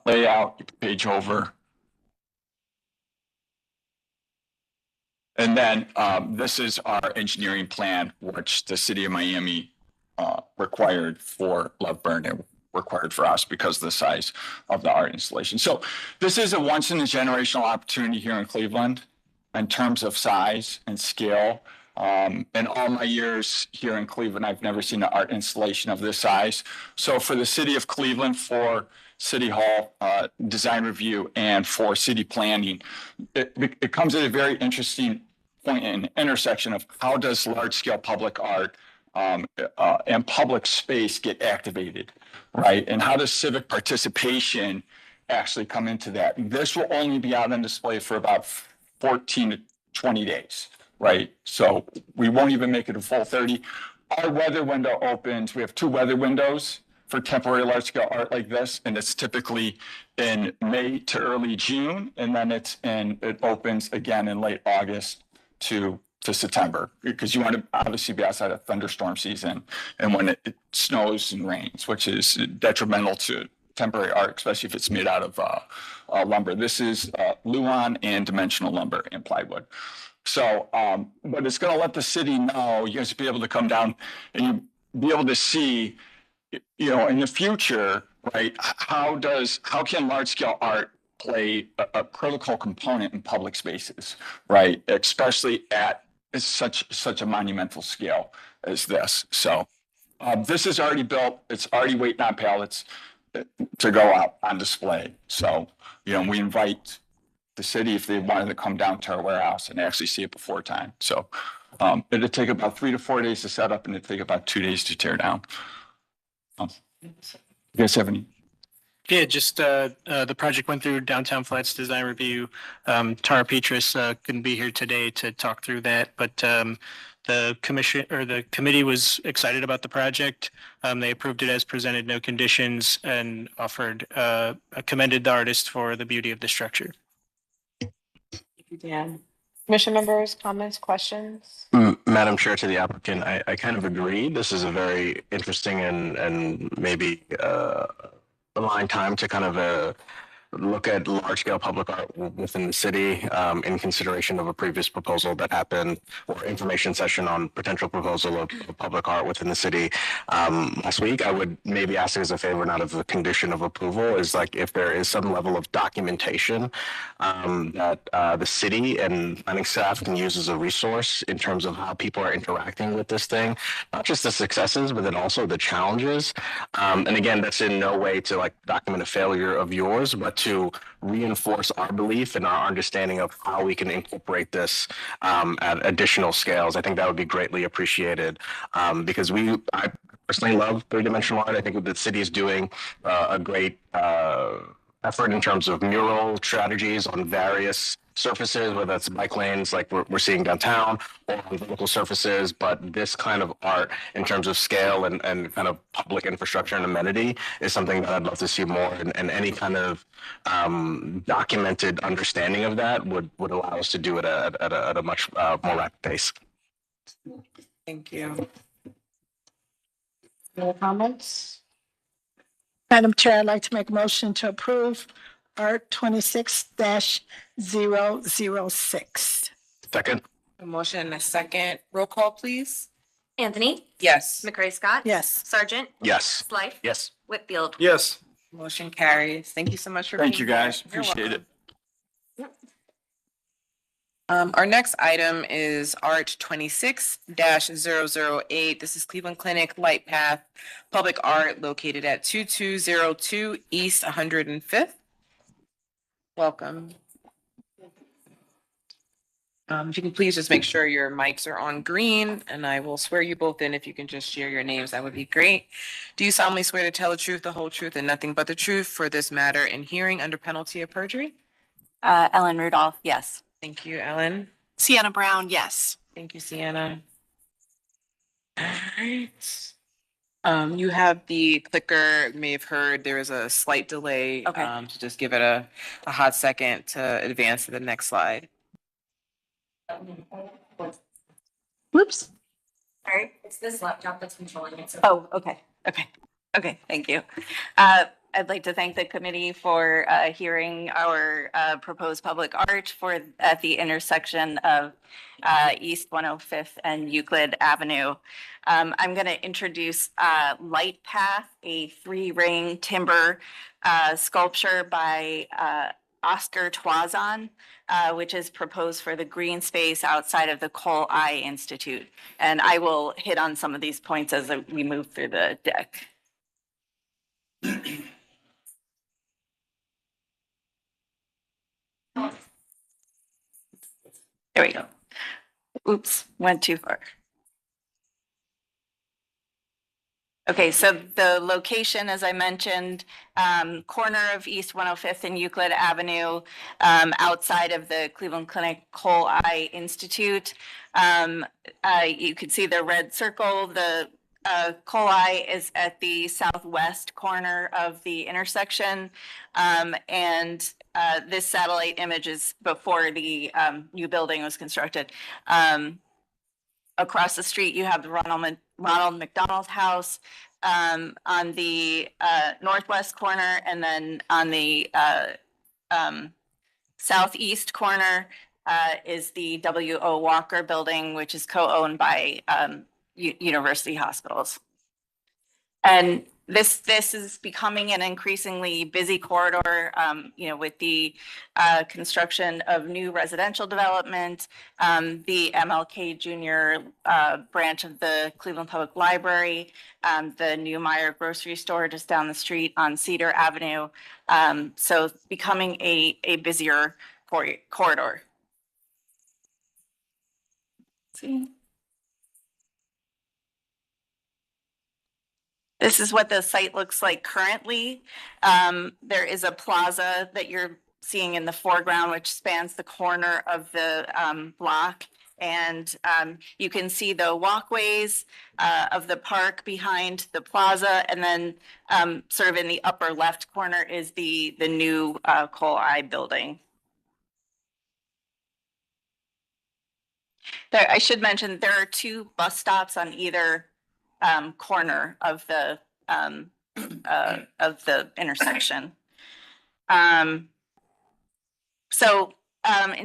Layout, page over. And then this is our engineering plan, which the city of Miami required for Loveburn and required for us because of the size of the art installation. So this is a once in a generational opportunity here in Cleveland in terms of size and scale. In all my years here in Cleveland, I've never seen an art installation of this size. So for the city of Cleveland, for City Hall design review and for city planning, it comes at a very interesting point in intersection of how does large scale public art and public space get activated, right? And how does civic participation actually come into that? This will only be out on display for about 14 to 20 days. Right, so we won't even make it a full 30. Our weather window opens. We have 2 weather windows for temporary large scale art like this, and it's typically in May to early June, and then it opens again in late August to September, because you want to obviously be outside of thunderstorm season and when it snows and rains, which is detrimental to temporary art, especially if it's made out of lumber. This is Luan and dimensional lumber and plywood. So, but it's going to let the city know, you guys will be able to come down and you be able to see, you know, in the future, right, how can large scale art play a critical component in public spaces, right, especially at such a monumental scale as this. So this is already built. It's already waiting on pallets to go out on display. So, you know, we invite the city if they wanted to come down to our warehouse and actually see it before time. So it'll take about 3 to 4 days to set up and it'll take about 2 days to tear down. You guys have any? Yeah, just the project went through Downtown Flats design review. Tara Petras couldn't be here today to talk through that, but the committee was excited about the project. They approved it as presented, no conditions, and commended the artist for the beauty of the structure. Dan. Commission members, comments, questions? Madam Chair, to the applicant, I kind of agree. This is a very interesting and maybe aligned time to kind of look at large scale public art within the city in consideration of a previous proposal that happened or information session on potential proposal of public art within the city last week. I would maybe ask as a favor, not as a condition of approval, is like if there is some level of documentation that the city and planning staff can use as a resource in terms of how people are interacting with this thing, not just the successes, but then also the challenges. And again, that's in no way to like document a failure of yours, but to reinforce our belief and our understanding of how we can incorporate this at additional scales. I think that would be greatly appreciated because I personally love three-dimensional art. I think the city is doing a great effort in terms of mural strategies on various surfaces, whether that's bike lanes like we're seeing downtown or on vertical surfaces, but this kind of art in terms of scale and kind of public infrastructure and amenity is something that I'd love to see more, and any kind of documented understanding of that would allow us to do it at a much more rapid pace. Thank you. Any comments? Madam Chair, I'd like to make a motion to approve Art 26-006. Second. A motion and a second. Roll call, please. Anthony? Yes. McRae Scott? Yes. Sergeant? Yes. Slife? Yes. Whitfield? Yes. Motion carries. Thank you so much for Thank being you, here. guys. You're Appreciate welcome. it. Our next item is ART 26-008. This is Cleveland Clinic Light Path Public Art located at 2202 East 105th. Welcome. If you can please just make sure your mics are on green, and I will swear you both in. If you can just share your names, that would be great. Do you solemnly swear to tell the truth, the whole truth, and nothing but the truth for this matter in hearing under penalty of perjury? Ellen Rudolph, yes. Thank you, Ellen. Sienna Brown, yes. Thank you, Sienna. All right. You have the clicker. You may have heard there is a slight delay. Okay. So just give it a hot second to advance to the next slide. Whoops. Sorry, it's this laptop that's controlling it. Oh, okay. Okay, thank you. I'd like to thank the committee for hearing our proposed public art at the intersection of East 105th and Euclid Avenue. I'm going to introduce Light Path, a 3-ring timber sculpture by Oscar Toison, which is proposed for the green space outside of the Cole I Institute. And I will hit on some of these points as we move through the deck. There we go. Oops, went too far. Okay, so the location, as I mentioned, corner of East 105th and Euclid Avenue, outside of the Cleveland Clinic Cole I Institute. You can see the red circle. The Cole I is at the southwest corner of the intersection. And this satellite image is before the new building was constructed. Across the street, you have the Ronald McDonald House on the northwest corner, and then on the southeast corner is the W.O. Walker Building, which is co-owned by University Hospitals. And this is becoming an increasingly busy corridor, with the construction of new residential development, the MLK Junior branch of the Cleveland Public Library, the new Meyer grocery store just down the street on Cedar Avenue. So it's becoming a busier corridor. Let's see. This is what the site looks like currently. There is a plaza that you're seeing in the foreground, which spans the corner of the block. And you can see the walkways of the park behind the plaza. And then sort of in the upper left corner is the new Cole I building. I should mention there are 2 bus stops on either corner of the intersection. In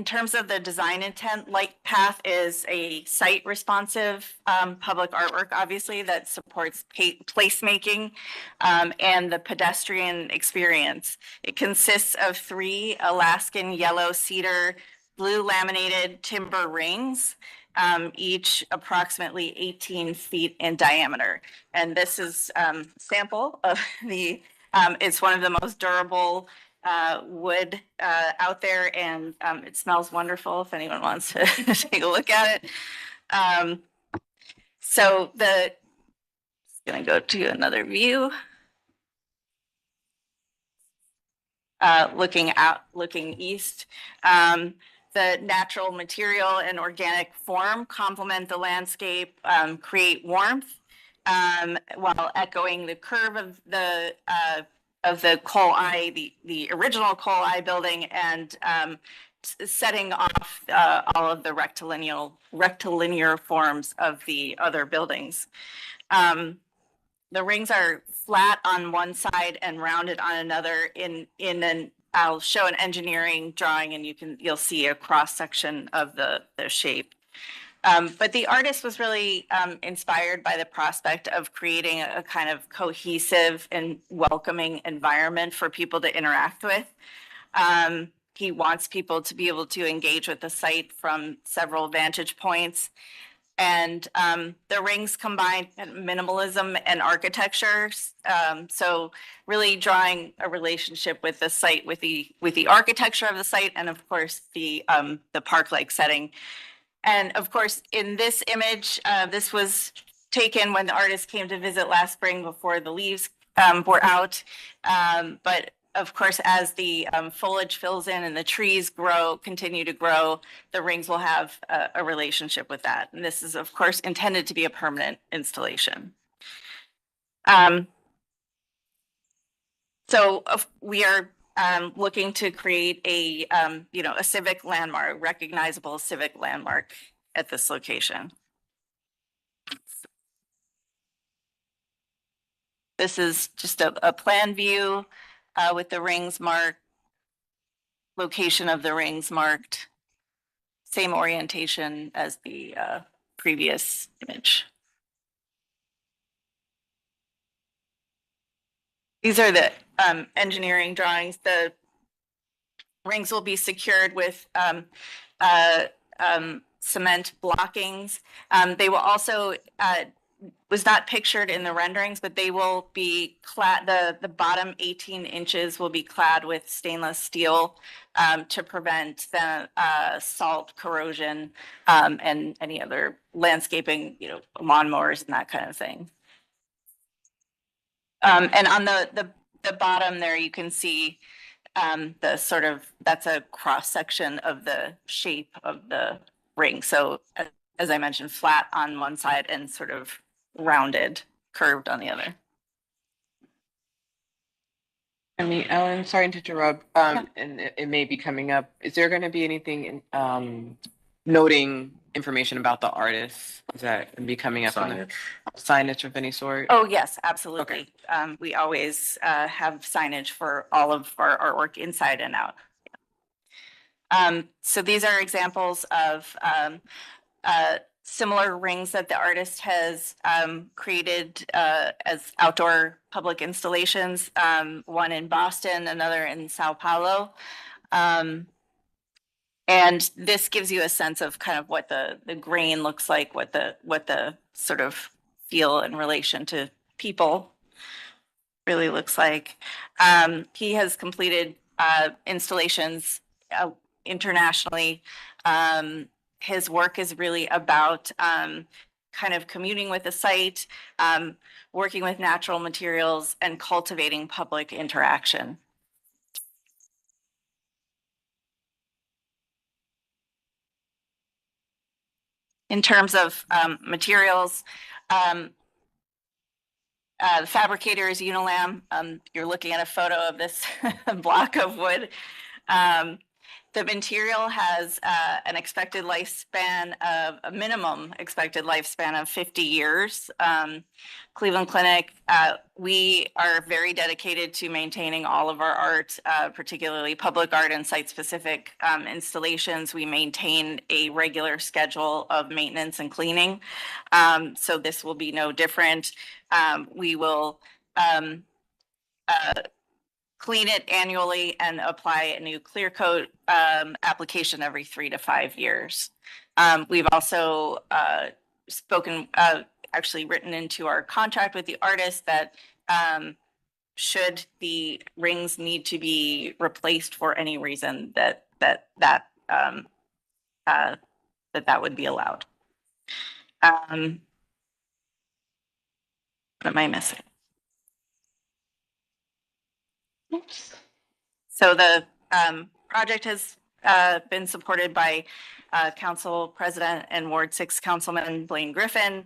terms of the design intent, Light Path is a site responsive public artwork, obviously, that supports placemaking and the pedestrian experience. It consists of 3 Alaskan yellow cedar blue laminated timber rings, each approximately 18 feet in diameter. And this is a sample of it's one of the most durable wood out there, and it smells wonderful if anyone wants to take a look at it. Just gonna go to another view. Looking east. The natural material and organic form complement the landscape, create warmth, while echoing the curve of the Cole I, the original Cole I building, and setting off all of the rectilinear forms of the other buildings. The rings are flat on one side and rounded on another. I'll show an engineering drawing, and you'll see a cross section of the shape. But the artist was really inspired by the prospect of creating a kind of cohesive and welcoming environment for people to interact with. He wants people to be able to engage with the site from several vantage points. And the rings combine minimalism and architecture. So really drawing a relationship with the site, with the architecture of the site, and of course the park-like setting. And of course, in this image, this was taken when the artist came to visit last spring before the leaves were out. But of course, as the foliage fills in and the trees continue to grow, the rings will have a relationship with that. And this is, of course, intended to be a permanent installation. So we are looking to create a civic landmark, recognizable civic landmark at this location. This is just a plan view with the rings marked, location of the rings marked, same orientation as the previous image. These are the engineering drawings. The rings will be secured with cement blockings. They will also, was not pictured in the renderings, but they will be clad, the bottom 18 inches will be clad with stainless steel to prevent the salt corrosion and any other landscaping, lawnmowers and that kind of thing. And on the bottom there, you can see the sort of, that's a cross section of the shape of the ring. So as I mentioned, flat on one side and sort of rounded, curved on the other. I mean, Ellen, sorry to interrupt, and it may be coming up. Is there going to be anything noting information about the artist? Is that going to be coming up? Signage. Signage of any sort? Oh, yes, absolutely. We always have signage for all of our artwork inside and out. So these are examples of similar rings that the artist has created as outdoor public installations, one in Boston, another in Sao Paulo. And this gives you a sense of kind of what the grain looks like, what the sort of feel in relation to people really looks like. He has completed installations internationally. His work is really about kind of communing with the site, working with natural materials, and cultivating public interaction. In terms of materials, the fabricator is Unilam. You're looking at a photo of this block of wood. The material has an expected lifespan of a minimum expected lifespan of 50 years. Cleveland Clinic, we are very dedicated to maintaining all of our art, particularly public art and site-specific installations. We maintain a regular schedule of maintenance and cleaning. So this will be no different. We will clean it annually and apply a new clear coat application every 3 to 5 years. We've also actually written into our contract with the artist that should the rings need to be replaced for any reason, that would be allowed. What am I missing? Oops. So the project has been supported by Council President and Ward 6 Councilman Blaine Griffin,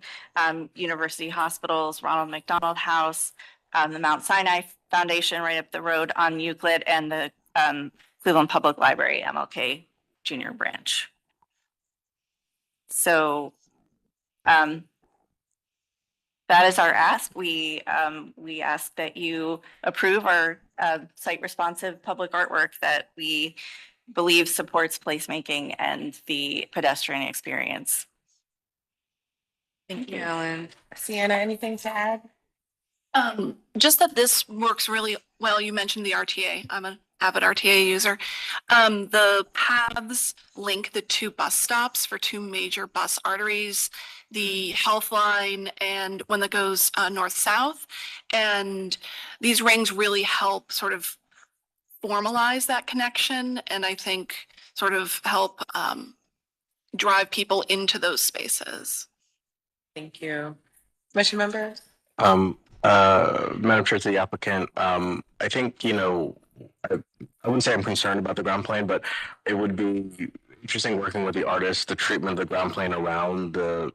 University Hospitals, Ronald McDonald House, the Mount Sinai Foundation right up the road on Euclid, and the Cleveland Public Library MLK Junior Branch. So that is our ask. We ask that you approve our site responsive public artwork that we believe supports placemaking and the pedestrian experience. Thank you, Ellen. Sienna, anything to add? Just that this works really well. You mentioned the RTA. I'm an avid RTA user. The paths link the two bus stops for two major bus arteries, the Health Line and one that goes north-south. And these rings really help sort of formalize that connection and I think sort of help drive people into those spaces. Thank you. Commission members? Madam Chair, to the applicant, I think, you know, I wouldn't say I'm concerned about the ground plane, but it would be interesting working with the artist, the treatment of the ground plane around the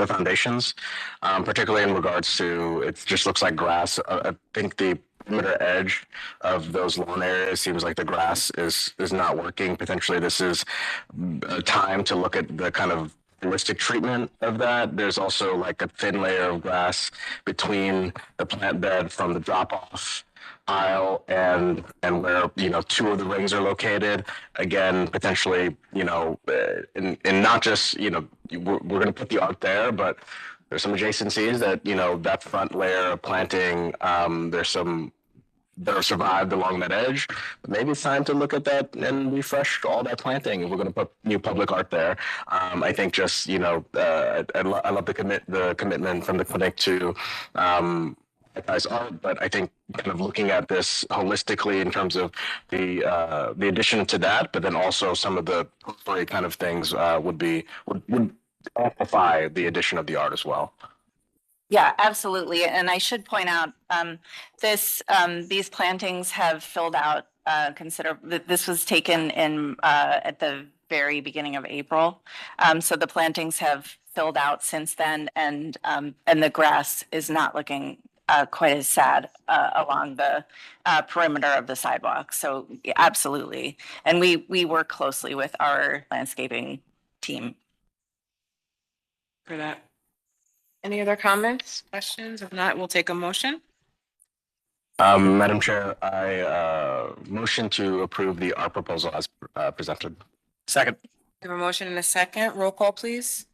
foundations, particularly in regards to, it just looks like grass. I think the perimeter edge of those lawn areas seems like the grass is not working. Potentially, this is a time to look at the kind of holistic treatment of that. There's also like a thin layer of grass between the plant bed from the drop-off aisle and where, you know, two of the rings are located. Again, potentially, you know, and not just, you know, we're going to put the art there, but there's some adjacencies that, you know, that front layer of planting, there's some that are survived along that edge. But maybe it's time to look at that and refresh all that planting. If we're going to put new public art there, I think just, you know, I love the commitment from the clinic to guys art, but I think kind of looking at this holistically in terms of the addition to that, but then also some of the periphery kind of things would amplify the addition of the art as well. Yeah, absolutely. And I should point out, these plantings have filled out this was taken in at the very beginning of April. So the plantings have filled out since then, and the grass is not looking quite as sad along the perimeter of the sidewalk. So absolutely. And we work closely with our landscaping team For that. Any other comments, questions? If not, we'll take a motion. Madam Chair, I motion to approve the art proposal as presented. Second. We have a motion and a second. Roll call, please.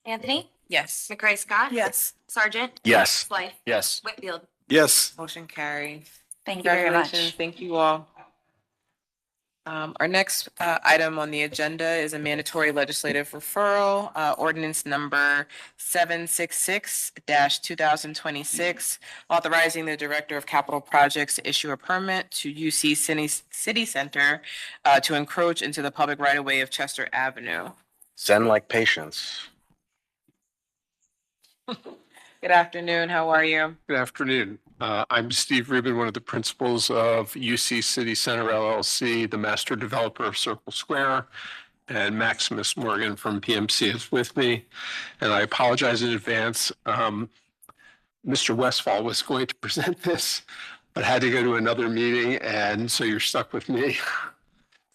Anthony? Yes. McRae Scott? Yes. Sargent? Yes. Blythe? Yes. Whitfield? Yes. Motion carries. Thank you very much. Congratulations. Thank you all. Our next item on the agenda is a mandatory legislative referral, ordinance number 766-2026, authorizing the Director of Capital Projects to issue a permit to UC City Center to encroach into the public right-of-way of Chester Avenue. Zen like patience. Good afternoon. How are you? Good afternoon. I'm Steve Rubin, one of the principals of UC City Center LLC, the master developer of Circle Square, and Maximus Morgan from PMC is with me. And I apologize in advance. Mr. Westfall was going to present this, but had to go to another meeting, and so you're stuck with me.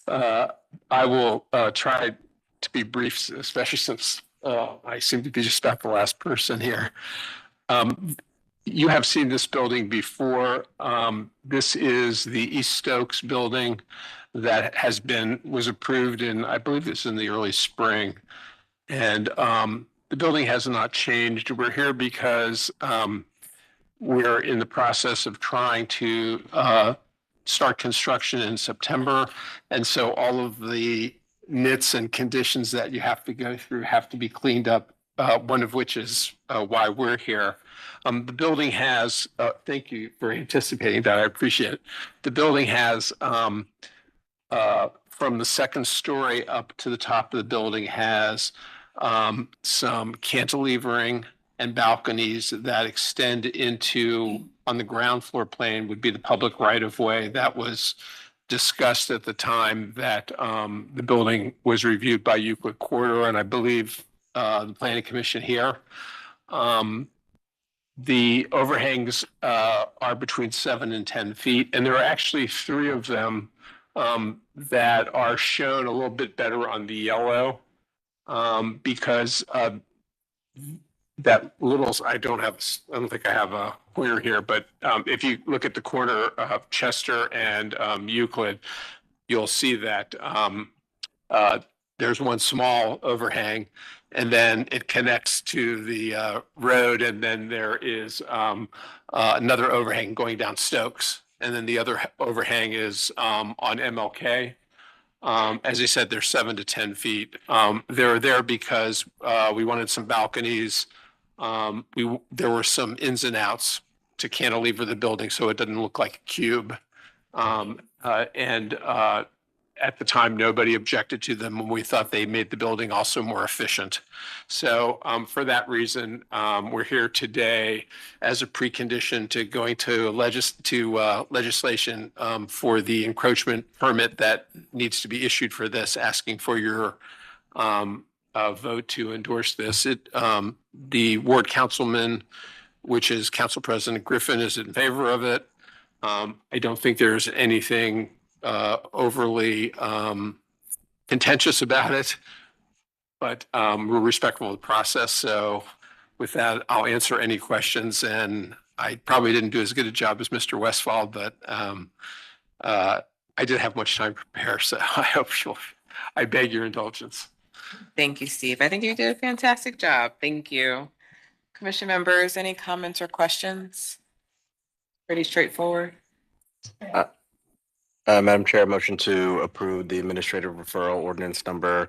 I will try to be brief, especially since I seem to be just about the last person here. You have seen this building before. This is the East Stokes building that was approved in, I believe it's in the early spring. And the building has not changed. We're here because we're in the process of trying to start construction in September. And so all of the nits and conditions that you have to go through have to be cleaned up, one of which is why we're here. The building has, thank you for anticipating that, I appreciate it. The building has, from the second story up to the top of the building, has some cantilevering and balconies that extend into, on the ground floor plane would be the public right-of-way that was discussed at the time that the building was reviewed by Euclid Corridor, and I believe the Planning Commission here. The overhangs are between 7 and 10 feet, and there are actually 3 of them that are shown a little bit better on the yellow because that little, I don't think I have a pointer here, but if you look at the corner of Chester and Euclid, you'll see that there's one small overhang, and then it connects to the road, and then there is another overhang going down Stokes, and then the other overhang is on MLK. As I said, they're 7 to 10 feet. They're there because we wanted some balconies. There were some ins and outs to cantilever the building so it doesn't look like a cube. At the time, nobody objected to them when we thought they made the building also more efficient. So for that reason, we're here today as a precondition to going to legislation for the encroachment permit that needs to be issued for this, asking for your vote to endorse this. The ward councilman, which is Council President Griffin, is in favor of it. I don't think there's anything overly contentious about it, but we're respectful of the process. So with that, I'll answer any questions. And I probably didn't do as good a job as Mr. Westfall, but I didn't have much time to prepare. So I beg your indulgence. Thank you, Steve. I think you did a fantastic job. Thank you. Commission members, any comments or questions? Pretty straightforward. Madam Chair, motion to approve the administrative referral ordinance number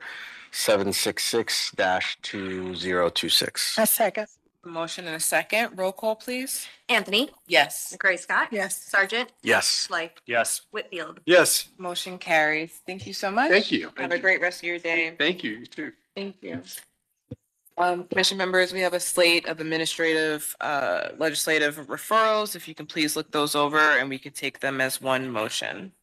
766-2026. A second. Motion and a second. Roll call, please. Anthony, Yes. McCray Scott. Yes. Sergeant, Yes. Schleif, Yes. Whitfield. Yes. Motion carries. Thank you so much. Thank you. Have a great rest of your day. Thank you. You too. Thank you. Commission members, we have a slate of administrative, legislative referrals. If you can please look those over and we could take them as one motion.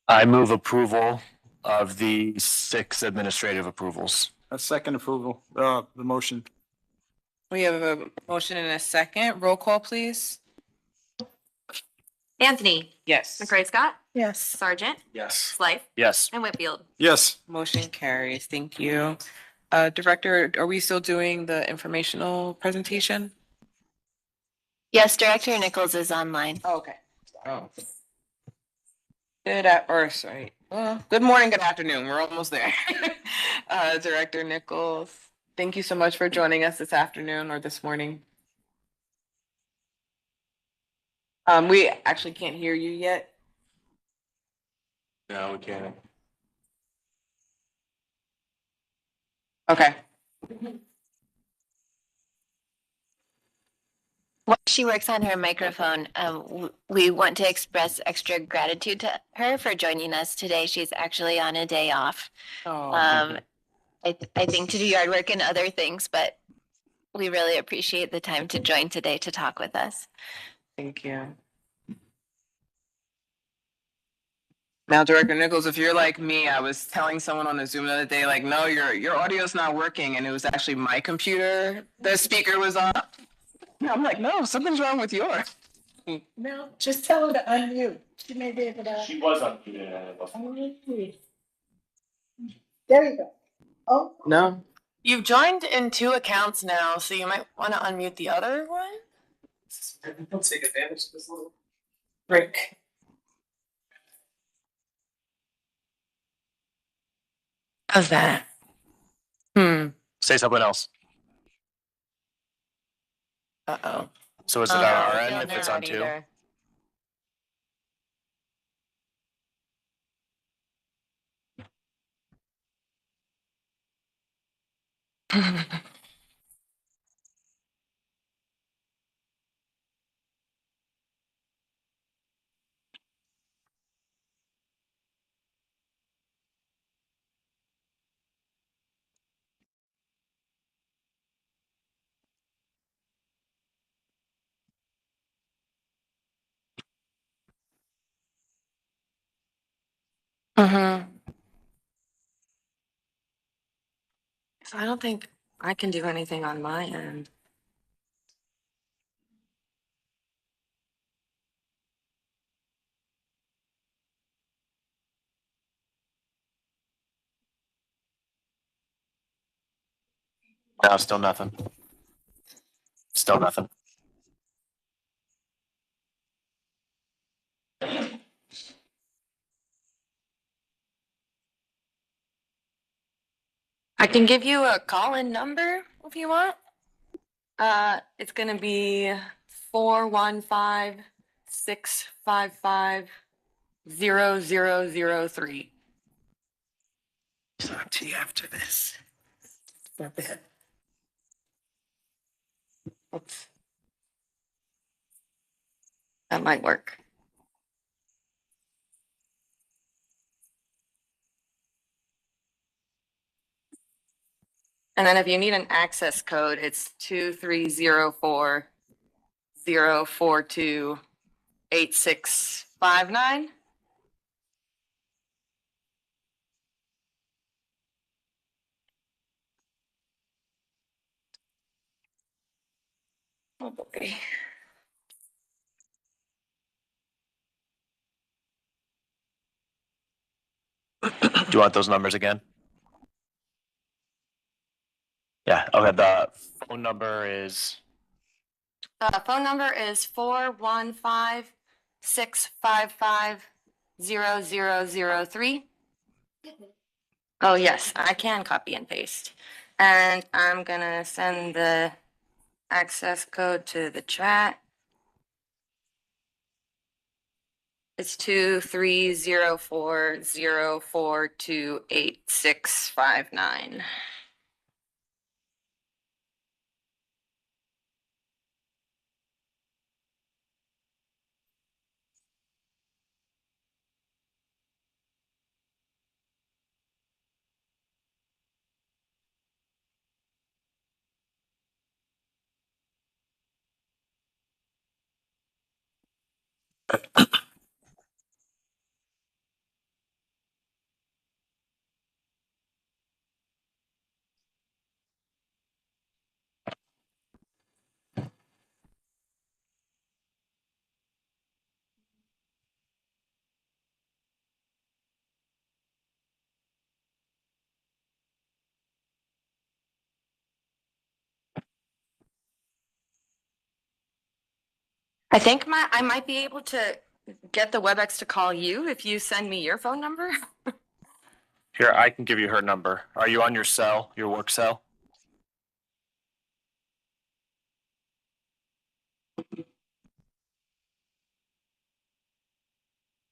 I move approval of the 6 administrative approvals. A second approval, the motion. We have a motion and a second. Roll call, please. Anthony, Yes. McCray Scott, Yes. Sergeant, Yes. Schleif, Yes. and Whitfield. Yes. Motion carries. Thank you. Director, are we still doing the informational presentation? Yes, Director Nichols is online. Okay. Oh. Sorry. Well, good morning, good afternoon. We're almost there. Director Nichols, thank you so much for joining us this afternoon or this morning. We actually can't hear you yet. No, we can't. Okay. While she works on her microphone, we want to express extra gratitude to her for joining us today. She's actually on a day off. Oh, I think to do yard work and other things, but we really appreciate the time to join today to talk with us. thank you. Now, Director Nichols, if you're like me, I was telling someone on a Zoom the other day, like, no, your audio's not working, and it was actually my computer. The speaker was on. I'm like, no, something's wrong with yours. No, just tell her to unmute. She may be able to. She was unmuted. There you go. Oh. No. You've joined in 2 accounts now, so you might want to unmute the other one. Let's take advantage of this little break. How's that? Say something else. Uh-oh. So is it on our end if it's on 2? So I don't think I can do anything on my end. No, still nothing. Still nothing. I can give you a call-in number if you want. It's gonna be 415-655-0003. Talk to you after this. For a bit. Oops. That might work. And then if you need an access code, it's 2304-042-8659. Oh boy. Do you want those numbers again? Yeah, okay, the phone number is, Phone number is 415-655-0003. Oh, yes, I can copy and paste. And I'm gonna send the access code to the chat. It's 2304-042-8659. I think I might be able to get the WebEx to call you if you send me your phone number. here, I can give you her number. Are you on your cell, your work cell?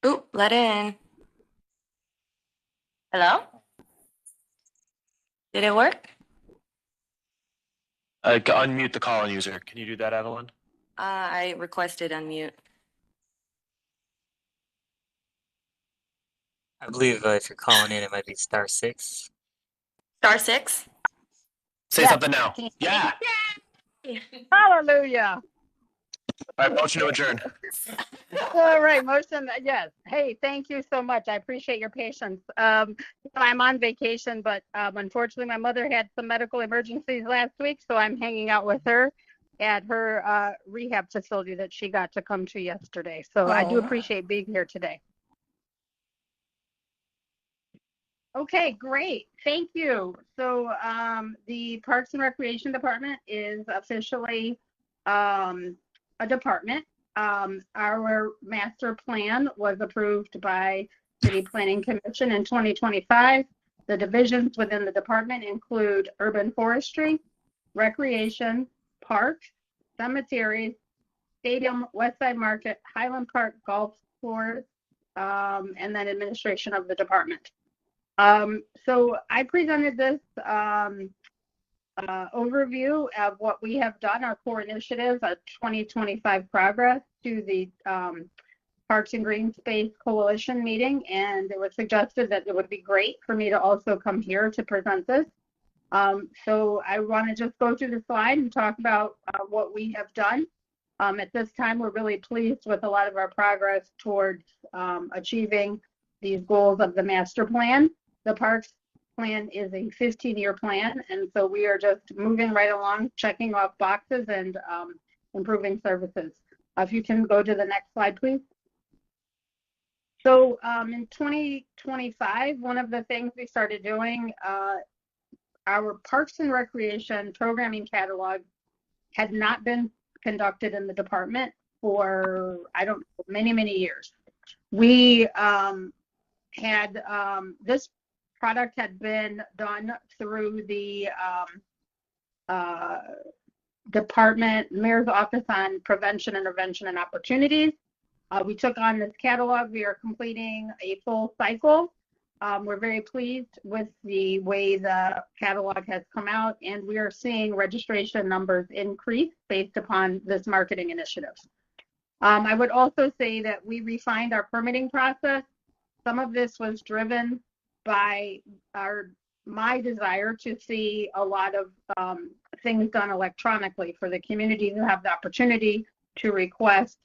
Ooh, let in. Hello? Did it work? Unmute the call-in user. Can you do that, Evelyn? I requested unmute. I believe if you're calling in, it might be *6. *6? Say something now. Yeah. Hallelujah. All right, motion to adjourn. All right, motion, yes. Hey, thank you so much. I appreciate your patience. I'm on vacation, but unfortunately, my mother had some medical emergencies last week, so I'm hanging out with her at her rehab facility that she got to come to yesterday. So I do appreciate being here today. Okay, great. Thank you. So the Parks and Recreation Department is officially a department. Our master plan was approved by City Planning Commission in 2025. The divisions within the department include urban forestry, recreation, parks, cemeteries, stadium, West Side Market, Highland Park golf course, and then administration of the department. So I presented this overview of what we have done, our core initiatives, our 2025 progress to the Parks and Green Space Coalition meeting, and it was suggested that it would be great for me to also come here to present this. So I want to just go through the slide and talk about what we have done. At this time, we're really pleased with a lot of our progress towards achieving these goals of the master plan. The Parks plan is a 15-year plan, and so we are just moving right along, checking off boxes and improving services. If you can go to the next slide, please. So in 2025, one of the things we started doing, our Parks and Recreation programming catalog had not been conducted in the department for, I don't know, many, many years. We had this product had been done through the Mayor's Office on Prevention, Intervention, and Opportunities. We took on this catalog. We are completing a full cycle. We're very pleased with the way the catalog has come out, and we are seeing registration numbers increase based upon this marketing initiative. I would also say that we refined our permitting process. Some of this was driven by my desire to see a lot of things done electronically for the community to have the opportunity to request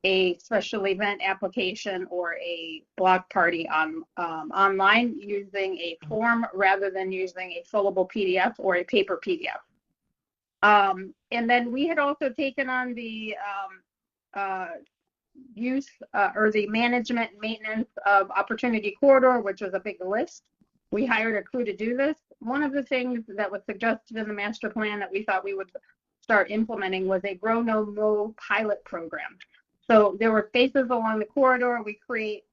a special event application or a block party online using a form rather than using a fillable PDF or a paper PDF. And then we had also taken on the use or the management maintenance of Opportunity Corridor, which was a big list. We hired a crew to do this. One of the things that was suggested in the master plan that we thought we would start implementing was a grow no mow pilot program. So there were spaces along the corridor. We create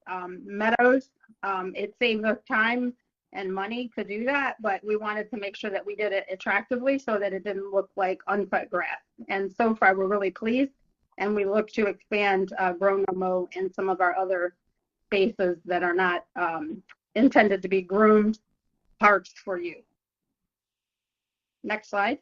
meadows. It saves us time and money to do that, but we wanted to make sure that we did it attractively so that it didn't look like uncut grass. And so far, we're really pleased. And we look to expand grow no mow in some of our other spaces that are not intended to be groomed parks for you. Next slide.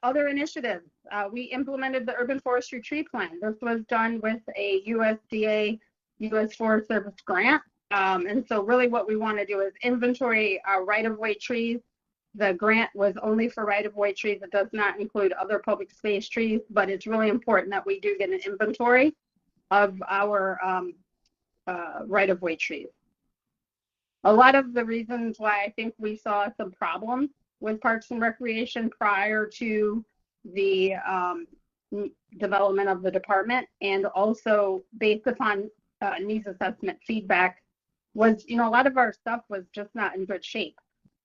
Other initiatives. We implemented the Urban Forestry Tree Plan. This was done with a USDA, U.S. Forest Service grant. And so really what we want to do is inventory our right-of-way trees. The grant was only for right-of-way trees. It does not include other public space trees, but it's really important that we do get an inventory of our right-of-way trees. A lot of the reasons why I think we saw some problems with Parks and Recreation prior to the development of the department, and also based upon needs assessment feedback, was, a lot of our stuff was just not in good shape.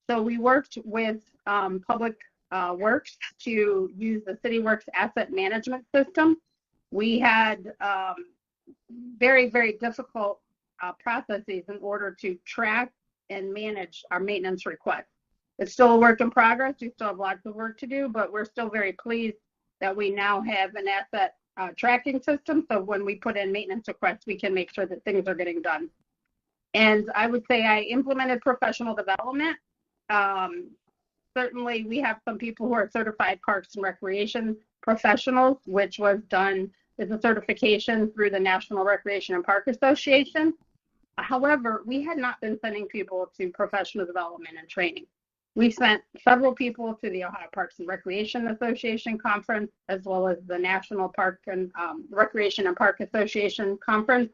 So we worked with Public Works to use the City Works asset management system. We had very, very difficult processes in order to track and manage our maintenance requests. It's still a work in progress. We still have lots of work to do, but we're still very pleased that we now have an asset tracking system. So when we put in maintenance requests, we can make sure that things are getting done. And I would say I implemented professional development. Certainly we have some people who are certified Parks and Recreation professionals, which was done as a certification through the National Recreation and Park Association. However, we had not been sending people to professional development and training. We sent several people to the Ohio Parks and Recreation Association conference, as well as the National Park and Recreation and Park Association conference.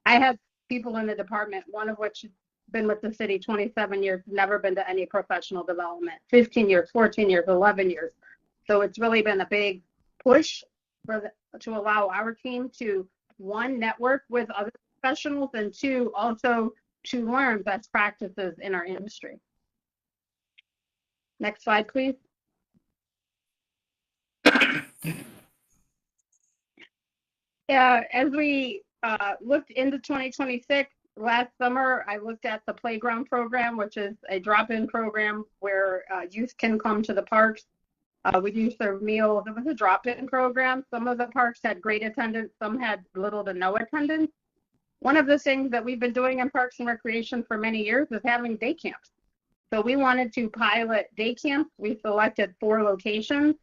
I had people in the department, one of which has been with the city 27 years, never been to any professional development, 15 years, 14 years, 11 years. So it's really been a big push to allow our team to, one, network with other professionals, and two, also to learn best practices in our industry. Next slide, please. As we looked into 2026, last summer, I looked at the playground program, which is a drop-in program where youth can come to the parks. We do serve meals. It was a drop-in program. Some of the parks had great attendance. Some had little to no attendance. One of the things that we've been doing in Parks and Recreation for many years is having day camps. So we wanted to pilot day camps. We selected 4 locations.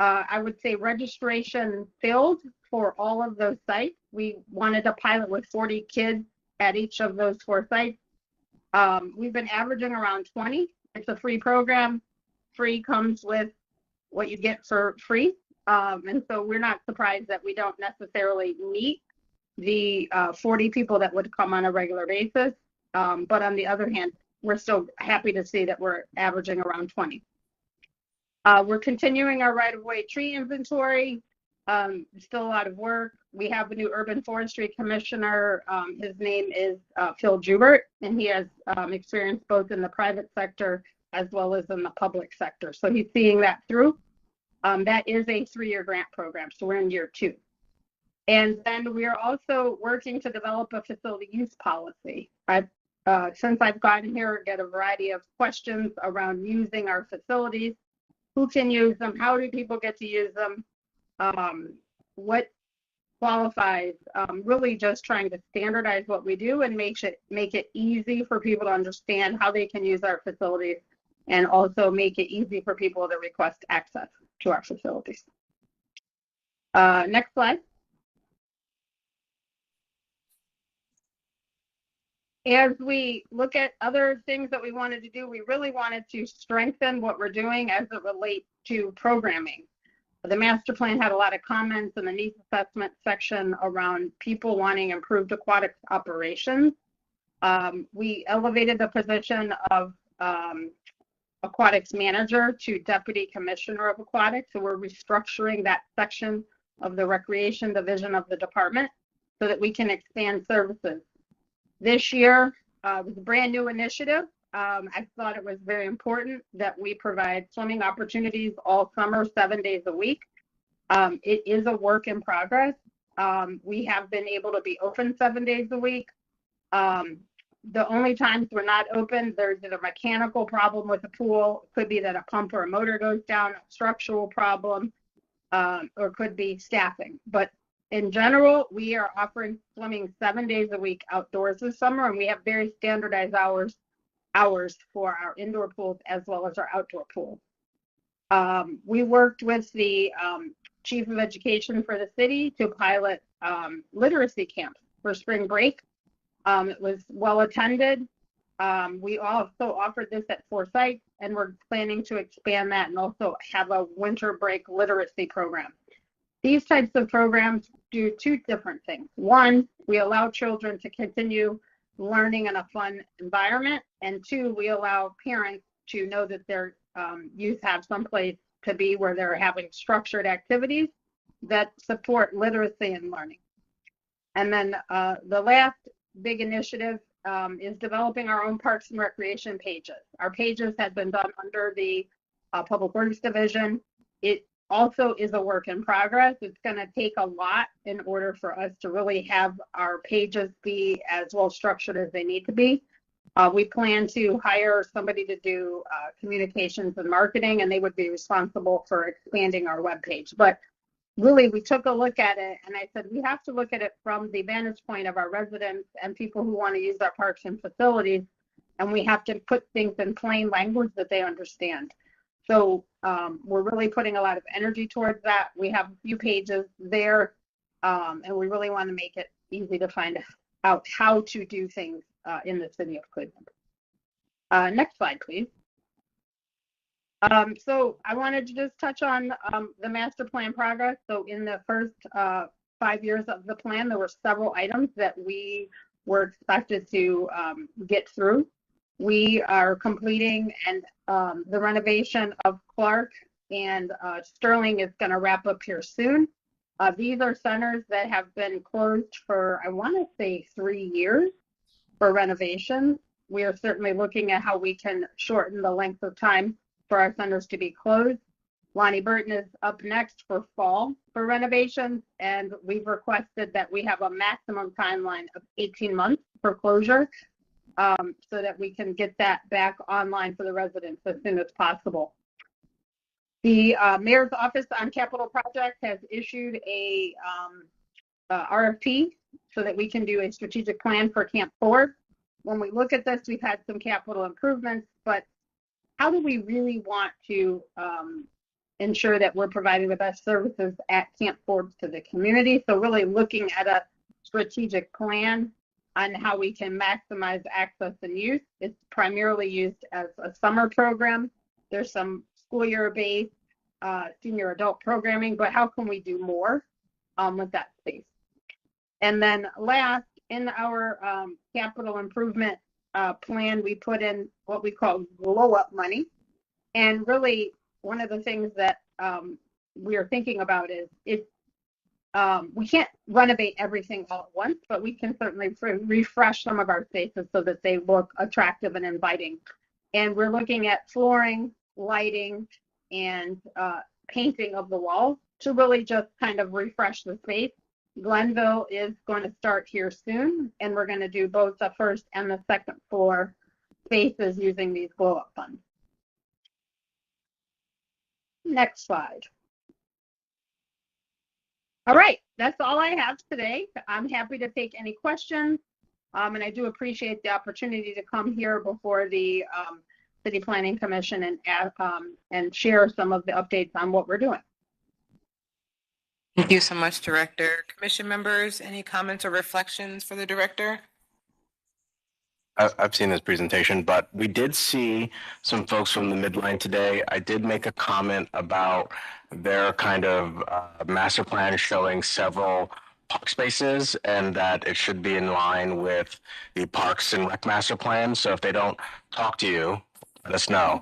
I would say registration filled for all of those sites. We wanted to pilot with 40 kids at each of those 4 sites. We've been averaging around 20. It's a free program. Free comes with what you get for free. And so we're not surprised that we don't necessarily meet the 40 people that would come on a regular basis. But on the other hand, we're still happy to see that we're averaging around 20. We're continuing our right-of-way tree inventory. Still a lot of work. We have a new urban forestry commissioner. His name is Phil Joubert, and he has experience both in the private sector as well as in the public sector. So he's seeing that through. That is a 3-year grant program, so we're in year 2. And then we are also working to develop a facility use policy. I've since I've gotten here, get a variety of questions around using our facilities. Who can use them? How do people get to use them? What qualifies? Really just trying to standardize what we do and make it easy for people to understand how they can use our facilities, and also make it easy for people to request access to our facilities. Next slide. As we look at other things that we wanted to do, we really wanted to strengthen what we're doing as it relates to programming. The master plan had a lot of comments in the needs assessment section around people wanting improved aquatics operations. We elevated the position of aquatics manager to deputy commissioner of aquatics. So we're restructuring that section of the recreation division of the department so that we can expand services. This year was a brand new initiative. I thought it was very important that we provide swimming opportunities all summer, 7 days a week. It is a work in progress. We have been able to be open 7 days a week. The only times we're not open, there's a mechanical problem with the pool. It could be that a pump or a motor goes down, a structural problem, or could be staffing. But in general, we are offering swimming 7 days a week outdoors this summer, and we have very standardized hours for our indoor pools as well as our outdoor pools. We worked with the chief of education for the city to pilot literacy camps for spring break. It was well attended. We also offered this at 4 sites, and we're planning to expand that and also have a winter break literacy program. These types of programs do 2 different things. One, we allow children to continue learning in a fun environment, and 2, we allow parents to know that their youth have someplace to be where they're having structured activities that support literacy and learning. And then the last big initiative is developing our own parks and recreation pages. Our pages have been done under the Public Works Division. It also is a work in progress. It's going to take a lot in order for us to really have our pages be as well structured as they need to be. We plan to hire somebody to do communications and marketing, and they would be responsible for expanding our webpage. But really, we took a look at it, and I said, we have to look at it from the vantage point of our residents and people who want to use our parks and facilities, and we have to put things in plain language that they understand. So we're really putting a lot of energy towards that. We have a few pages there, and we really want to make it easy to find out how to do things in the city of Cleveland. Next slide, please. So I wanted to just touch on the master plan progress. So in the first 5 years of the plan, there were several items that we were expected to get through. We are completing and the renovation of Clark and Sterling is going to wrap up here soon. These are centers that have been closed for, I want to say, 3 years for renovation. We are certainly looking at how we can shorten the length of time for our centers to be closed. Lonnie Burton is up next for fall for renovations, and we've requested that we have a maximum timeline of 18 months for closure so that we can get that back online for the residents as soon as possible. The Mayor's Office on Capital Projects has issued a RFP so that we can do a strategic plan for Camp 4. When we look at this, we've had some capital improvements, but how do we really want to ensure that we're providing the best services at Camp 4 to the community? So really looking at a strategic plan on how we can maximize access and use. It's primarily used as a summer program. There's some school year-based senior adult programming, but how can we do more with that space? And then last, in our capital improvement plan, we put in what we call blow-up money. And really, one of the things that we are thinking about is we can't renovate everything all at once, but we can certainly refresh some of our spaces so that they look attractive and inviting. And we're looking at flooring, lighting, and painting of the walls to really just kind of refresh the space. Glenville is going to start here soon, and we're going to do both the first and the second floor spaces using these blow-up funds. Next slide. All right, that's all I have today. I'm happy to take any questions, and I do appreciate the opportunity to come here before the City Planning Commission and share some of the updates on what we're doing. Thank you so much, Director. Commission members, any comments or reflections for the Director? I've seen this presentation, but we did see some folks from the Midline today. I did make a comment about their kind of master plan showing several park spaces and that it should be in line with the Parks and Rec master plan. So if they don't talk to you, let us know.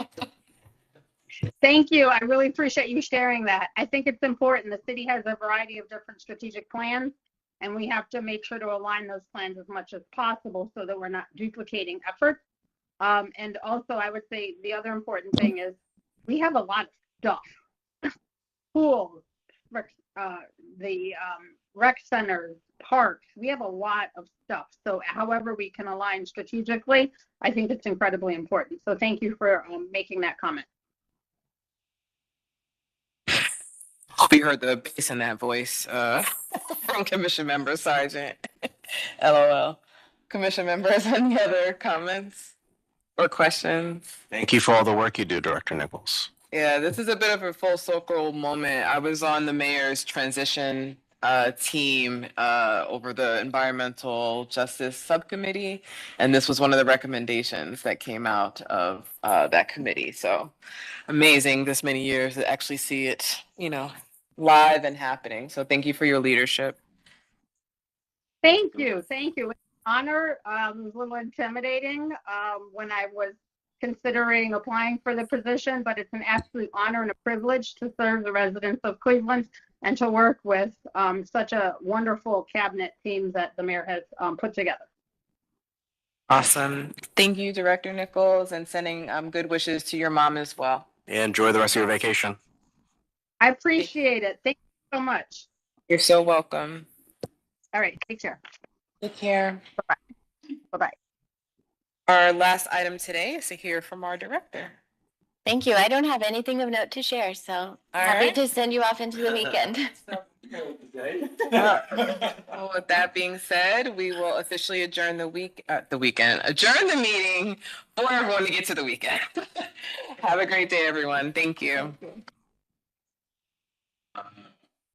Thank you. I really appreciate you sharing that. I think it's important. The city has a variety of different strategic plans, and we have to make sure to align those plans as much as possible so that we're not duplicating efforts. And also, I would say the other important thing is we have a lot of stuff. Pools, the rec centers, parks. We have a lot of stuff. So however we can align strategically, I think it's incredibly important. So thank you for making that comment. Hope you heard the bass in that voice from Commission Member Sargent. LOL. Commission members, any other comments or questions? Thank you for all the work you do, Director Nichols. Yeah, this is a bit of a full circle moment. I was on the mayor's transition team over the Environmental Justice Subcommittee, and this was one of the recommendations that came out of that committee. So amazing this many years to actually see it, live and happening. So thank you for your leadership. Thank you. Thank you. Honor. It was a little intimidating when I was considering applying for the position, but it's an absolute honor and a privilege to serve the residents of Cleveland and to work with such a wonderful cabinet team that the mayor has put together. Awesome. Thank you, Director Nichols, and sending good wishes to your mom as well. Yeah, enjoy the rest of your vacation. I appreciate it. Thank you so much. You're so welcome. All right. Take care. Take care. Bye-bye. Bye-bye. Our last item today is to hear from our director. Thank you. I don't have anything of note to share, so happy to send you off into the weekend. Well, with that being said, we will officially adjourn adjourn the meeting for everyone to get to the weekend. Have a great day, everyone. Thank you.